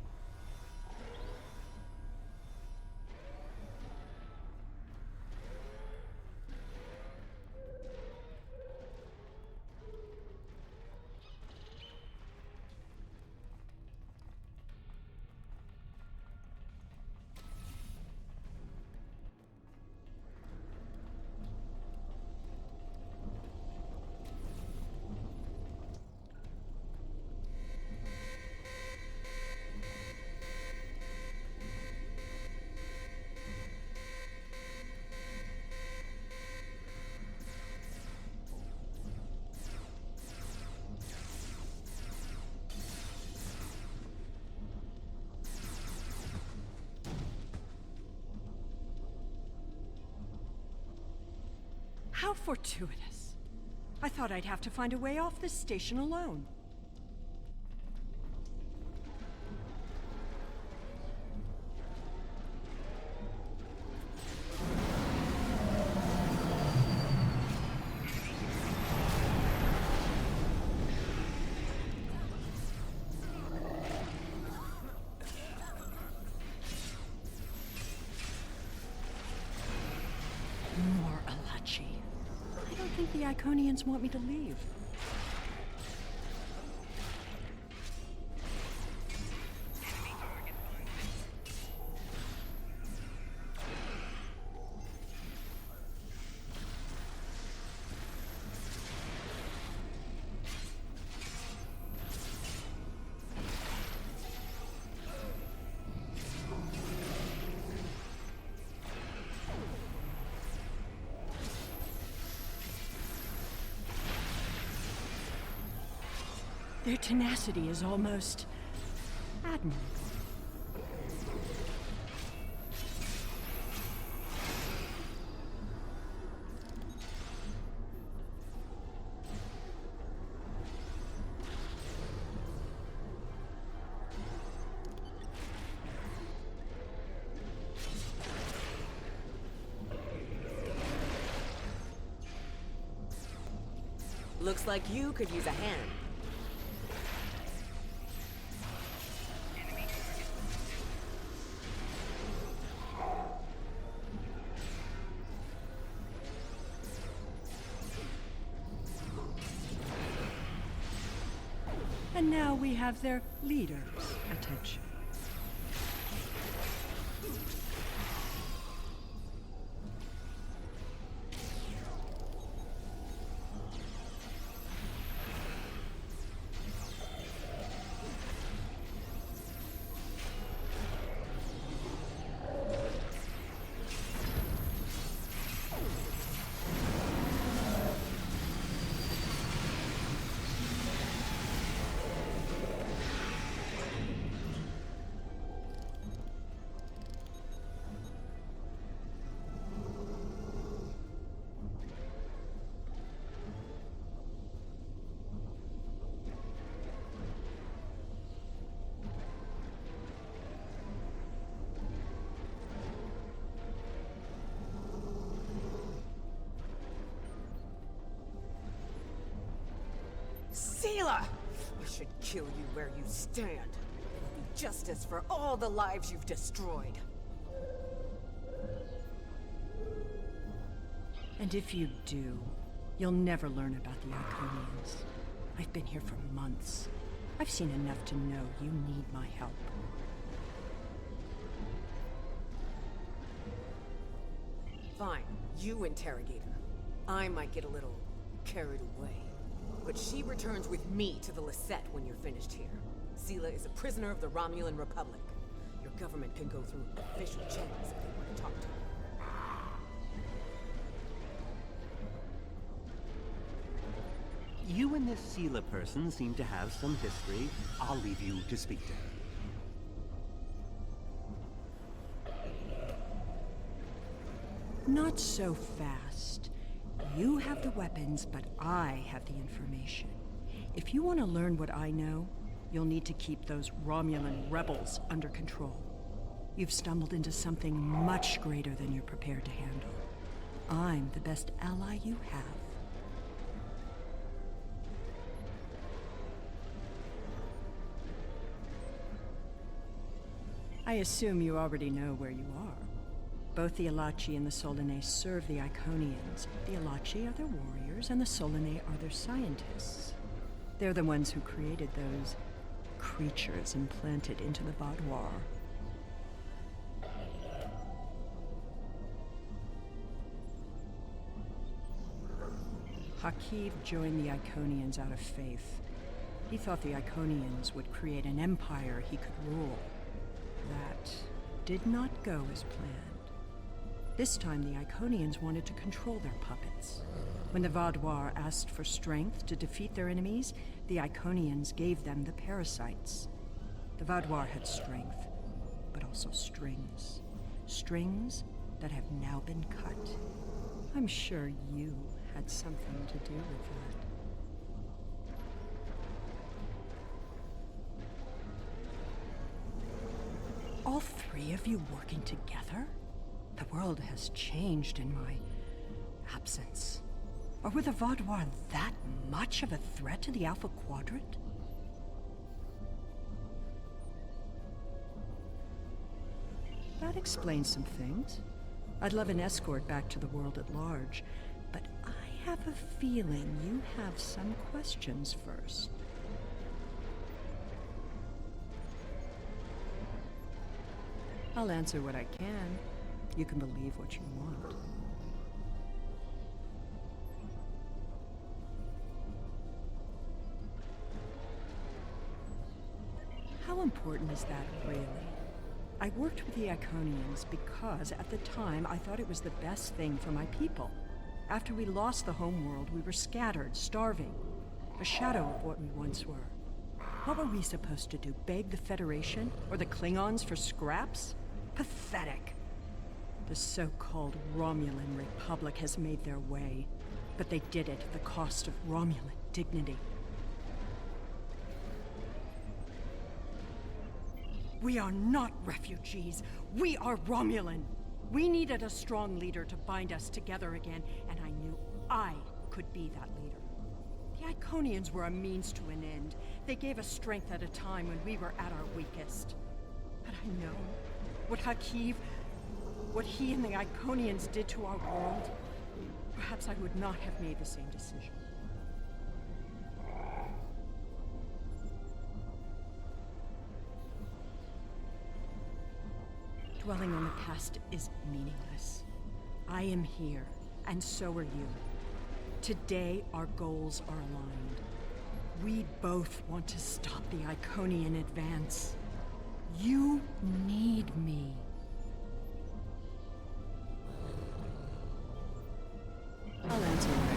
How fortuitous. I thought I'd have to find a way off this station alone. I think the Iconians want me to leave. Their tenacity is almost admirable. Looks like you could use a hand. And now we have their leader's attention. Seela! I should kill you where you stand. It will be justice for all the lives you've destroyed. And if you do, you'll never learn about the Iconians. I've been here for months. I've seen enough to know you need my help. Fine, you interrogate her. I might get a little carried away. But she returns with me to the Lisette when you're finished here. Seela is a prisoner of the Romulan Republic. Your government can go through official channels if they want to talk to her. You and this Seela person seem to have some history. I'll leave you to speak to her. Not so fast. You have the weapons, but I have the information. If you want to learn what I know, you'll need to keep those Romulan rebels under control. You've stumbled into something much greater than you're prepared to handle. I'm the best ally you have. I assume you already know where you are. Both the Alachi and the Solanae serve the Iconians. The Alachi are their warriors, and the Solanae are their scientists. They're the ones who created those creatures implanted into the Vaadwaur. Hakiv joined the Iconians out of faith. He thought the Iconians would create an empire he could rule. That did not go as planned. This time the Iconians wanted to control their puppets. When the Vaadwaur asked for strength to defeat their enemies, the Iconians gave them the parasites. The Vaadwaur had strength, but also strings. Strings that have now been cut. I'm sure you had something to do with that. All three of you working together? The world has changed in my absence. Or were the Vaadwaur that much of a threat to the Alpha Quadrant? That explains some things. I'd love an escort back to the world at large, but I have a feeling you have some questions first. I'll answer what I can. You can believe what you want. How important is that, really? I worked with the Iconians because, at the time, I thought it was the best thing for my people. After we lost the homeworld, we were scattered, starving. A shadow of what we once were. What were we supposed to do? Beg the Federation? Or the Klingons for scraps? Pathetic. The so-called Romulan Republic has made their way, but they did it at the cost of Romulan dignity. We are not refugees. We are Romulan. We needed a strong leader to bind us together again, and I knew I could be that leader. The Iconians were a means to an end. They gave us strength at a time when we were at our weakest. Had I known what Hakiv, what he and the Iconians did to our world, perhaps I would not have made the same decision. Dwelling on the past is meaningless. I am here, and so are you. Today, our goals are aligned. We both want to stop the Iconian advance. You need me. I'll answer that.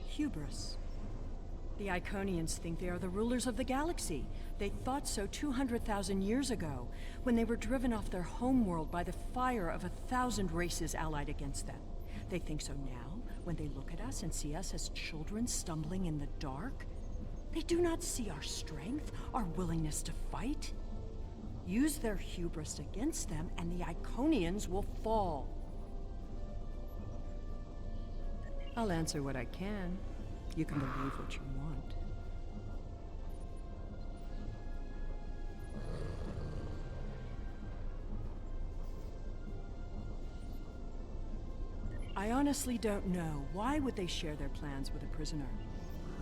Hubris. The Iconians think they are the rulers of the galaxy. They thought so 200,000 years ago, when they were driven off their homeworld by the fire of 1,000 races allied against them. They think so now, when they look at us and see us as children stumbling in the dark. They do not see our strength, our willingness to fight. Use their hubris against them, and the Iconians will fall. I'll answer what I can. You can believe what you want. I honestly don't know. Why would they share their plans with a prisoner?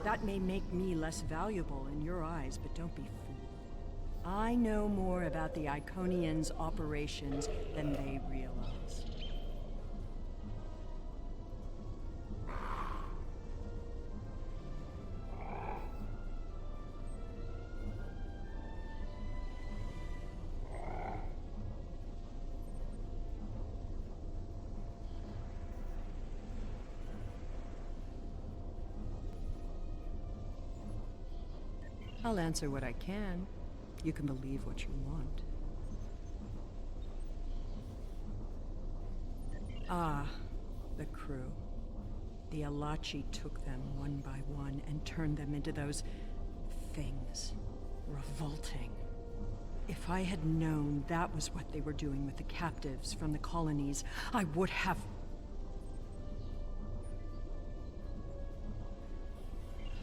That may make me less valuable in your eyes, but don't be fooled. I know more about the Iconians' operations than they realize. I'll answer what I can. You can believe what you want. Ah, the crew. The Alachi took them one by one and turned them into those things. Revolting. If I had known that was what they were doing with the captives from the colonies, I would have...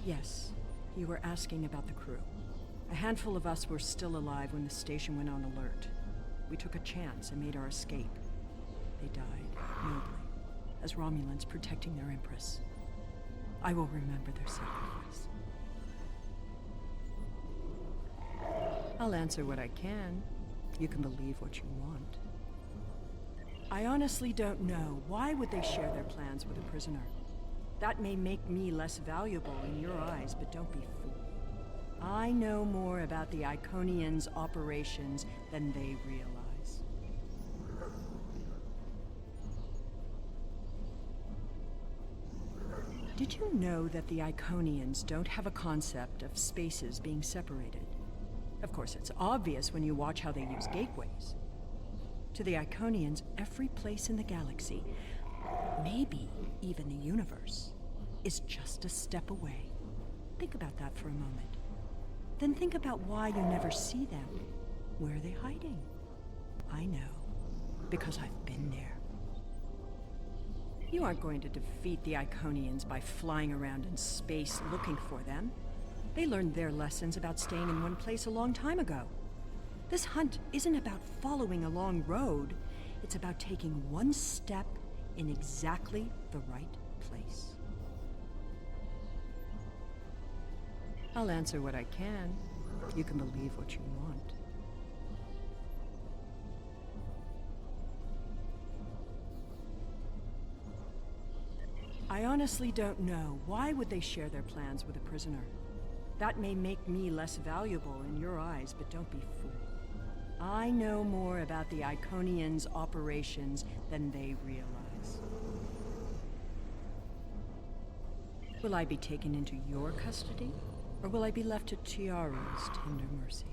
Yes. You were asking about the crew. A handful of us were still alive when the station went on alert. We took a chance and made our escape. They died, nobly, as Romulans protecting their Empress. I will remember their sacrifice. I'll answer what I can. You can believe what you want. I honestly don't know. Why would they share their plans with a prisoner? That may make me less valuable in your eyes, but don't be fooled. I know more about the Iconians' operations than they realize. Did you know that the Iconians don't have a concept of spaces being separated? Of course, it's obvious when you watch how they use gateways. To the Iconians, every place in the galaxy, maybe even the universe, is just a step away. Think about that for a moment. Then think about why you never see them. Where are they hiding? I know, because I've been there. You aren't going to defeat the Iconians by flying around in space looking for them. They learned their lessons about staying in one place a long time ago. This hunt isn't about following a long road. It's about taking one step in exactly the right place. I'll answer what I can. You can believe what you want. I honestly don't know. Why would they share their plans with a prisoner? That may make me less valuable in your eyes, but don't be fooled. I know more about the Iconians' operations than they realize. Will I be taken into your custody? Or will I be left to Tiaru's tender mercies?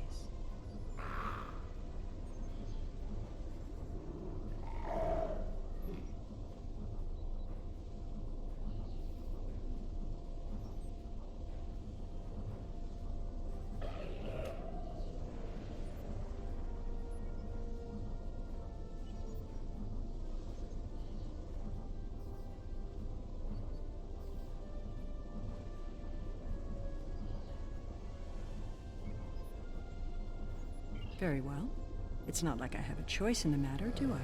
Very well. It's not like I have a choice in the matter, do I?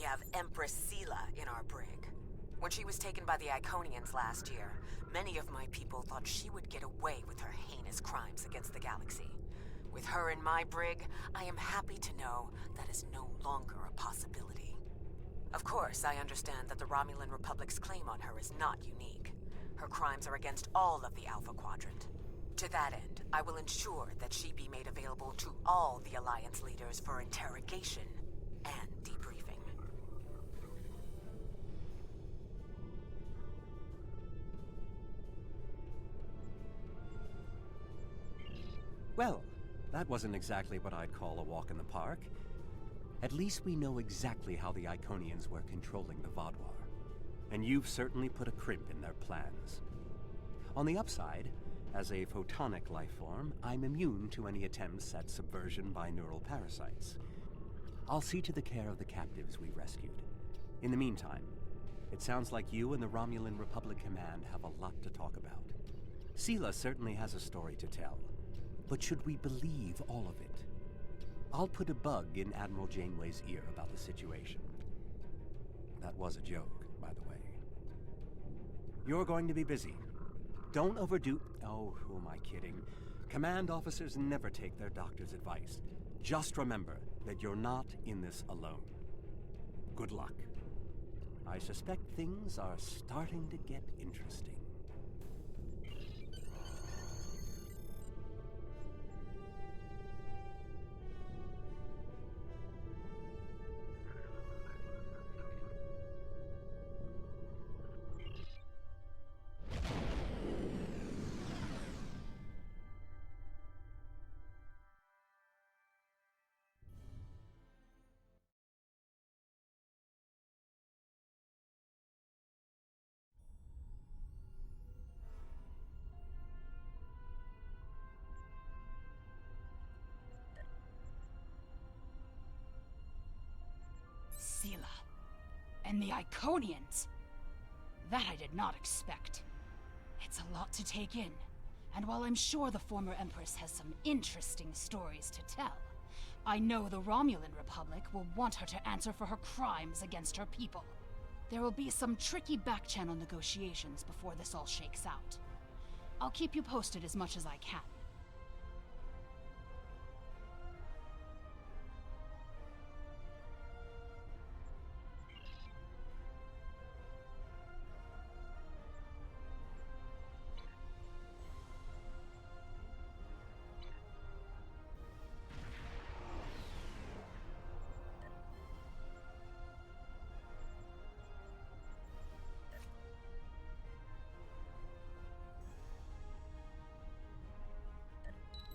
have Empress Sela in our brig. When she was taken by the Iconians last year, many of my people thought she would get away with her heinous crimes against the galaxy. With her in my brig, I am happy to know that is no longer a possibility. Of course, I understand that the Romulan Republic's claim on her is not unique. Her crimes are against all of the Alpha Quadrant. To that end, I will ensure that she be made available to all the Alliance leaders for interrogation and debriefing. Well, that wasn't exactly what I'd call a walk in the park. At least we know exactly how the Iconians were controlling the Vaadwaur. And you've certainly put a crimp in their plans. On the upside, as a photonic life form, I'm immune to any attempts at subversion by neural parasites. I'll see to the care of the captives we rescued. In the meantime, it sounds like you and the Romulan Republic Command have a lot to talk about. Sela certainly has a story to tell, but should we believe all of it? I'll put a bug in Admiral Janeway's ear about the situation. That was a joke, by the way. You're going to be busy. Don't overdo... Oh, who am I kidding? Command officers never take their doctor's advice. Just remember that you're not in this alone. Good luck. I suspect things are starting to get interesting. Sela. And the Iconians. That I did not expect. It's a lot to take in. And while I'm sure the former Empress has some interesting stories to tell, I know the Romulan Republic will want her to answer for her crimes against her people. There will be some tricky back-channel negotiations before this all shakes out. I'll keep you posted as much as I can.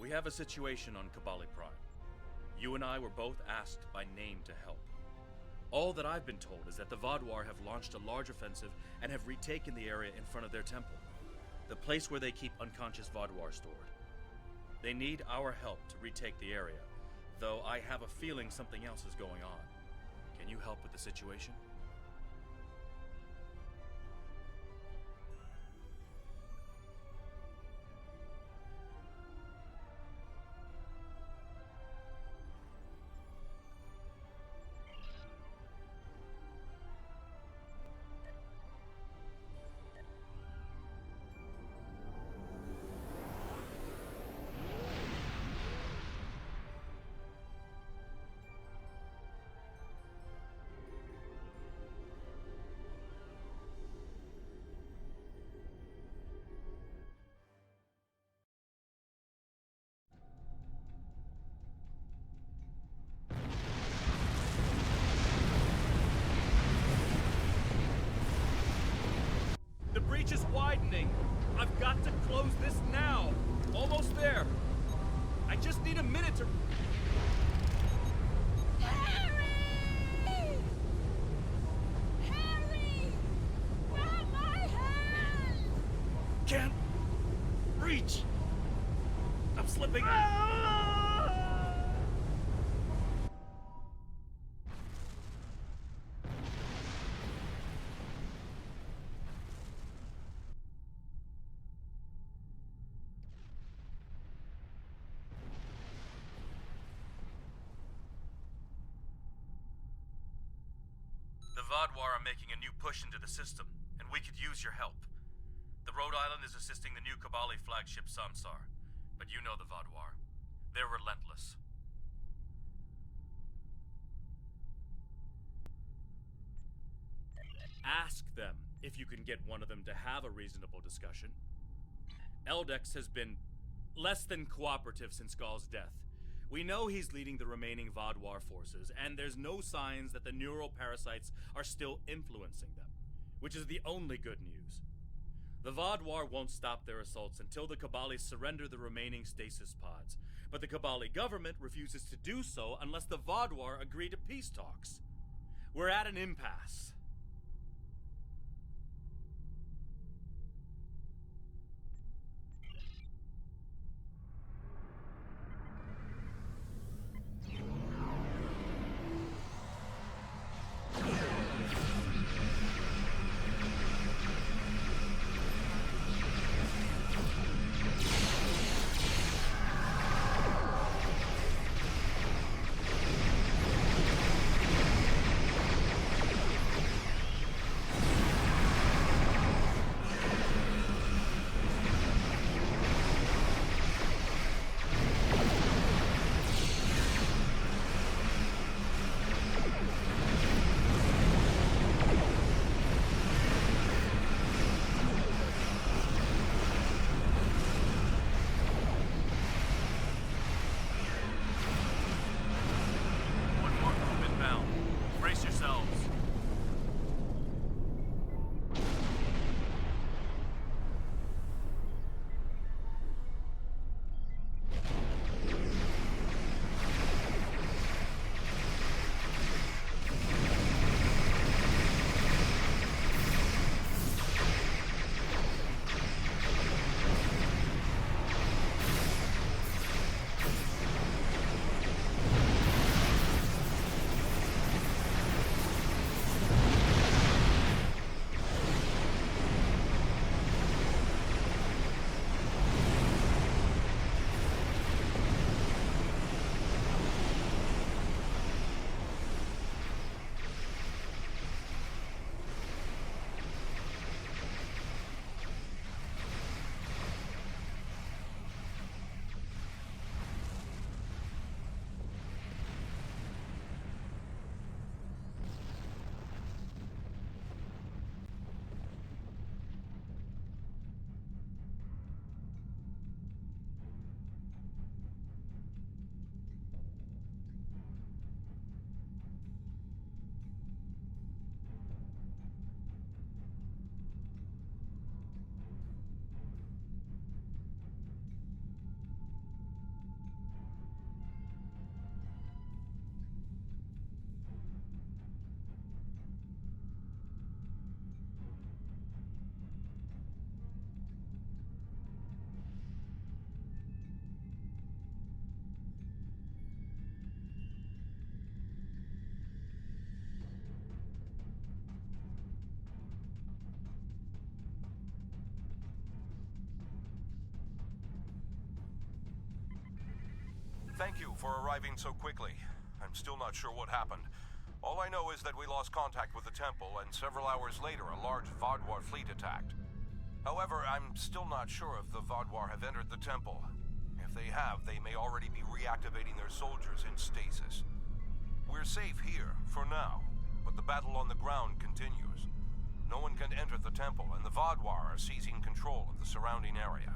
We have a situation on Kabali Prime. You and I were both asked by name to help. All that I've been told is that the Vaadwaur have launched a large offensive and have retaken the area in front of their temple, the place where they keep unconscious Vaadwaur stored. They need our help to retake the area, though I have a feeling something else is going on. Can you help with the situation? The breach is widening. I've got to close this now. Almost there. I just need a minute to... Harry! Harry! Grab my hand! Can't reach. I'm slipping. Vaadwaur are making a new push into the system, and we could use your help. The Rhode Island is assisting the new Kabali flagship Samsar, but you know the Vaadwaur. They're relentless. Ask them if you can get one of them to have a reasonable discussion. Eldex has been less than cooperative since Gaul's death. We know he's leading the remaining Vaadwaur forces, and there's no signs that the neural parasites are still influencing them, which is the only good news. The Vaadwaur won't stop their assaults until the Kabali surrender the remaining stasis pods, but the Kabali government refuses to do so unless the Vaadwaur agree to peace talks. We're at an impasse. Thank you for arriving so quickly. I'm still not sure what happened. All I know is that we lost contact with the temple, and several hours later a large Vaadwaur fleet attacked. However, I'm still not sure if the Vaadwaur have entered the temple. If they have, they may already be reactivating their soldiers in stasis. We're safe here, for now, but the battle on the ground continues. No one can enter the temple, and the Vaadwaur are seizing control of the surrounding area.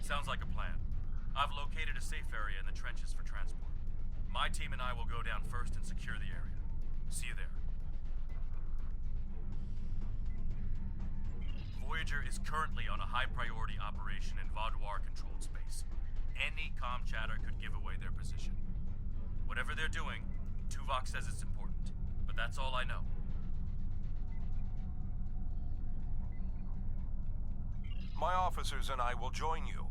Sounds like a plan. I've located a safe area in the trenches for transport. My team and I will go down first and secure the area. See you there. Voyager is currently on a high-priority operation in Vaadwaur-controlled space. Any comm chatter could give away their position. Whatever they're doing, Tuvok says it's important, but that's all I know. My officers and I will join you.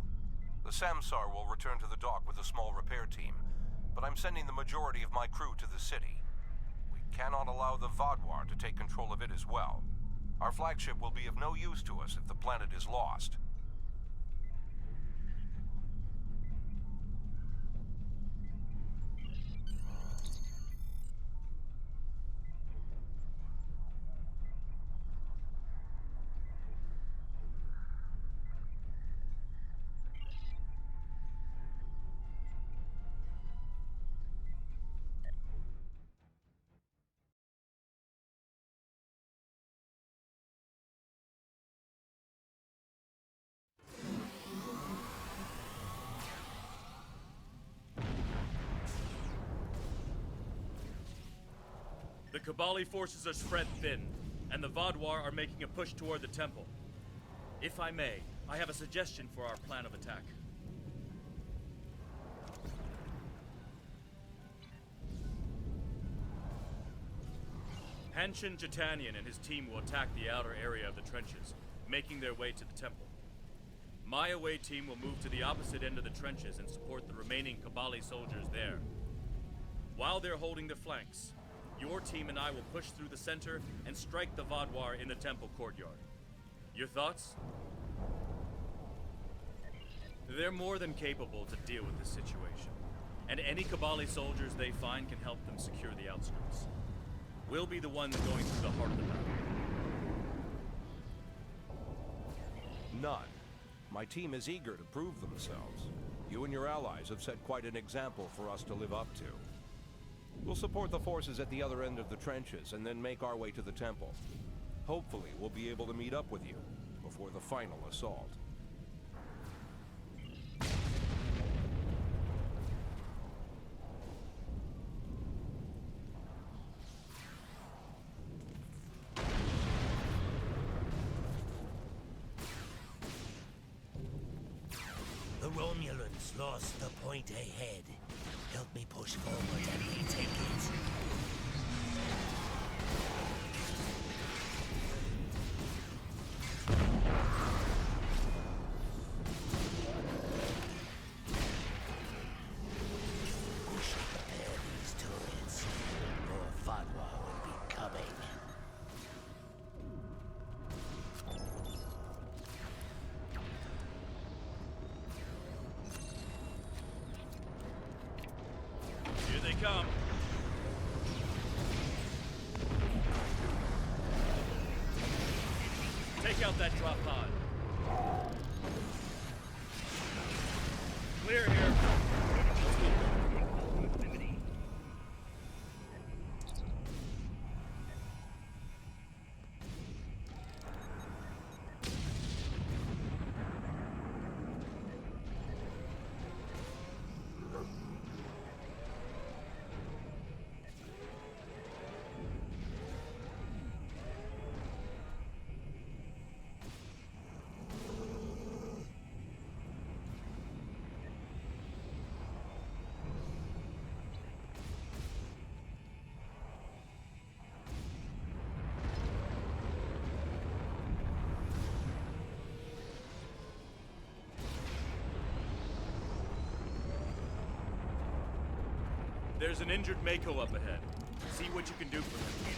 The Samsar will return to the dock with a small repair team, but I'm sending the majority of my crew to the city. We cannot allow the Vaadwaur to take control of it as well. Our flagship will be of no use to us if the planet is lost. Kabali forces are spread thin, and the Vaadwaur are making a push toward the temple. If I may, I have a suggestion for our plan of attack. Hanshin Jatanian and his team will attack the outer area of the trenches, making their way to the temple. My away team will move to the opposite end of the trenches and support the remaining Kabali soldiers there. While they're holding the flanks, your team and I will push through the center and strike the Vaadwaur in the temple courtyard. Your thoughts? They're more than capable to deal with this situation, and any Kabali soldiers they find can help them secure the outskirts. We'll be the ones going through the heart of the battle. None. My team is eager to prove themselves. You and your allies have set quite an example for us to live up to. We'll support the forces at the other end of the trenches and then make our way to the temple. Hopefully, we'll be able to meet up with you before the final assault. The Romulans lost the point ahead. Help me push forward and retake it. We should prepare these turrets. More Vaadwaur will be coming. Here they come. Take out that drop pod. Clear here. Let's go. There's an injured Mako up ahead. See what you can do for him.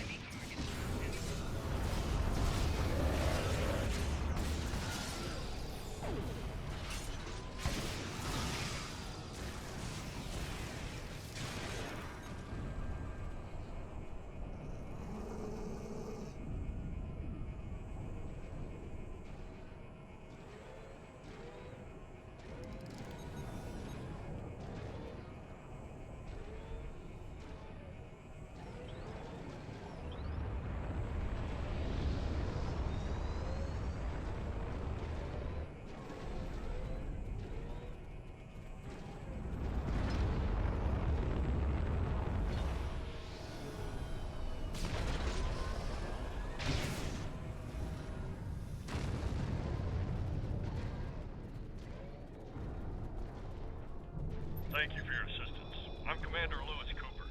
Thank you for your assistance. I'm Commander Lewis Cooper.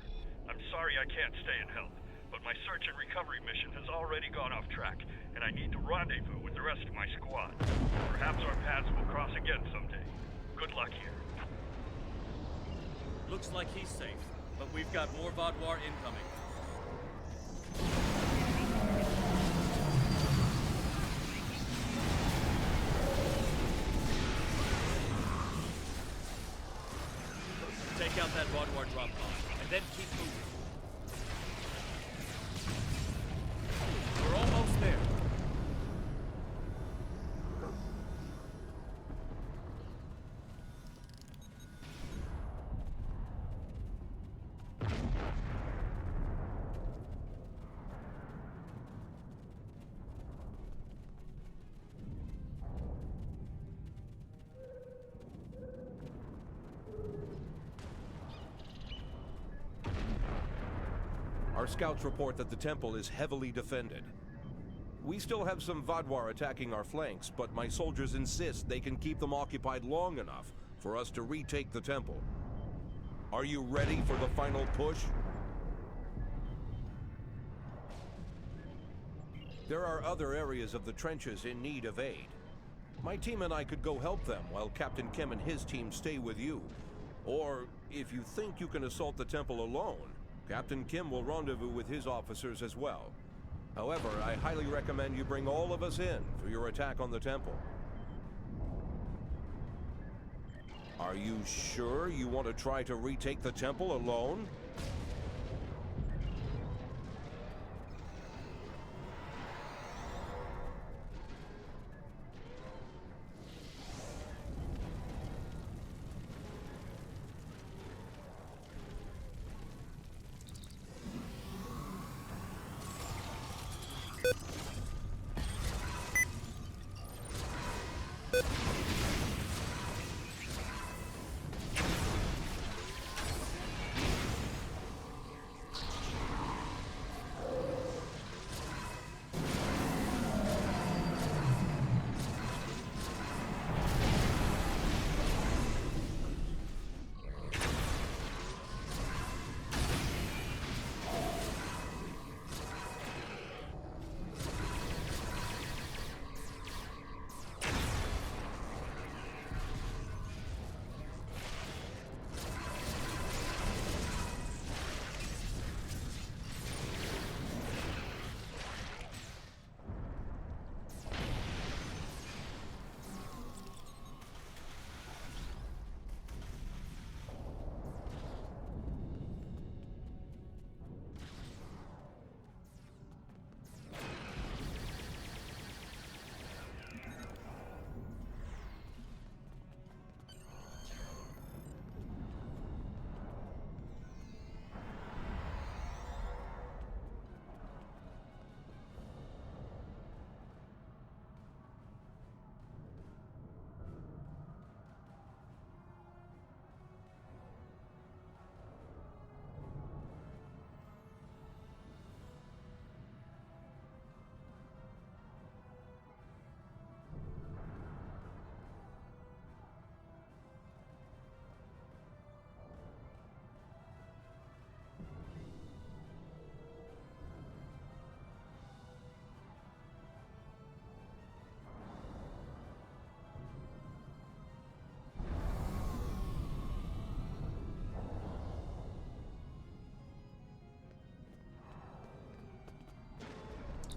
I'm sorry I can't stay and help, but my search and recovery mission has already gone off track, and I need to rendezvous with the rest of my squad. Perhaps our paths will cross again someday. Good luck here. Looks like he's safe, but we've got more Vaadwaur incoming. Take out that Vaadwaur drop pod, and then keep moving. We're almost there. Our scouts report that the temple is heavily defended. We still have some Vaadwaur attacking our flanks, but my soldiers insist they can keep them occupied long enough for us to retake the temple. Are you ready for the final push? There are other areas of the trenches in need of aid. My team and I could go help them while Captain Kim and his team stay with you. Or, if you think you can assault the temple alone, Captain Kim will rendezvous with his officers as well. However, I highly recommend you bring all of us in for your attack on the temple. Are you sure you want to try to retake the temple alone?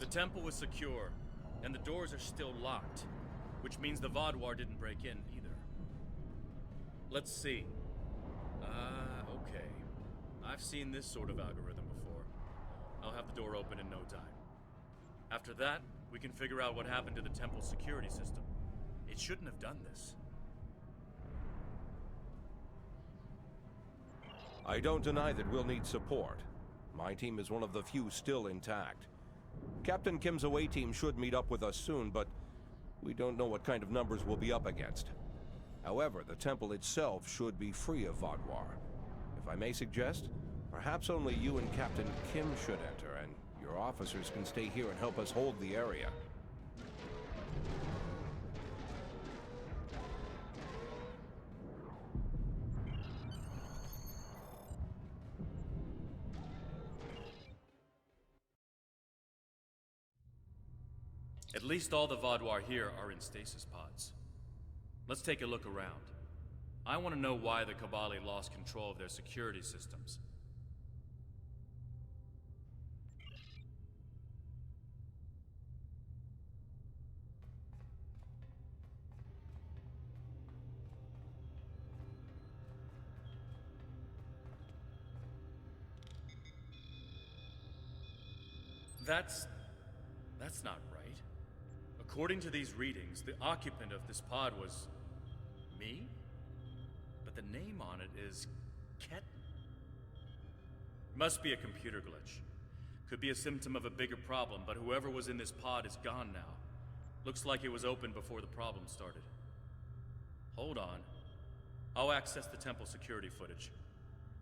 The temple was secure, and the doors are still locked, which means the Vaadwaur didn't break in either. Let's see. Okay. I've seen this sort of algorithm before. I'll have the door open in no time. After that, we can figure out what happened to the temple's security system. It shouldn't have done this. I don't deny that we'll need support. My team is one of the few still intact. Captain Kim's away team should meet up with us soon, but we don't know what kind of numbers we'll be up against. However, the temple itself should be free of Vaadwaur. If I may suggest, perhaps only you and Captain Kim should enter, and your officers can stay here and help us hold the area. At least all the Vaadwaur here are in stasis pods. Let's take a look around. I want to know why the Kabali lost control of their security systems. That's not right. According to these readings, the occupant of this pod was me? But the name on it is Ketten. Must be a computer glitch. Could be a symptom of a bigger problem, but whoever was in this pod is gone now. Looks like it was open before the problem started. Hold on. I'll access the temple security footage.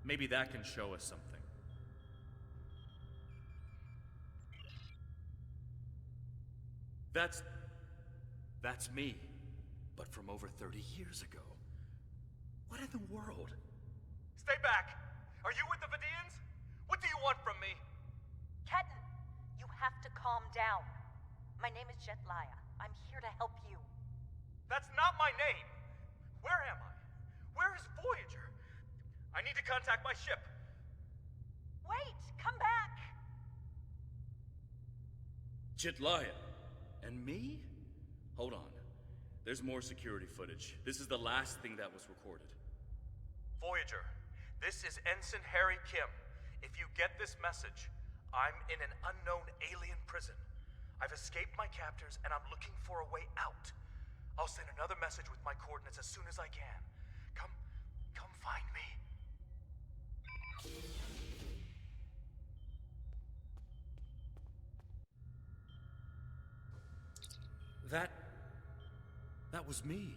Maybe that can show us something. That's me. But from over 30 years ago. What in the world? Stay back! Are you with the Vidians? What do you want from me? Ketan, you have to calm down. My name is Jetlaya. I'm here to help you. That's not my name! Where am I? Where is Voyager? I need to contact my ship. Wait! Come back! Jetlaya. And me? Hold on. There's more security footage. This is the last thing that was recorded. Voyager, this is Ensign Harry Kim. If you get this message, I'm in an unknown alien prison. I've escaped my captors and I'm looking for a way out. I'll send another message with my coordinates as soon as I can. Come find me. That was me.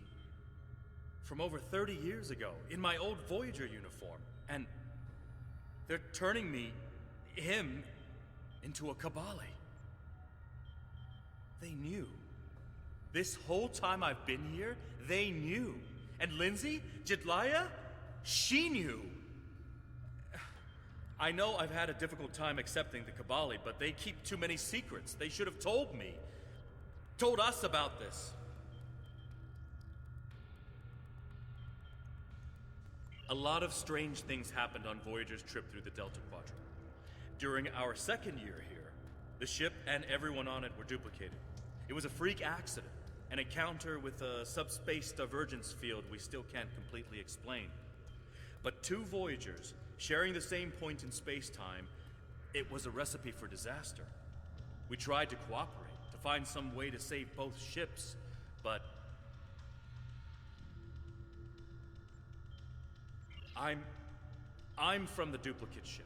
From over 30 years ago, in my old Voyager uniform. And they're turning him, into a Kabali. They knew. This whole time I've been here, they knew. And Lindsay, Jetlaya, she knew. I know I've had a difficult time accepting the Kabali, but they keep too many secrets. They should have told me. Told us about this. A lot of strange things happened on Voyager's trip through the Delta Quadrant. During our second year here, the ship and everyone on it were duplicated. It was a freak accident, an encounter with a subspace divergence field we still can't completely explain. But two Voyagers, sharing the same point in space-time, it was a recipe for disaster. We tried to cooperate, to find some way to save both ships, but I'm from the duplicate ship.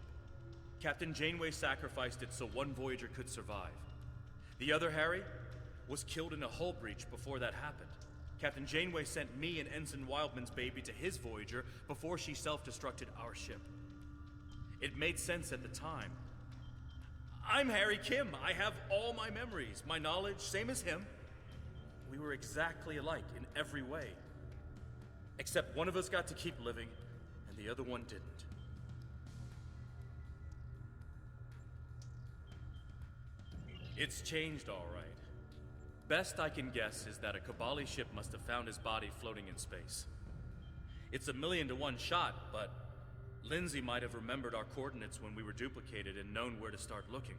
Captain Janeway sacrificed it so one Voyager could survive. The other, Harry, was killed in a hull breach before that happened. Captain Janeway sent me and Ensign Wildman's baby to his Voyager before she self-destructed our ship. It made sense at the time. I'm Harry Kim. I have all my memories, my knowledge, same as him. We were exactly alike in every way. Except one of us got to keep living, and the other one didn't. It's changed, all right. Best I can guess is that a Kabali ship must have found his body floating in space. It's a 1,000,000 to 1 shot, but Lindsay might have remembered our coordinates when we were duplicated and known where to start looking.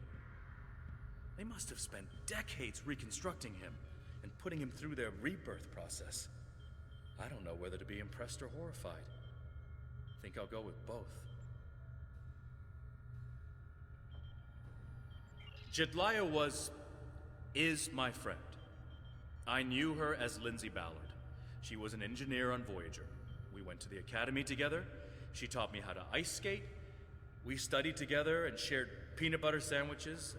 They must have spent decades reconstructing him and putting him through their rebirth process. I don't know whether to be impressed or horrified. I think I'll go with both. Jetlaya is my friend. I knew her as Lindsay Ballard. She was an engineer on Voyager. We went to the academy together. She taught me how to ice skate. We studied together and shared peanut butter sandwiches.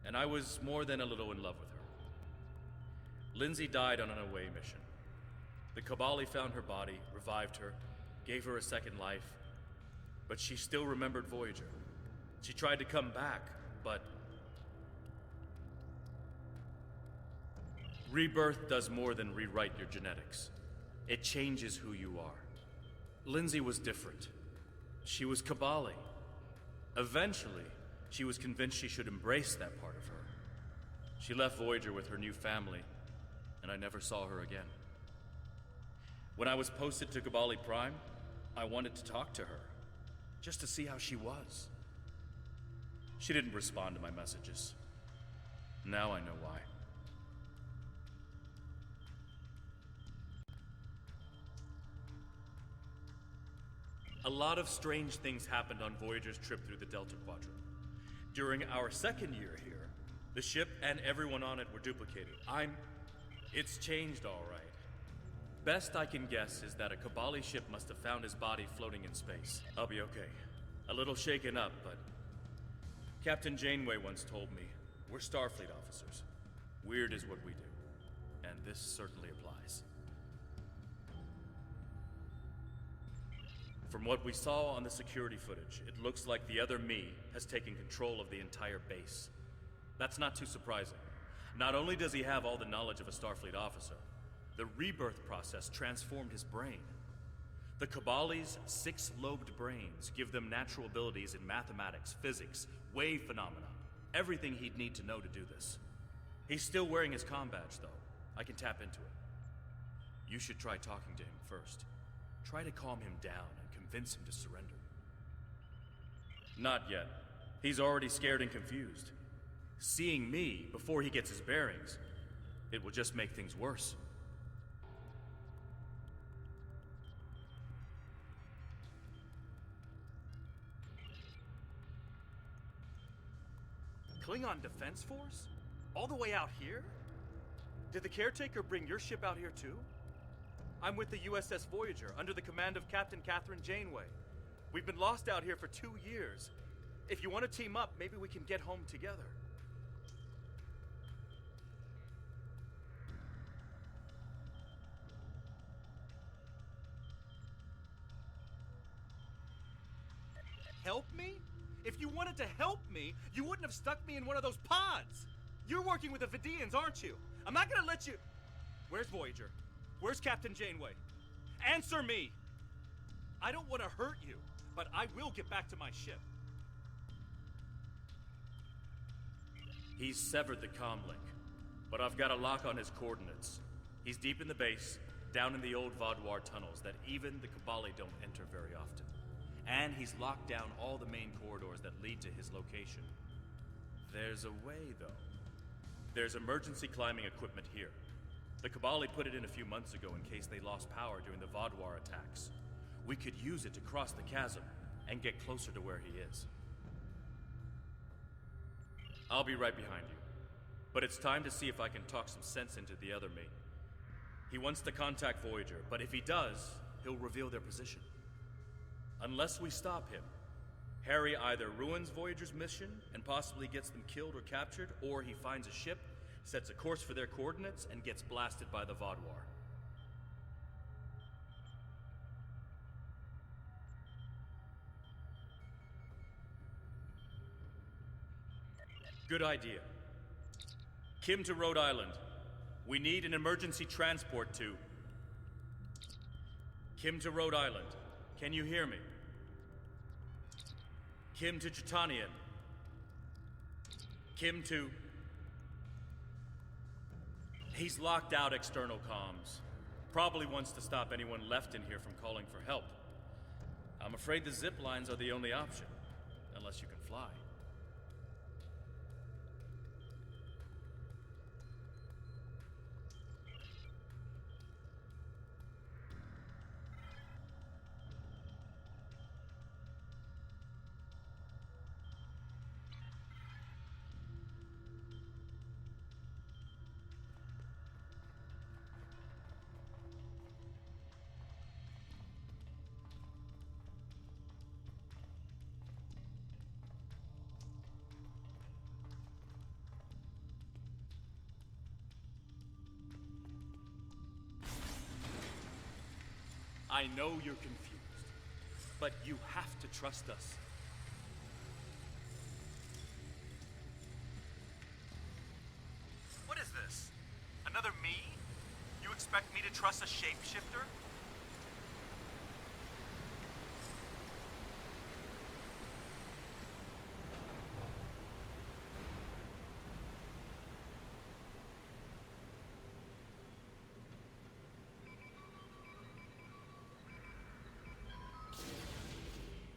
And I was more than a little in love with her. Lindsay died on an away mission. The Kabali found her body, revived her, gave her a second life. But she still remembered Voyager. She tried to come back, but rebirth does more than rewrite your genetics. It changes who you are. Lindsay was different. She was Kabali. Eventually, she was convinced she should embrace that part of her. She left Voyager with her new family, and I never saw her again. When I was posted to Kabali Prime, I wanted to talk to her, just to see how she was. She didn't respond to my messages. Now I know why. A lot of strange things happened on Voyager's trip through the Delta Quadrant. During our second year here, the ship and everyone on it were duplicated. It's changed, all right. Best I can guess is that a Kabali ship must have found his body floating in space. I'll be okay. A little shaken up, but Captain Janeway once told me, we're Starfleet officers. Weird is what we do. And this certainly applies. From what we saw on the security footage, it looks like the other me has taken control of the entire base. That's not too surprising. Not only does he have all the knowledge of a Starfleet officer, the rebirth process transformed his brain. The Cabali's 6-lobed brains give them natural abilities in mathematics, physics, wave phenomena, everything he'd need to know to do this. He's still wearing his comm badge, though. I can tap into it. You should try talking to him first. Try to calm him down and convince him to surrender. Not yet. He's already scared and confused. Seeing me before he gets his bearings, it will just make things worse. Klingon Defense Force? All the way out here? Did the caretaker bring your ship out here too? I'm with the USS Voyager, under the command of Captain Catherine Janeway. We've been lost out here for 2 years. If you want to team up, maybe we can get home together. Help me? If you wanted to help me, you wouldn't have stuck me in one of those pods! You're working with the Vidians, aren't you? I'm not gonna let you... Where's Voyager? Where's Captain Janeway? Answer me! I don't want to hurt you, but I will get back to my ship. He's severed the comm link, but I've got a lock on his coordinates. He's deep in the base, down in the old Vaudouar tunnels that even the Cabali don't enter very often. And he's locked down all the main corridors that lead to his location. There's a way, though. There's emergency climbing equipment here. The Cabali put it in a few months ago in case they lost power during the Vaudouar attacks. We could use it to cross the chasm and get closer to where he is. I'll be right behind you. But it's time to see if I can talk some sense into the other mate. He wants to contact Voyager, but if he does, he'll reveal their position. Unless we stop him, Harry either ruins Voyager's mission and possibly gets them killed or captured, or he finds a ship, sets a course for their coordinates, and gets blasted by the Vaudouar. Good idea. Kim to Rhode Island. We need an emergency transport to... Kim to Rhode Island. Can you hear me? Kim to Chitanian. Kim to... He's locked out external comms. Probably wants to stop anyone left in here from calling for help. I'm afraid the zip lines are the only option, unless you can fly. I know you're confused, but you have to trust us. What is this? Another me? You expect me to trust a shapeshifter?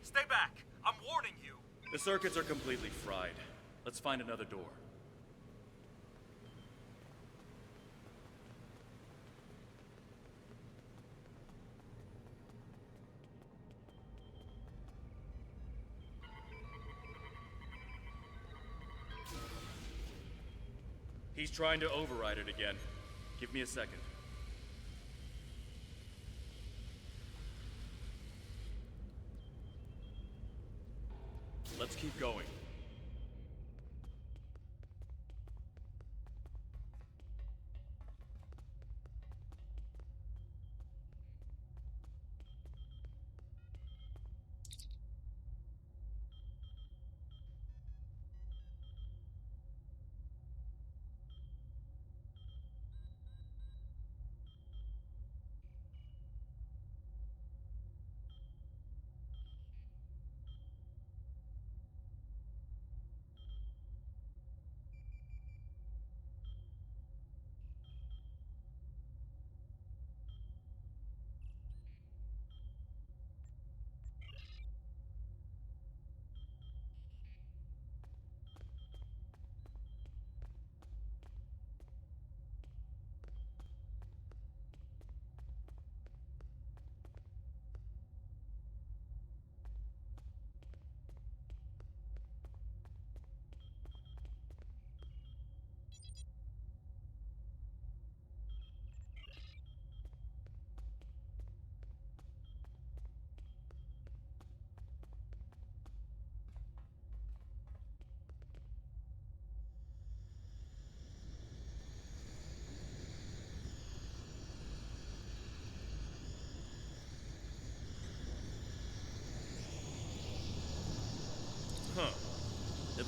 Stay back! I'm warning you! The circuits are completely fried. Let's find another door. He's trying to override it again. Give me a second. Let's keep going.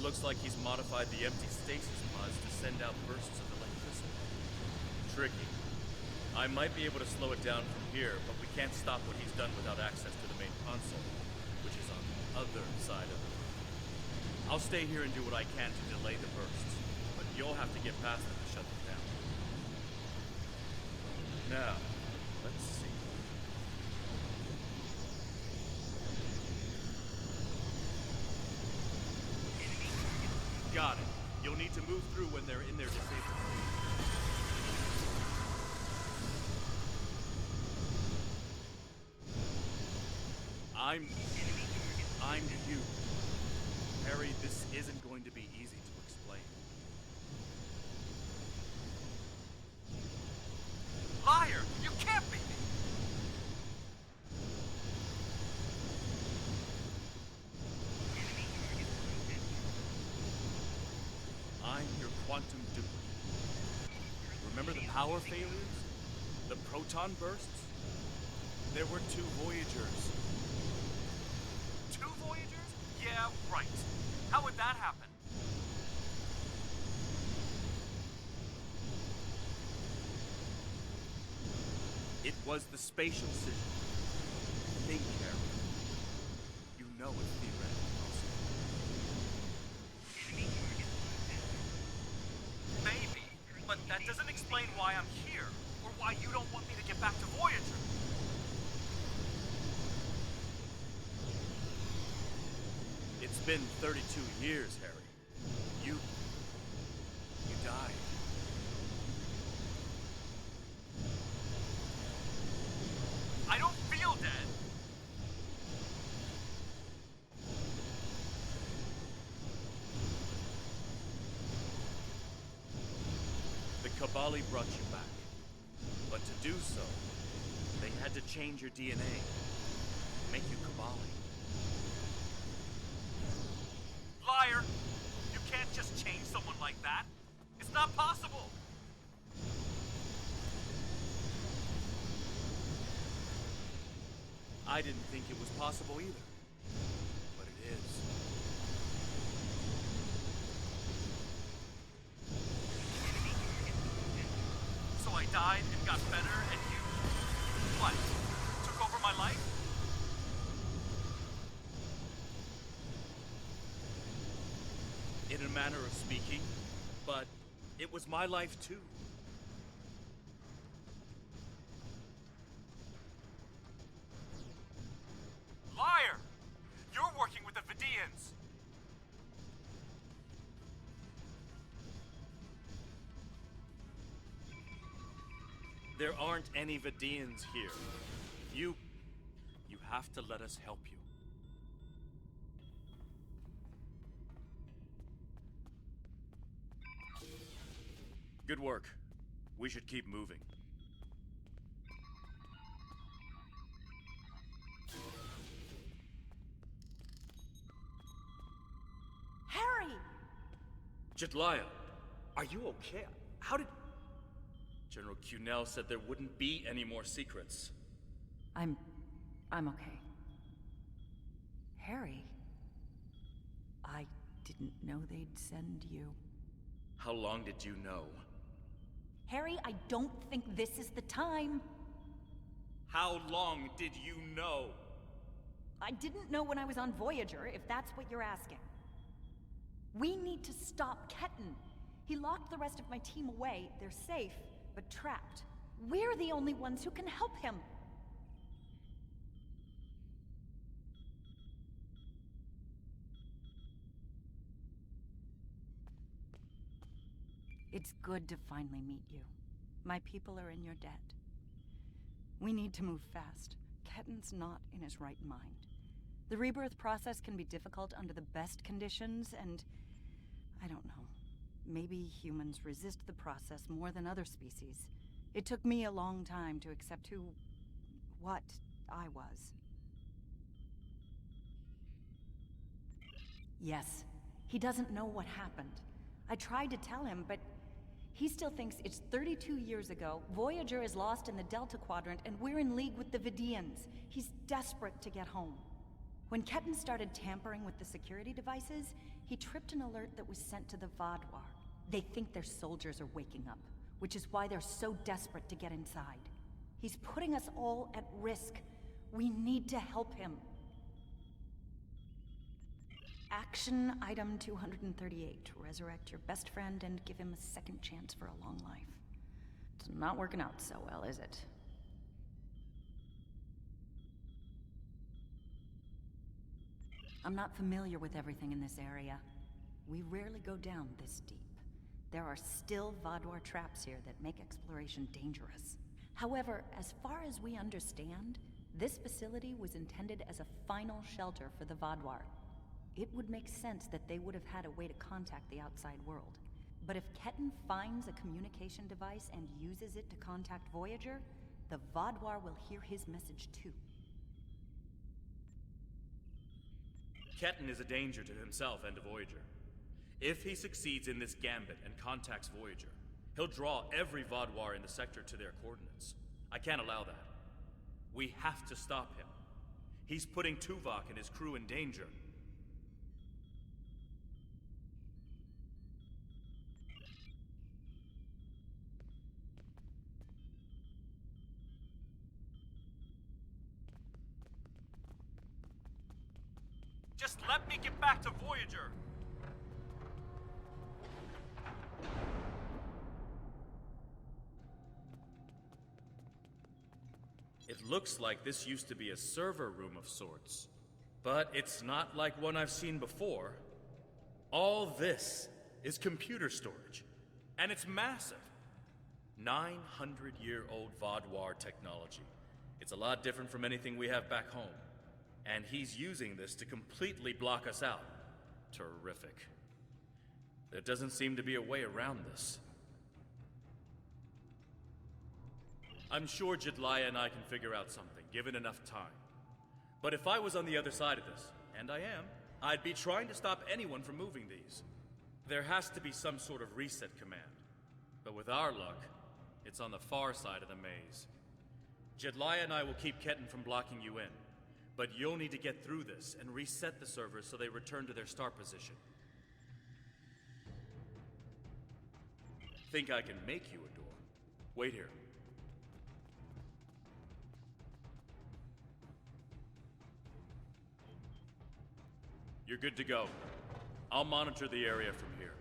looks like he's modified the empty stasis pods to send out bursts of electricity. Tricky. I might be able to slow it down from here, but we can't stop what he's done without access to the main console, which is on the other side of it. I'll stay here and do what I can to delay the bursts, but you'll have to get past them to shut them down. Now, let's see. Got it. You'll need to move through when they're in their disabled state. I'm you. Harry, this isn't going to be easy to explain. Liar! You can't be me! I'm your quantum duplicate. Remember the power failures? The proton bursts? There were 2 Voyagers. 2 Voyagers? Yeah, right. How would that happen? It was the spatial scissor. Think, Harry. You know it's theoretically possible. Maybe, but that doesn't explain why I'm here, or why you don't want me to get back to Voyager. It's been 32 years, Harry. You died. I don't feel dead. The Kabali brought you back. But to do so, they had to change your DNA. Make you Kabali. Liar! You can't just change someone like that. It's not possible. I didn't think it was possible either. But it is. So I died and got better, and you... what? Took over my life? In a manner of speaking, but it was my life too. Liar! You're working with the Vidians! There aren't any Vidians here. You have to let us help you. Good work. We should keep moving. Harry! Jetlaya, are you okay? How did... General Cunell said there wouldn't be any more secrets. I'm okay. Harry, I didn't know they'd send you. How long did you know? Harry, I don't think this is the time. How long did you know? I didn't know when I was on Voyager, if that's what you're asking. We need to stop Ketan. He locked the rest of my team away. They're safe, but trapped. We're the only ones who can help him. It's good to finally meet you. My people are in your debt. We need to move fast. Ketan's not in his right mind. The rebirth process can be difficult under the best conditions, and I don't know. Maybe humans resist the process more than other species. It took me a long time to accept what I was. Yes, he doesn't know what happened. I tried to tell him, but he still thinks it's 32 years ago, Voyager is lost in the Delta Quadrant, and we're in league with the Vidians. He's desperate to get home. When Ketten started tampering with the security devices, he tripped an alert that was sent to the Vaadwaur. They think their soldiers are waking up, which is why they're so desperate to get inside. He's putting us all at risk. We need to help him. Action item 238. Resurrect your best friend and give him a second chance for a long life. It's not working out so well, is it? I'm not familiar with everything in this area. We rarely go down this deep. There are still Vaadwaur traps here that make exploration dangerous. However, as far as we understand, this facility was intended as a final shelter for the Vaadwaur. It would make sense that they would have had a way to contact the outside world. But if Ketten finds a communication device and uses it to contact Voyager, the Vaadwaur will hear his message too. Ketten is a danger to himself and to Voyager. If he succeeds in this gambit and contacts Voyager, he'll draw every Vaadwaur in the sector to their coordinates. I can't allow that. We have to stop him. He's putting Tuvok and his crew in danger. Just let me get back to Voyager! It looks like this used to be a server room of sorts. But it's not like one I've seen before. All this is computer storage. And it's massive. 900-year-old Vaadwaur technology. It's a lot different from anything we have back home. And he's using this to completely block us out. Terrific. There doesn't seem to be a way around this. I'm sure Jedliah and I can figure out something, given enough time. But if I was on the other side of this, and I am, I'd be trying to stop anyone from moving these. There has to be some sort of reset command. But with our luck, it's on the far side of the maze. Jedliah and I will keep Ketten from blocking you in. But you'll need to get through this and reset the servers so they return to their start position. Think I can make you a door? Wait here. You're good to go. I'll monitor the area from here.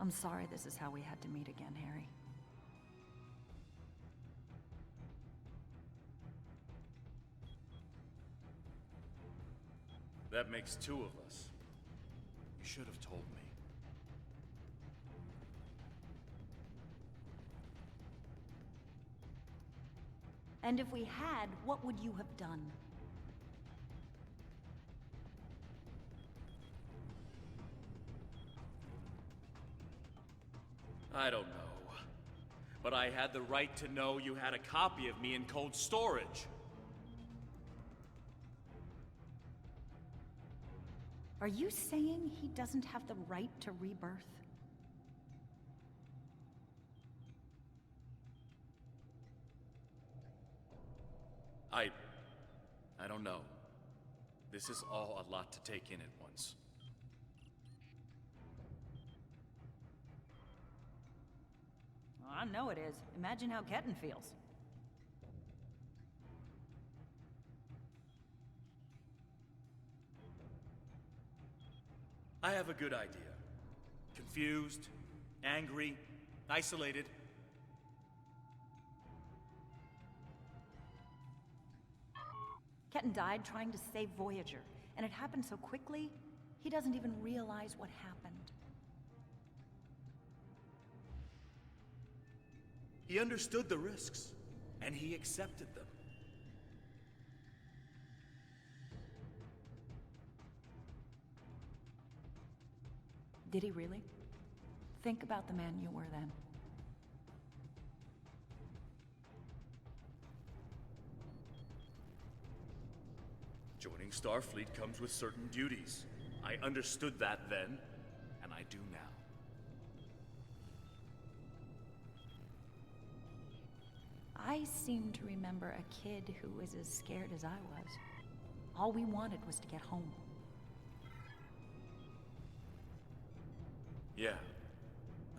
I'm sorry this is how we had to meet again, Harry. That makes two of us. You should have told me. And if we had, what would you have done? I don't know. But I had the right to know you had a copy of me in cold storage. Are you saying he doesn't have the right to rebirth? I don't know. This is all a lot to take in at once. I know it is. Imagine how Ketten feels. I have a good idea. Confused, angry, isolated. Ketten died trying to save Voyager, and it happened so quickly, he doesn't even realize what happened. He understood the risks, and he accepted them. Did he really? Think about the man you were then. Joining Starfleet comes with certain duties. I understood that then, and I do now. I seem to remember a kid who was as scared as I was. All we wanted was to get home. Yeah,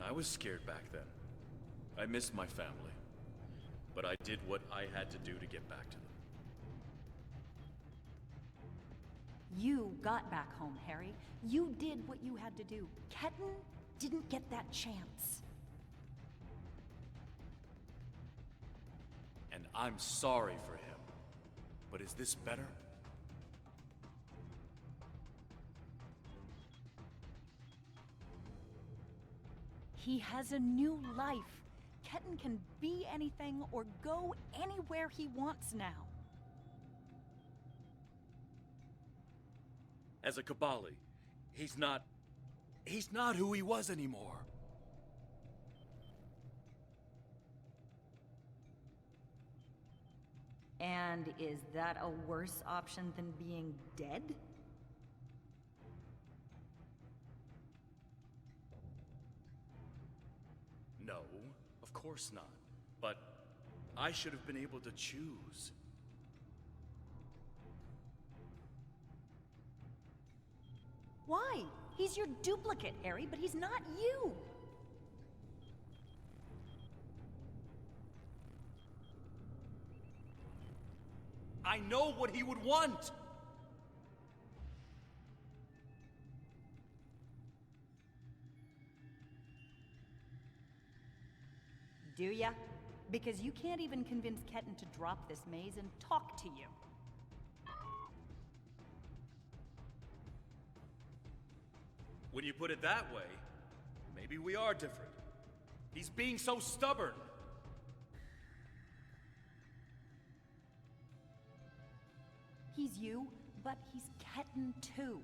I was scared back then. I missed my family. But I did what I had to do to get back to them. You got back home, Harry. You did what you had to do. Ketan didn't get that chance. And I'm sorry for him. But is this better? He has a new life. Ketan can be anything or go anywhere he wants now. As a Kabali, he's not who he was anymore. And is that a worse option than being dead? No, of course not. But I should have been able to choose. Why? He's your duplicate, Harry, but he's not you. I know what he would want! Do ya? Because you can't even convince Ketan to drop this maze and talk to you. When you put it that way, maybe we are different. He's being so stubborn. He's you, but he's Ketan too.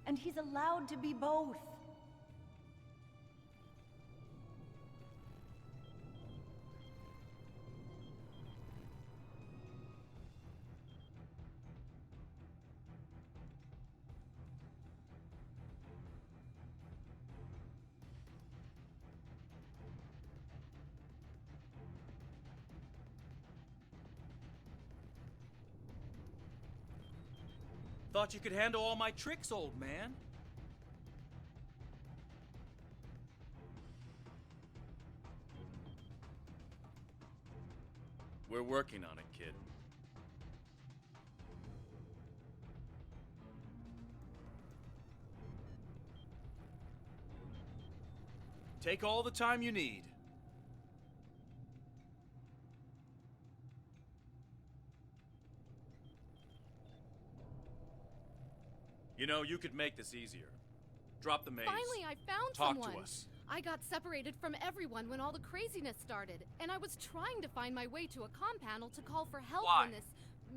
And he's allowed to be both. Thought you could handle all my tricks, old man. We're working on it, kid. Take all the time you need. You know, you could make this easier. Drop the maze. Finally, I found Talk someone. to us. I got separated from everyone when all the craziness started, and I was trying to find my way to a comm panel to call for help Why? when this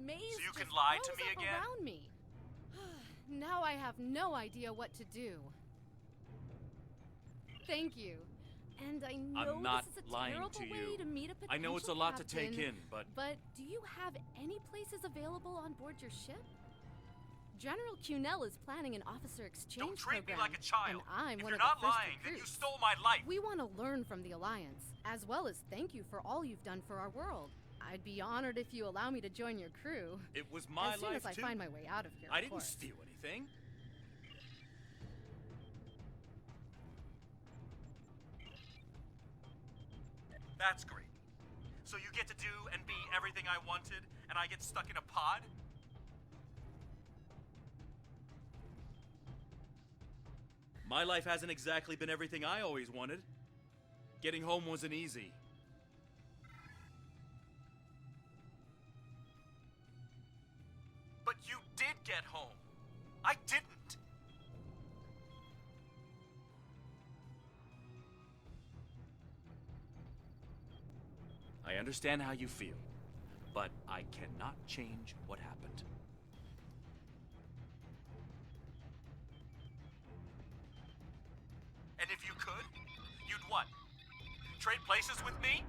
maze So you just can lie to rose me up again? around me. Now I have no idea what to do. Thank you. And I know I'm not this is a lying terrible to way you. to meet a potential I know it's a lot to take captain, in, but... But do you have any places available on board your ship? General Cunell is planning an officer exchange Don't treat program, me like a child. and I'm If one you're of the not first lying, then you recruits. stole my life. We want to learn from the Alliance, as well as thank you for all you've done for our world. I'd be honored if you allow me to join your crew. It was my as soon life, as I too. find my way out of here. I of didn't course. steal anything. That's great. So you get to do and be everything I wanted, and I get stuck in a pod? My life hasn't exactly been everything I always wanted. Getting home wasn't easy. But you did get home. I didn't. I understand how you feel, but I cannot change what happened. And if you could, you'd what? Trade places with me?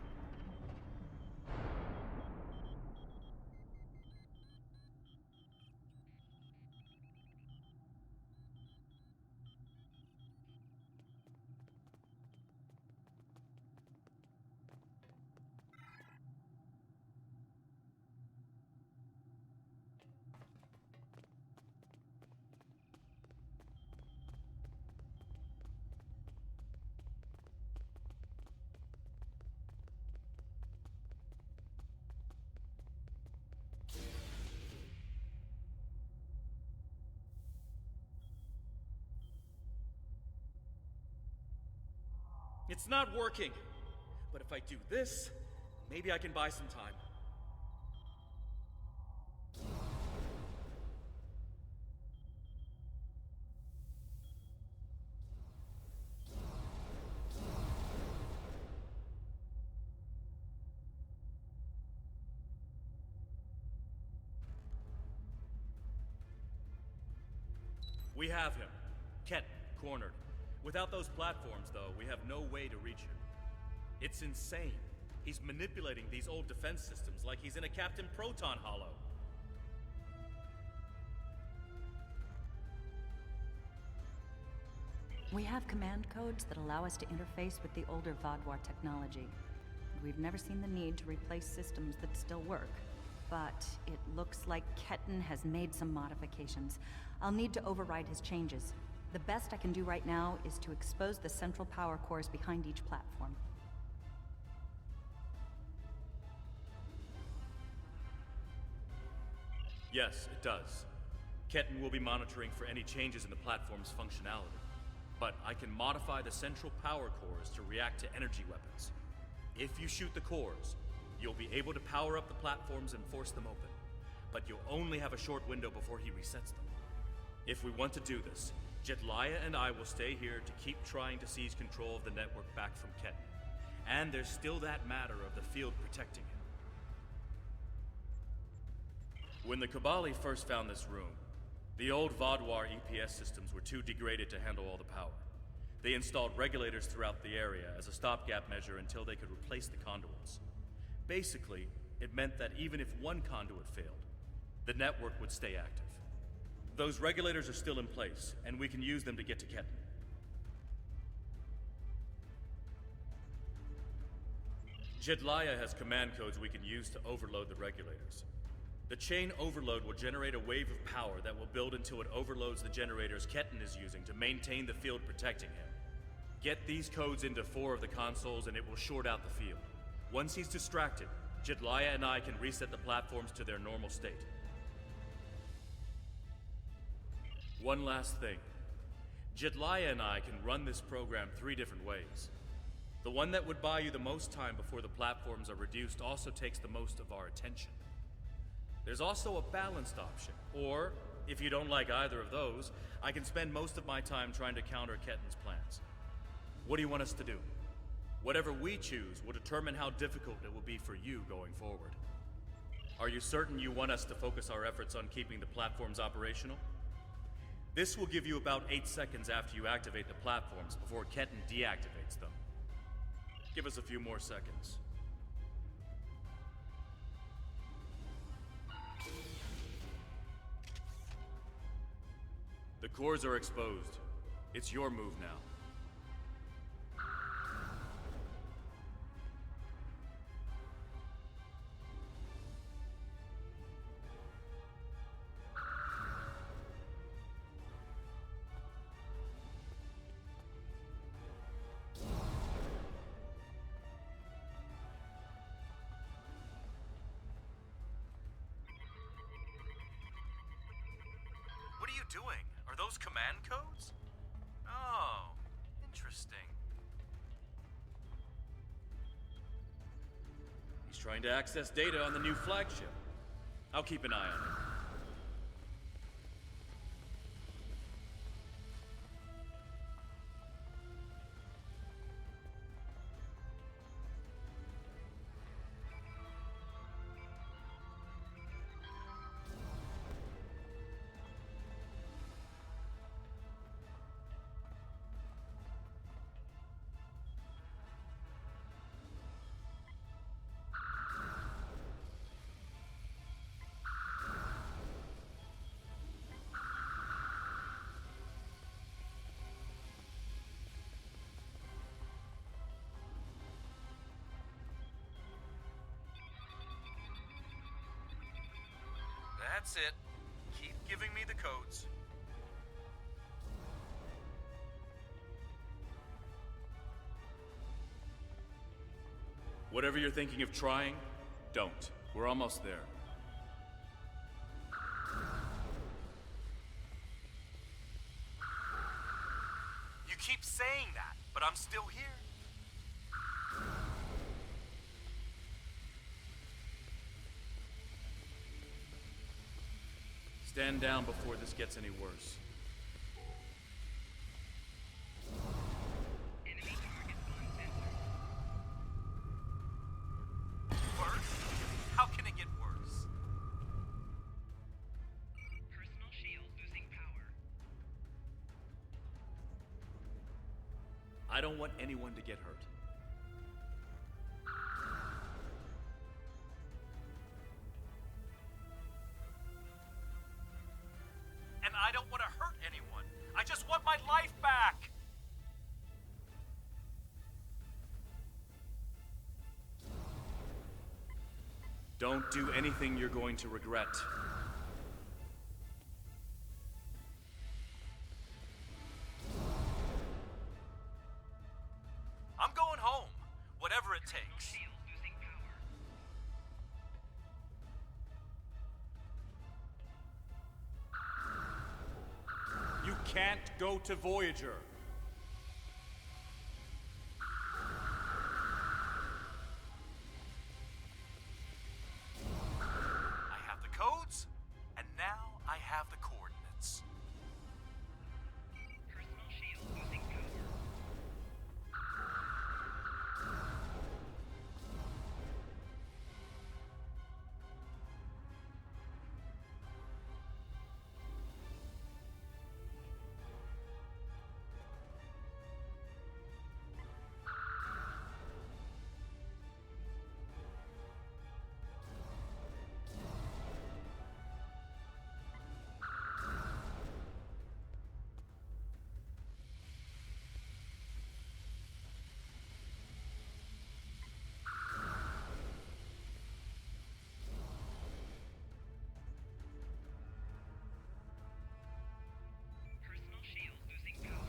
It's not working. But if I do this, maybe I can buy some time. We have him. Ket, cornered. Without those platforms, though, we have no way to reach him. It's insane. He's manipulating these old defense systems like he's in a Captain Proton Hollow. We have command codes that allow us to interface with the older Vaadwaur technology. We've never seen the need to replace systems that still work. But it looks like Ketan has made some modifications. I'll need to override his changes. The best I can do right now is to expose the central power cores behind each platform. Yes, it does. Ketan will be monitoring for any changes in the platform's functionality. But I can modify the central power cores to react to energy weapons. If you shoot the cores, you'll be able to power up the platforms and force them open. But you'll only have a short window before he resets them. If we want to do this, Jetlaya and I will stay here to keep trying to seize control of the network back from Ketan. And there's still that matter of the field protecting him. When the Kabali first found this room, the old Vaadwaur EPS systems were too degraded to handle all the power. They installed regulators throughout the area as a stopgap measure until they could replace the conduits. Basically, it meant that even if one conduit failed, the network would stay active. Those regulators are still in place, and we can use them to get to Ketan. Jetlaya has command codes we can use to overload the regulators. The chain overload will generate a wave of power that will build until it overloads the generators Ketan is using to maintain the field protecting him. Get these codes into 4 of the consoles and it will short out the field. Once he's distracted, Jetlaya and I can reset the platforms to their normal state. One last thing. Jetlaya and I can run this program 3 different ways. The one that would buy you the most time before the platforms are reduced also takes the most of our attention. There's also a balanced option, or, if you don't like either of those, I can spend most of my time trying to counter Ketan's plans. What do you want us to do? Whatever we choose will determine how difficult it will be for you going forward. Are you certain you want us to focus our efforts on keeping the platforms operational? This will give you about 8 seconds after you activate the platforms before Ketan deactivates them. Give us a few more seconds. The cores are exposed. It's your move now. What are you doing? Are those command codes? Oh, interesting. He's trying to access data on the new flagship. I'll keep an eye on it. That's it. Keep giving me the codes. Whatever you're thinking of trying, don't. We're almost there. You keep saying that, but I'm still here. Stand down before this gets any worse. Worse? How can it get worse? Personal shield losing power. I don't want anyone to get hurt. And I don't want to hurt anyone. I just want my life back. Don't do anything you're going to regret. I'm going home, whatever it takes. You can't go to Voyager. I have the codes, and now I have the coordinates. Personal shield losing power. Personal shield losing power.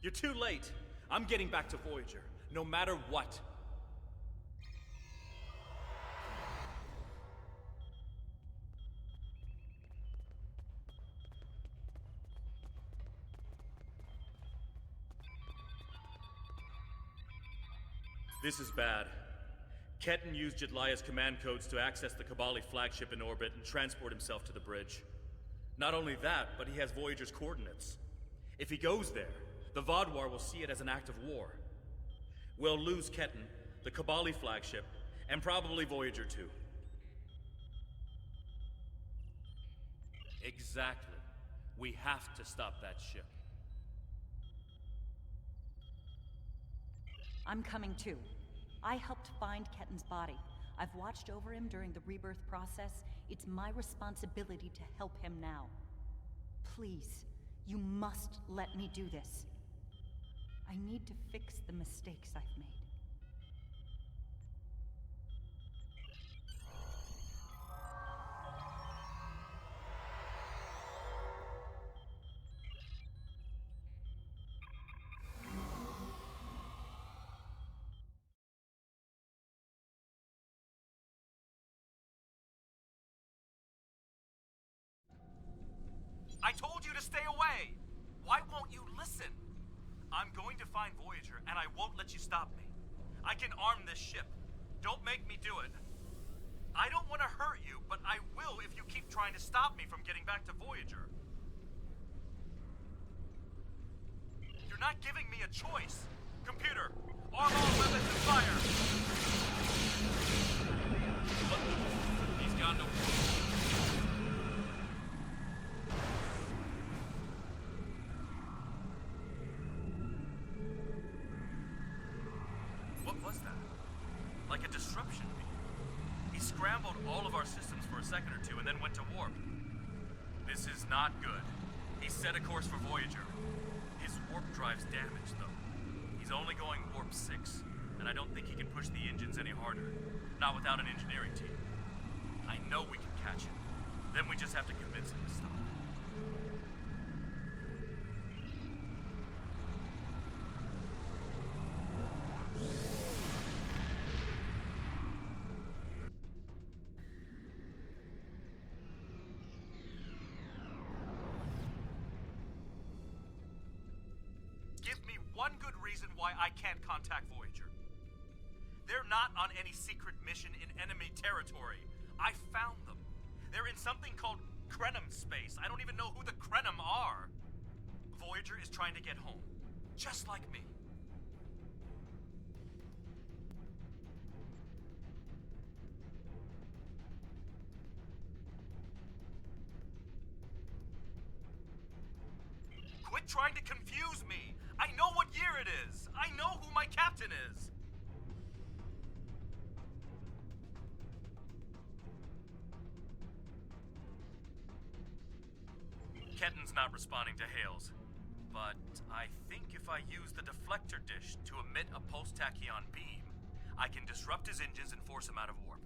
You're too late. I'm getting back to Voyager, no matter what. This is bad. Ketan used Jitlaya's command codes to access the Kabali flagship in orbit and transport himself to the bridge. Not only that, but he has Voyager's coordinates. If he goes there, the Vaadwaur will see it as an act of war. We'll lose Ketan, the Kabali flagship, and probably Voyager too. Exactly. We have to stop that ship. I'm coming too. I helped find Ketan's body. I've watched over him during the rebirth process. It's my responsibility to help him now. Please, you must let me do this. I need to fix the mistakes I've made. I told you to stay away! Why won't you listen? I'm going to find Voyager, and I won't let you stop me. I can arm this ship. Don't make me do it. I don't want to hurt you, but I will if you keep trying to stop me from getting back to Voyager. You're not giving me a choice. Computer, arm all weapons and fire! Look, he's gone to war. What was that? Like a disruption beam. He scrambled all of our systems for a second or two and then went to warp. This is not good. He set a course for Voyager. His warp drive's damaged, though. He's only going warp 6, and I don't think he can push the engines any harder. Not without an engineering team. I know we can catch him. Then we just have to convince him to stop. Give me one good reason why I can't contact Voyager. They're not on any secret mission in enemy territory. I found them. They're in something called Krenim space. I don't even know who the Krenim are. Voyager is trying to get home, just like me. Quit trying to confuse me. I know what year it is. I know who my captain is. Ketten's not responding to hails, but I think if I use the deflector dish to emit a pulse-tachyon beam, I can disrupt his engines and force him out of warp.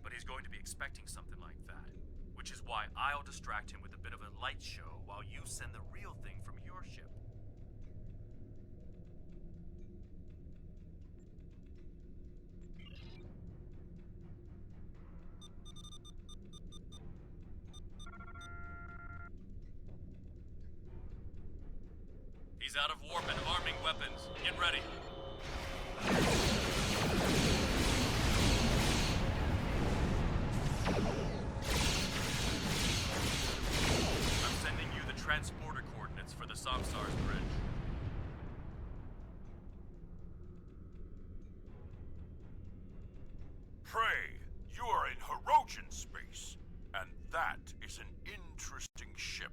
But he's going to be expecting something like that, which is why I'll distract him with a bit of a light show while you send the real thing from your ship. He's out of warp and arming weapons. Get ready. I'm sending you the transporter coordinates for the Samsar's bridge. Prey, you are in Hirogen space, and that is an interesting ship.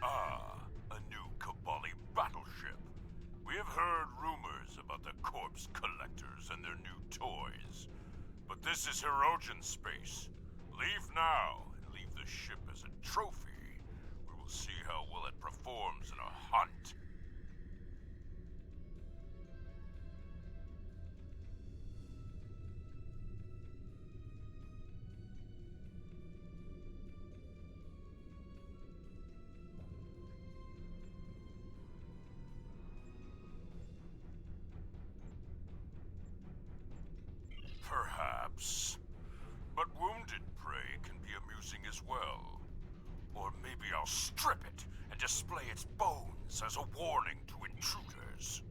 Ah, a new Kabali battleship. We have heard rumors about the corpse collectors and their new toys. But this is Hirogen space. Leave now and leave the ship as a trophy. We will see how well it performs in a hunt. Perhaps. But wounded prey can be amusing as well. Or maybe I'll strip it and display its bones as a warning to intruders.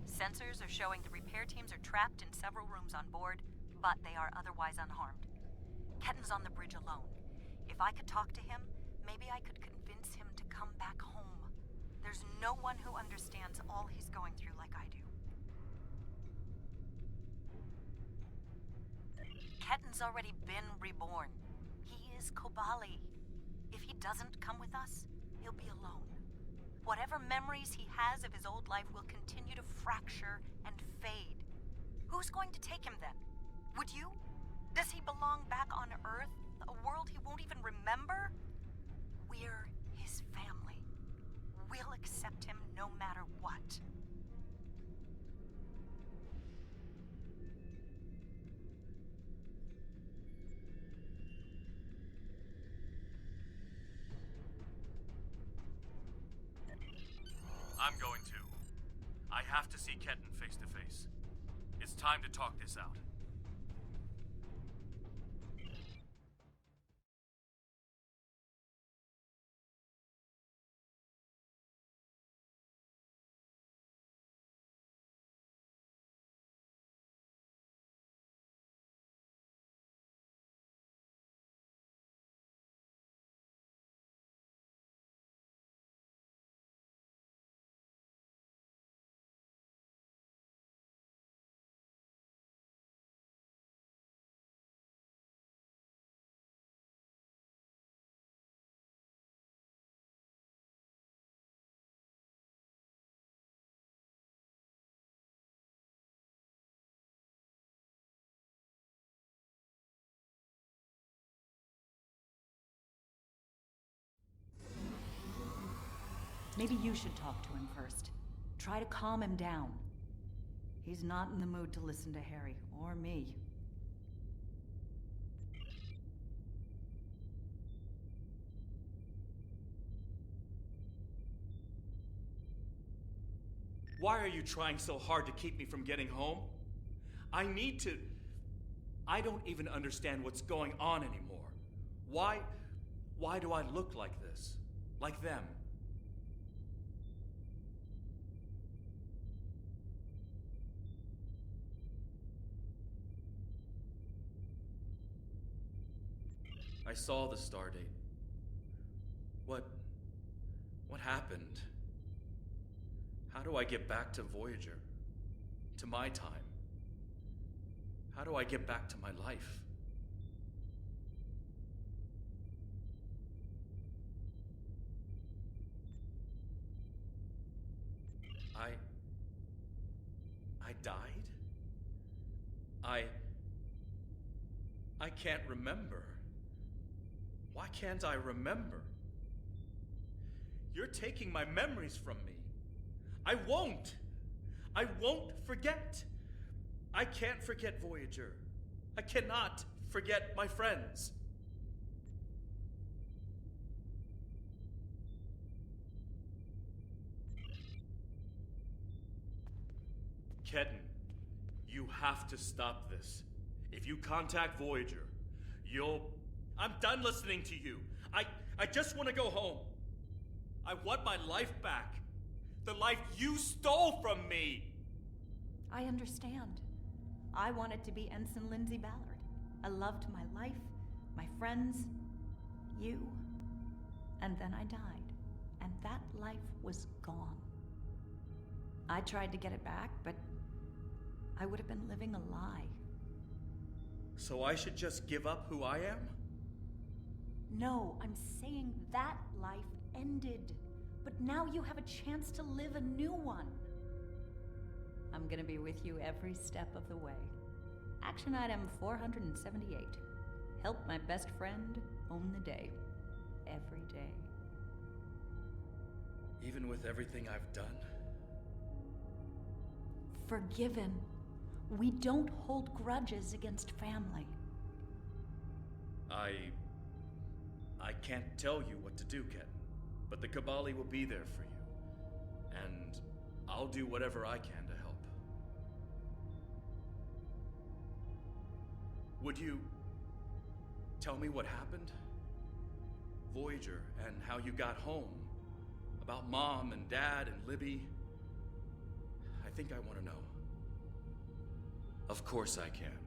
Sensors are showing the repair teams are trapped in several rooms on board, but they are otherwise unharmed. Ketten's on the bridge alone. If I could talk to him, maybe I could convince him to come back home. There's no one who understands all he's going through like I do. Ketten's already been reborn. He is Kobali. If he doesn't come with us, he'll be alone. Whatever memories he has of his old life will continue to fracture and fade. Who's going to take him then? Would you? Does he belong back on Earth? A world he won't even remember? We're his family. We'll accept him no matter what. I'm going to. I have to see Ketten face to face. It's time to talk this out. Maybe you should talk to him first. Try to calm him down. He's not in the mood to listen to Harry, or me. Why are you trying so hard to keep me from getting home? I need to... I don't even understand what's going on anymore. Why do I look like this? Like them? I saw the stardate. What happened? How do I get back to Voyager? To my time? How do I get back to my life? I died? I can't remember. Why can't I remember? You're taking my memories from me. I won't forget. I can't forget Voyager. I cannot forget my friends. Ketan, you have to stop this. If you contact Voyager, I'm done listening to you. I just want to go home. I want my life back. The life you stole from me. I understand. I wanted to be Ensign Lindsay Ballard. I loved my life, my friends, you. And then I died. And that life was gone. I tried to get it back, but I would have been living a lie. So I should just give up who I am? No, I'm saying that life ended. But now you have a chance to live a new one. I'm gonna be with you every step of the way. Action item 478. Help my best friend own the day. Every day. Even with everything I've done? Forgiven. We don't hold grudges against family. I can't tell you what to do, Ketan. But the Kabali will be there for you. And I'll do whatever I can to help. Would you tell me what happened? Voyager, and how you got home. About Mom and Dad and Libby. I think I want to know. Of course I can.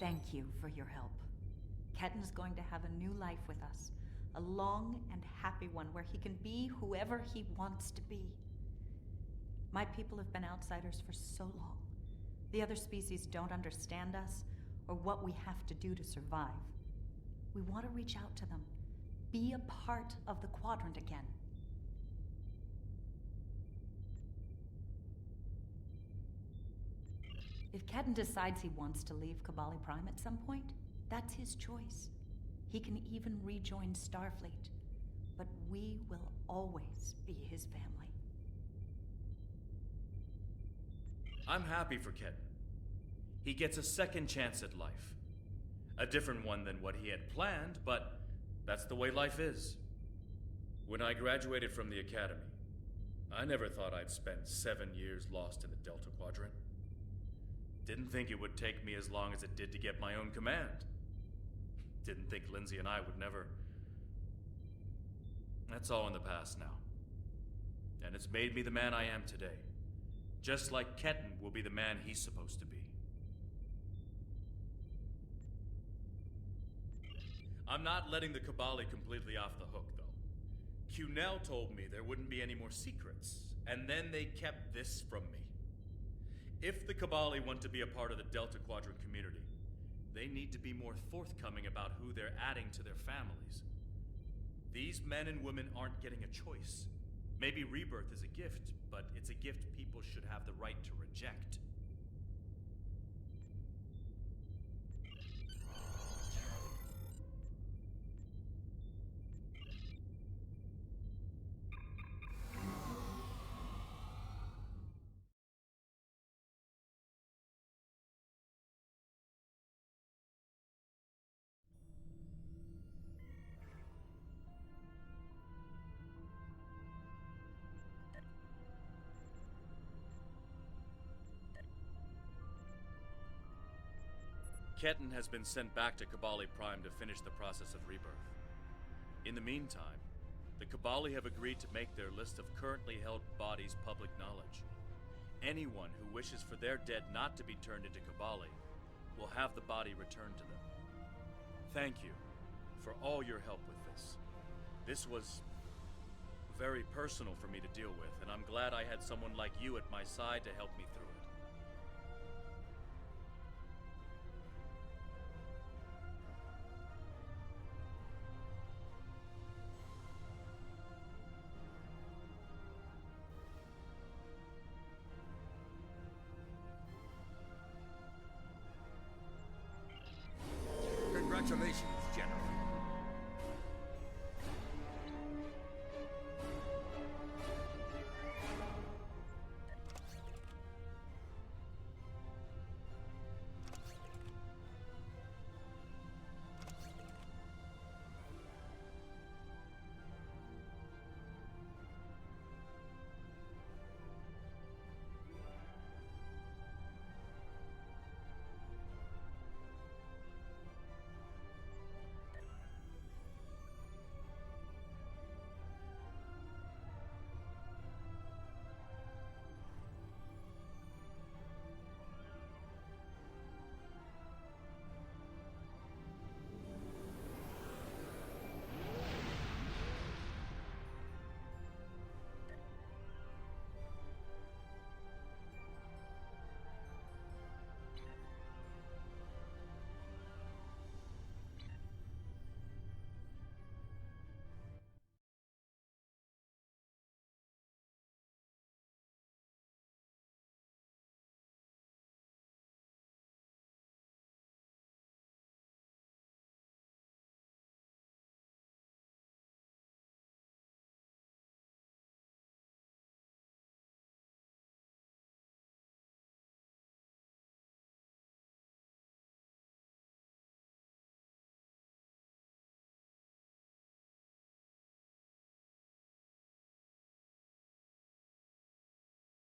Thank you for your help. Ketan's going to have a new life with us. A long and happy one where he can be whoever he wants to be. My people have been outsiders for so long. The other species don't understand us or what we have to do to survive. We want to reach out to them. Be a part of the Quadrant again. If Ketan decides he wants to leave Kabali Prime at some point, that's his choice. He can even rejoin Starfleet. But we will always be his family. I'm happy for Ketan. He gets a second chance at life. A different one than what he had planned, but that's the way life is. When I graduated from the academy, I never thought I'd spend 7 years lost in the Delta Quadrant. Didn't think it would take me as long as it did to get my own command. Didn't think Lindsay and I would never... That's all in the past now. And it's made me the man I am today. Just like Ketan will be the man he's supposed to be. I'm not letting the Kabali completely off the hook, though. Cunell told me there wouldn't be any more secrets, and then they kept this from me. If the Kabali want to be a part of the Delta Quadrant community, they need to be more forthcoming about who they're adding to their families. These men and women aren't getting a choice. Maybe rebirth is a gift, but it's a gift people should have the right to reject. Ketan has been sent back to Kabali Prime to finish the process of rebirth. In the meantime, the Kabali have agreed to make their list of currently held bodies public knowledge. Anyone who wishes for their dead not to be turned into Kabali will have the body returned to them. Thank you for all your help with this. This was very personal for me to deal with, and I'm glad I had someone like you at my side to help me through it.